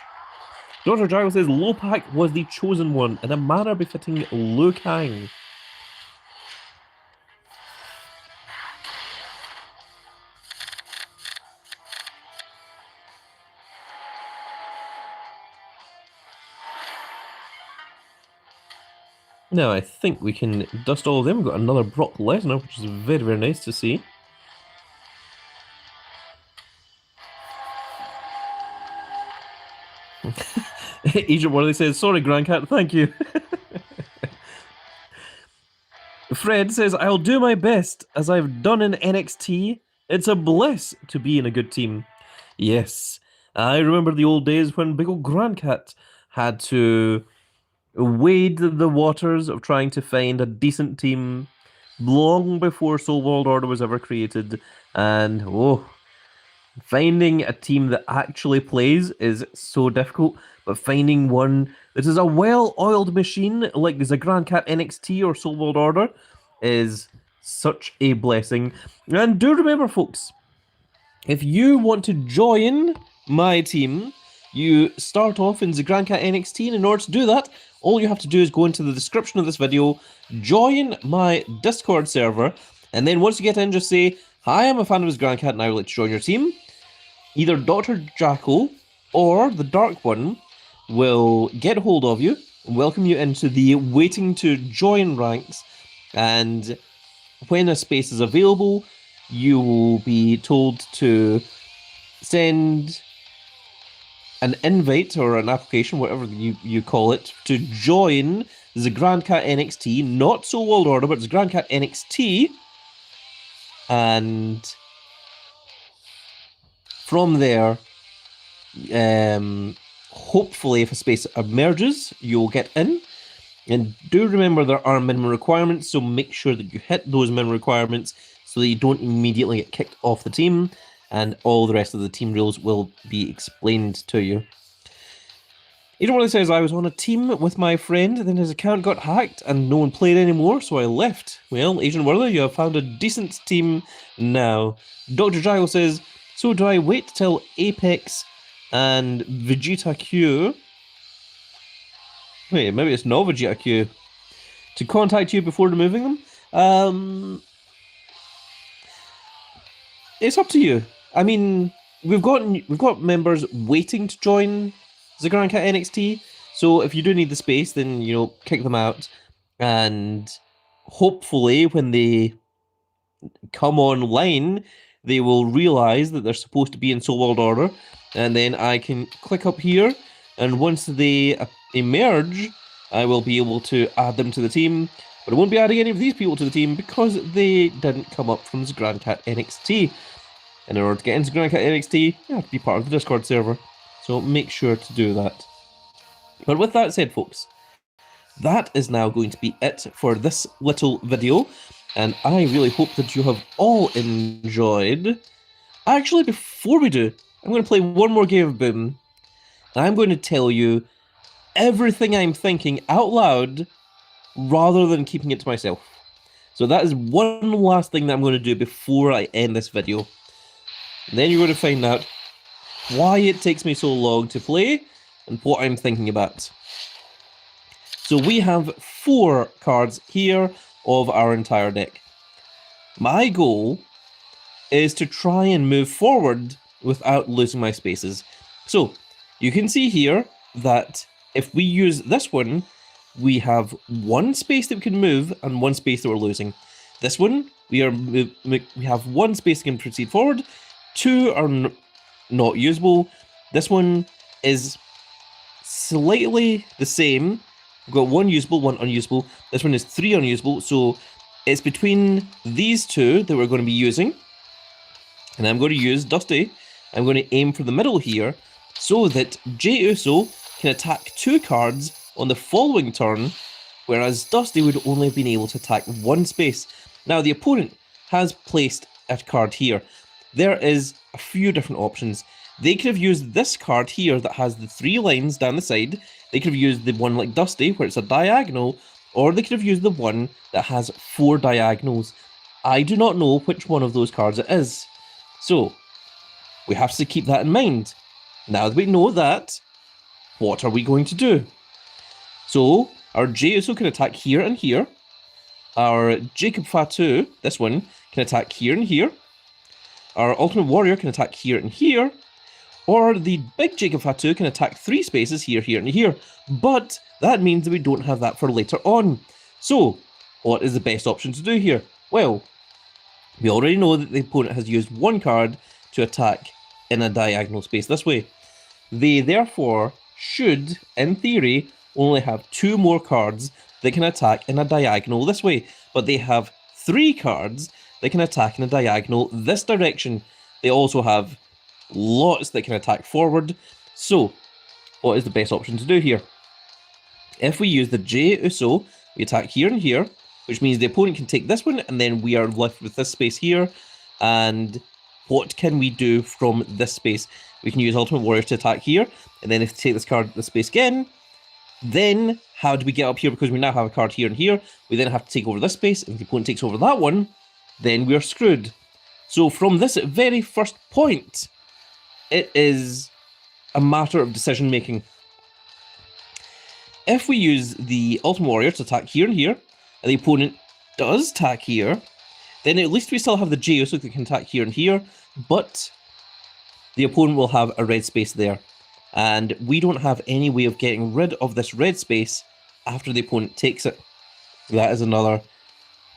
Dr. Jago says, Lopak was the chosen one in a manner befitting Liu Kang. Now, I think we can dust all of them. We've got another Brock Lesnar, which is very, very nice to see. Agent Worthy says, sorry, Grandcat, thank you. Fred says, I'll do my best, as I've done in NXT. It's a bliss to be in a good team. Yes, I remember the old days when big old Grandcat had to wade the waters of trying to find a decent team long before Soul World Order was ever created. And, oh, finding a team that actually plays is so difficult, but finding one that is a well-oiled machine like the Grand Cat NXT or Soul World Order is such a blessing. And do remember, folks, if you want to join my team, you start off in the Grand Cat NXT, and in order to do that, all you have to do is go into the description of this video, join my Discord server, and then once you get in, just say, hi, I'm a fan of his Grand Cat and I would like to join your team. Either Dr. Jackal or the Dark One will get hold of you, welcome you into the waiting to join ranks, and when a space is available, you will be told to send an invite or an application, whatever you call it, to join the Grand Cat NXT, not Soul World Order, but it's Grand Cat NXT, and from there, hopefully if a space emerges, you'll get in. And do remember there are minimum requirements, so make sure that you hit those minimum requirements so that you don't immediately get kicked off the team, and all the rest of the team rules will be explained to you. Agent Willie says, I was on a team with my friend, then his account got hacked and no one played anymore, so I left. Well, Agent Willie, you have found a decent team now. Dr. Gyro says, so do I wait till Apex and Vegeta Q? Wait, maybe it's not Vegeta Q. To contact you before removing them? It's up to you. I mean, we've got members waiting to join the Grand Cat NXT. So if you do need the space, then kick them out, and hopefully when they come online, they will realize that they're supposed to be in Soul World Order, and then I can click up here, and once they emerge, I will be able to add them to the team. But I won't be adding any of these people to the team because they didn't come up from the Grand Cat NXT. And in order to get into Grand Cat NXT, you have to be part of the Discord server. So make sure to do that. But with that said, folks, that is now going to be it for this little video. And I really hope that you have all enjoyed. Actually, before we do, I'm going to play one more game of Boom. And I'm going to tell you everything I'm thinking out loud, rather than keeping it to myself. So that is one last thing that I'm going to do before I end this video. And then you're going to find out why it takes me so long to play and what I'm thinking about. So we have 4 cards here of our entire deck. My goal is to try and move forward without losing my spaces. So you can see here that if we use this one, we have 1 space that we can move and 1 space that we're losing. This one, we have 1 space that can proceed forward, 2 are not usable. This one is slightly the same. We've got 1 usable, 1 unusable. This one is 3 unusable, so it's between these 2 that we're going to be using. And I'm going to use Dusty. I'm going to aim for the middle here so that Jey Uso can attack 2 cards on the following turn, whereas Dusty would only have been able to attack 1 space. Now, the opponent has placed a card here. There is a few different options. They could have used this card here that has the 3 lines down the side. They could have used the one like Dusty, where it's a diagonal, or they could have used the one that has 4 diagonals. I do not know which one of those cards it is. So, we have to keep that in mind. Now that we know that, what are we going to do? So, our Jey Uso can attack here and here. Our Jacob Fatu, this one, can attack here and here. Our Ultimate Warrior can attack here and here. Or the big Jacob Fatu can attack 3 spaces here, here, and here. But that means that we don't have that for later on. So, what is the best option to do here? Well, we already know that the opponent has used 1 card to attack in a diagonal space this way. They therefore should, in theory, only have 2 more cards that can attack in a diagonal this way, but they have 3 cards that can attack in a diagonal this direction. They also have lots that can attack forward. So, what is the best option to do here? If we use the Jey Uso, we attack here and here, which means the opponent can take this one, and then we are left with this space here. And what can we do from this space? We can use Ultimate Warrior to attack here, and then if we take this card, this space again, then how do we get up here? Because we now have a card here and here, we then have to take over this space, and if the opponent takes over that one, then we're screwed. So from this very first point, it is a matter of decision making. If we use the Ultimate Warrior to attack here and here, and the opponent does attack here, then at least we still have the Jey Uso that can attack here and here, but the opponent will have a red space there. And we don't have any way of getting rid of this red space after the opponent takes it. That is another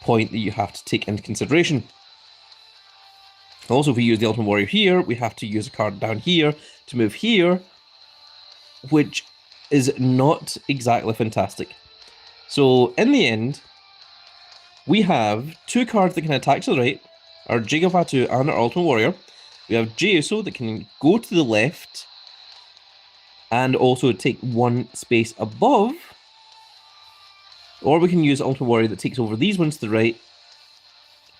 point that you have to take into consideration. Also, if we use the Ultimate Warrior here, we have to use a card down here to move here, which is not exactly fantastic. So, in the end, we have 2 cards that can attack to the right, our Jacob Fatu and our Ultimate Warrior. We have Jey Uso that can go to the left, and also take 1 space above. Or we can use Ultimate Warrior that takes over these ones to the right.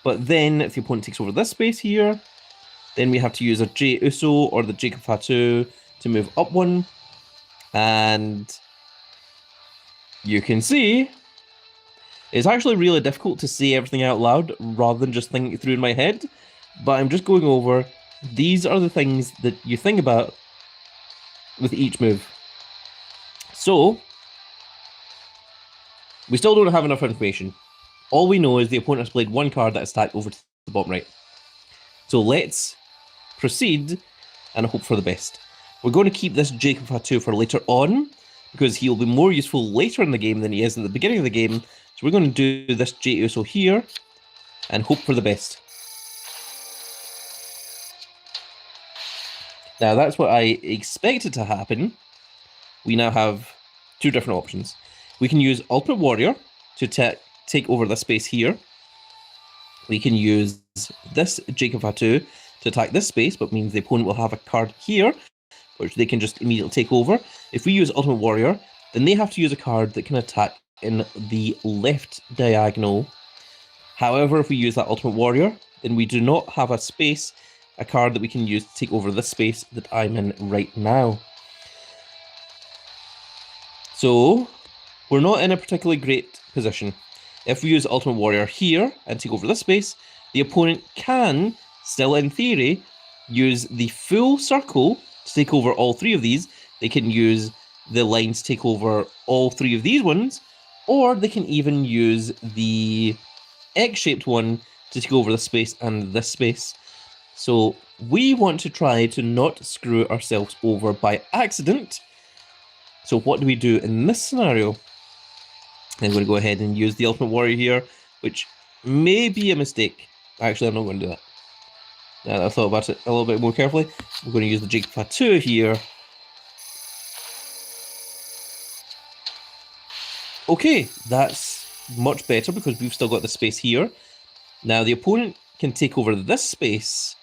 But then, if the opponent takes over this space here, then we have to use a Jey Uso or the Jacob Fatu to move up 1. And you can see it's actually really difficult to say everything out loud rather than just thinking it through in my head. But I'm just going over, these are the things that you think about with each move. So, we still don't have enough information. All we know is the opponent has played one card that is stacked over to the bottom right. So let's proceed and hope for the best. We're going to keep this Jacob Fatu for later on, because he'll be more useful later in the game than he is in the beginning of the game. So we're going to do this J Uso here and hope for the best. Now that's what I expected to happen. We now have two different options. We can use Ultimate Warrior to take over this space here. We can use this Jacob Fatu to attack this space, but means the opponent will have a card here, which they can just immediately take over. If we use Ultimate Warrior, then they have to use a card that can attack in the left diagonal. However, if we use that Ultimate Warrior, then we do not have a space, a card that we can use to take over this space that I'm in right now. So, we're not in a particularly great position. If we use Ultimate Warrior here and take over this space, the opponent can, still in theory, use the full circle to take over all three of these. They can use the line to take over all three of these ones, or they can even use the X-shaped one to take over this space and this space. So we want to try to not screw ourselves over by accident. So what do we do in this scenario? I'm going to go ahead and use the Ultimate Warrior here, which may be a mistake. Actually, I'm not going to do that. Now that I thought about it a little bit more carefully, I'm going to use the Jacob Fatu here. Okay, that's much better because we've still got the space here. Now the opponent can take over this space,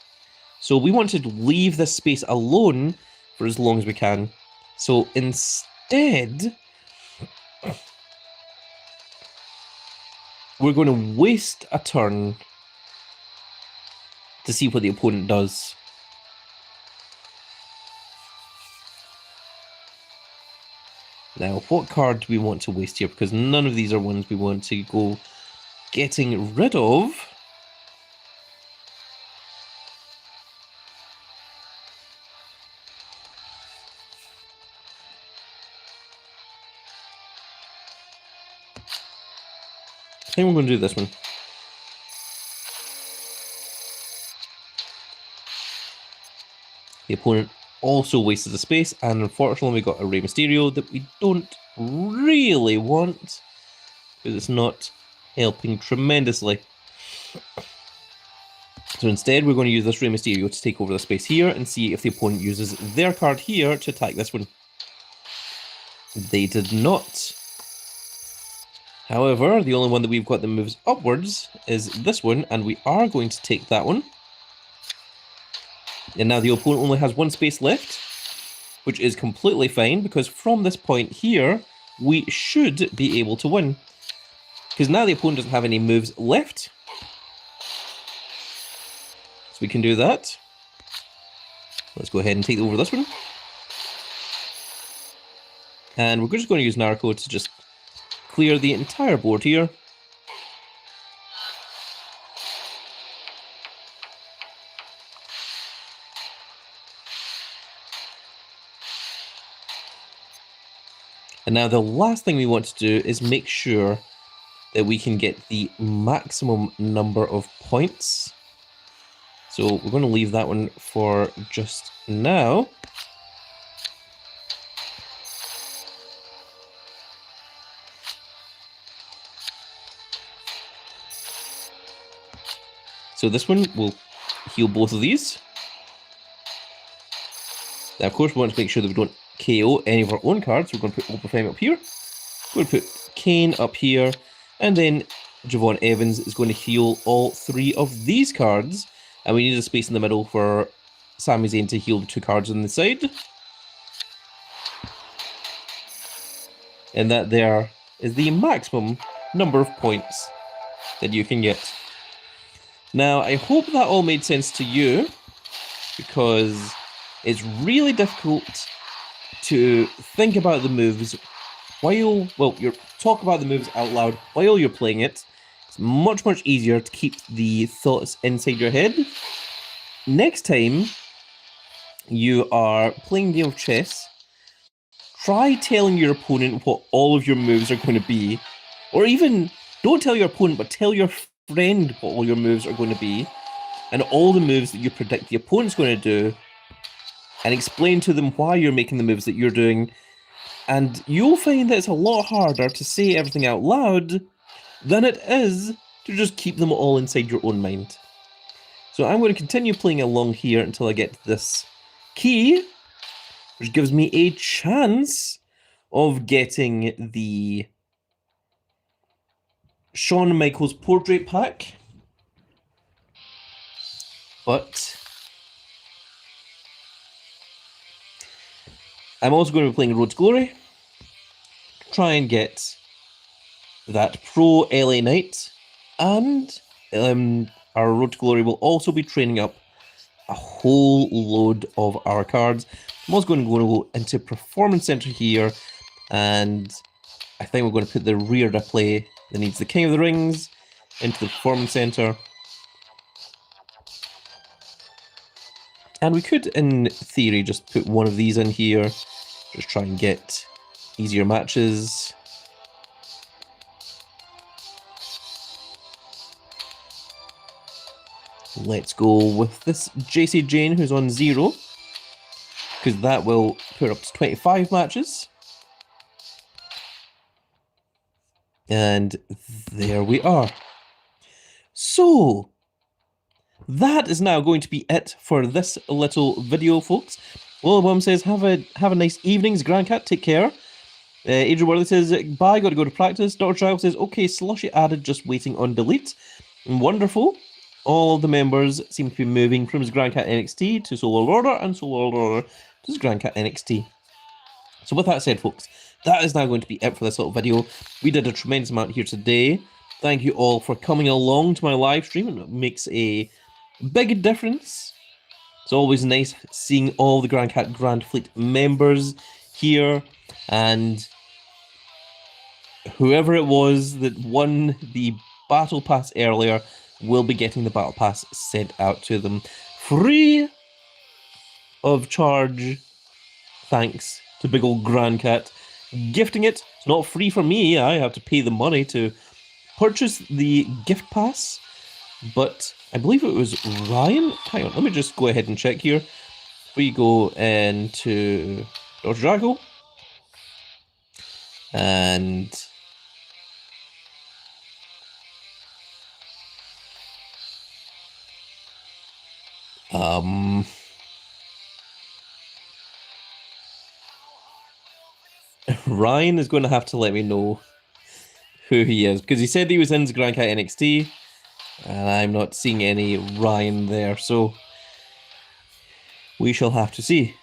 so we want to leave this space alone for as long as we can. So instead, we're going to waste a turn to see what the opponent does. Now, what card do we want to waste here? Because none of these are ones we want to go getting rid of. I think we're going to do this one. The opponent also wasted the space, and unfortunately we got a Rey Mysterio that we don't really want, because it's not helping tremendously. So instead we're going to use this Rey Mysterio to take over the space here and see if the opponent uses their card here to attack this one. They did not. However, the only one that we've got that moves upwards is this one, and we are going to take that one. And now the opponent only has one space left, which is completely fine, because from this point here, we should be able to win. Because now the opponent doesn't have any moves left. So we can do that. Let's go ahead and take over this one. And we're just going to use Narco to just clear the entire board here. And now the last thing we want to do is make sure that we can get the maximum number of points. So we're going to leave that one for just now. So this one will heal both of these. Now, of course, we want to make sure that we don't KO any of our own cards. We're going to put Oprah Fame up here. We're going to put Kane up here. And then Javon Evans is going to heal all three of these cards. And we need a space in the middle for Sami Zayn to heal the two cards on the side. And that there is the maximum number of points that you can get. Now, I hope that all made sense to you, because it's really difficult to think about the moves while, well, you talk about the moves out loud while you're playing it. It's much, much easier to keep the thoughts inside your head. Next time you are playing a game of chess, try telling your opponent what all of your moves are going to be. Or even, don't tell your opponent, but tell your friend what all your moves are going to be, and all the moves that you predict the opponent's going to do, and explain to them why you're making the moves that you're doing. And you'll find that it's a lot harder to say everything out loud than it is to just keep them all inside your own mind. So I'm going to continue playing along here until I get to this key, which gives me a chance of getting the Shawn Michaels portrait pack. But I'm also going to be playing Road to Glory. Try and get that Pro LA Knight. And our Road to Glory will also be training up a whole load of our cards. I'm also going to go into Performance Center here. And I think we're going to put the Rhea Ripley that needs the King of the Rings into the Performance Center. And we could, in theory, just put one of these in here. Just try and get easier matches. Let's go with this JC Jane, who's on 0. Because that will put up to 25 matches. And there we are. So, that is now going to be it for this little video, folks. Willabum says, have a nice evenings, Grandcat, take care. Adrian Worley says, bye, got to go to practice. Dr. Child says, okay, Slushy added, just waiting on delete. Wonderful. All of the members seem to be moving from his Grandcat NXT to Soul World Order, and Soul World Order to his Grandcat NXT. So with that said, folks, that is now going to be it for this little video. We did a tremendous amount here today. Thank you all for coming along to my live stream. It makes a big difference. It's always nice seeing all the Grandcat Grand Fleet members here, and whoever it was that won the Battle Pass earlier will be getting the Battle Pass sent out to them free of charge. Thanks to big old Grandcat gifting it. It's not free for me. I have to pay the money to purchase the gift pass, but I believe it was Ryan. Hang on, let me just go ahead and check here. We go into Dr. Draco, and Ryan is going to have to let me know who he is, because he said he was in Grandcat NXT, and I'm not seeing any Ryan there, so we shall have to see.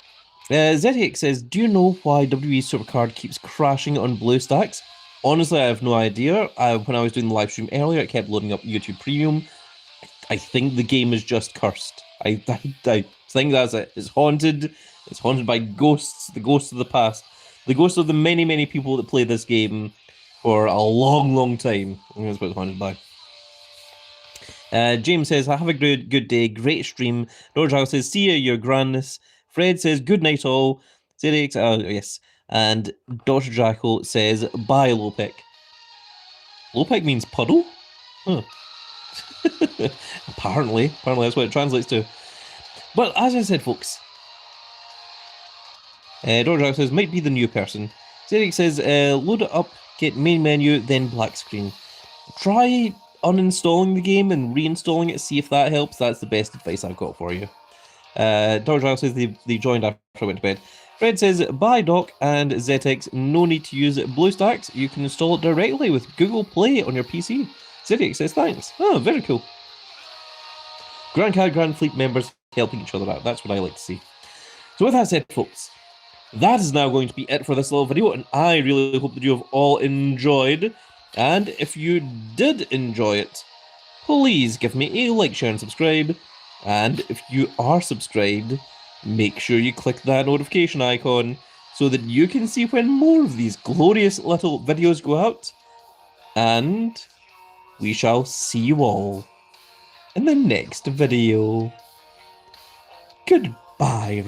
Zetiak says, do you know why WWE Supercard keeps crashing on BlueStacks? Honestly, I have no idea. When I was doing the live stream earlier, it kept loading up YouTube Premium. I think the game is just cursed. I think that's it. It's haunted. It's haunted by ghosts, the ghosts of the past. The ghosts of the many, many people that played this game for a long, long time. I think that's what it's haunted by. James says, have a good day, great stream. Dodge says, see ya, your grandness. Fred says, good night all. Zedix, yes. And Dr. Jackal says, bye, Lopek. Lopek means puddle? Huh. Apparently that's what it translates to. But as I said, folks, Dr. Jackal says, might be the new person. Zedix says, load it up, get main menu, then black screen. Try uninstalling the game and reinstalling it, see if that helps. That's the best advice I've got for you. Dr. Giles says they joined after I went to bed. Fred says, bye Doc and ZX, no need to use BlueStacks. You can install it directly with Google Play on your PC. ZX says, thanks. Oh, very cool. Grand Fleet members helping each other out. That's what I like to see. So with that said, folks, that is now going to be it for this little video, and I really hope that you have all enjoyed. And if you did enjoy it, please give me a like, share, and subscribe. And if you are subscribed, make sure you click that notification icon so that you can see when more of these glorious little videos go out. And we shall see you all in the next video. Goodbye.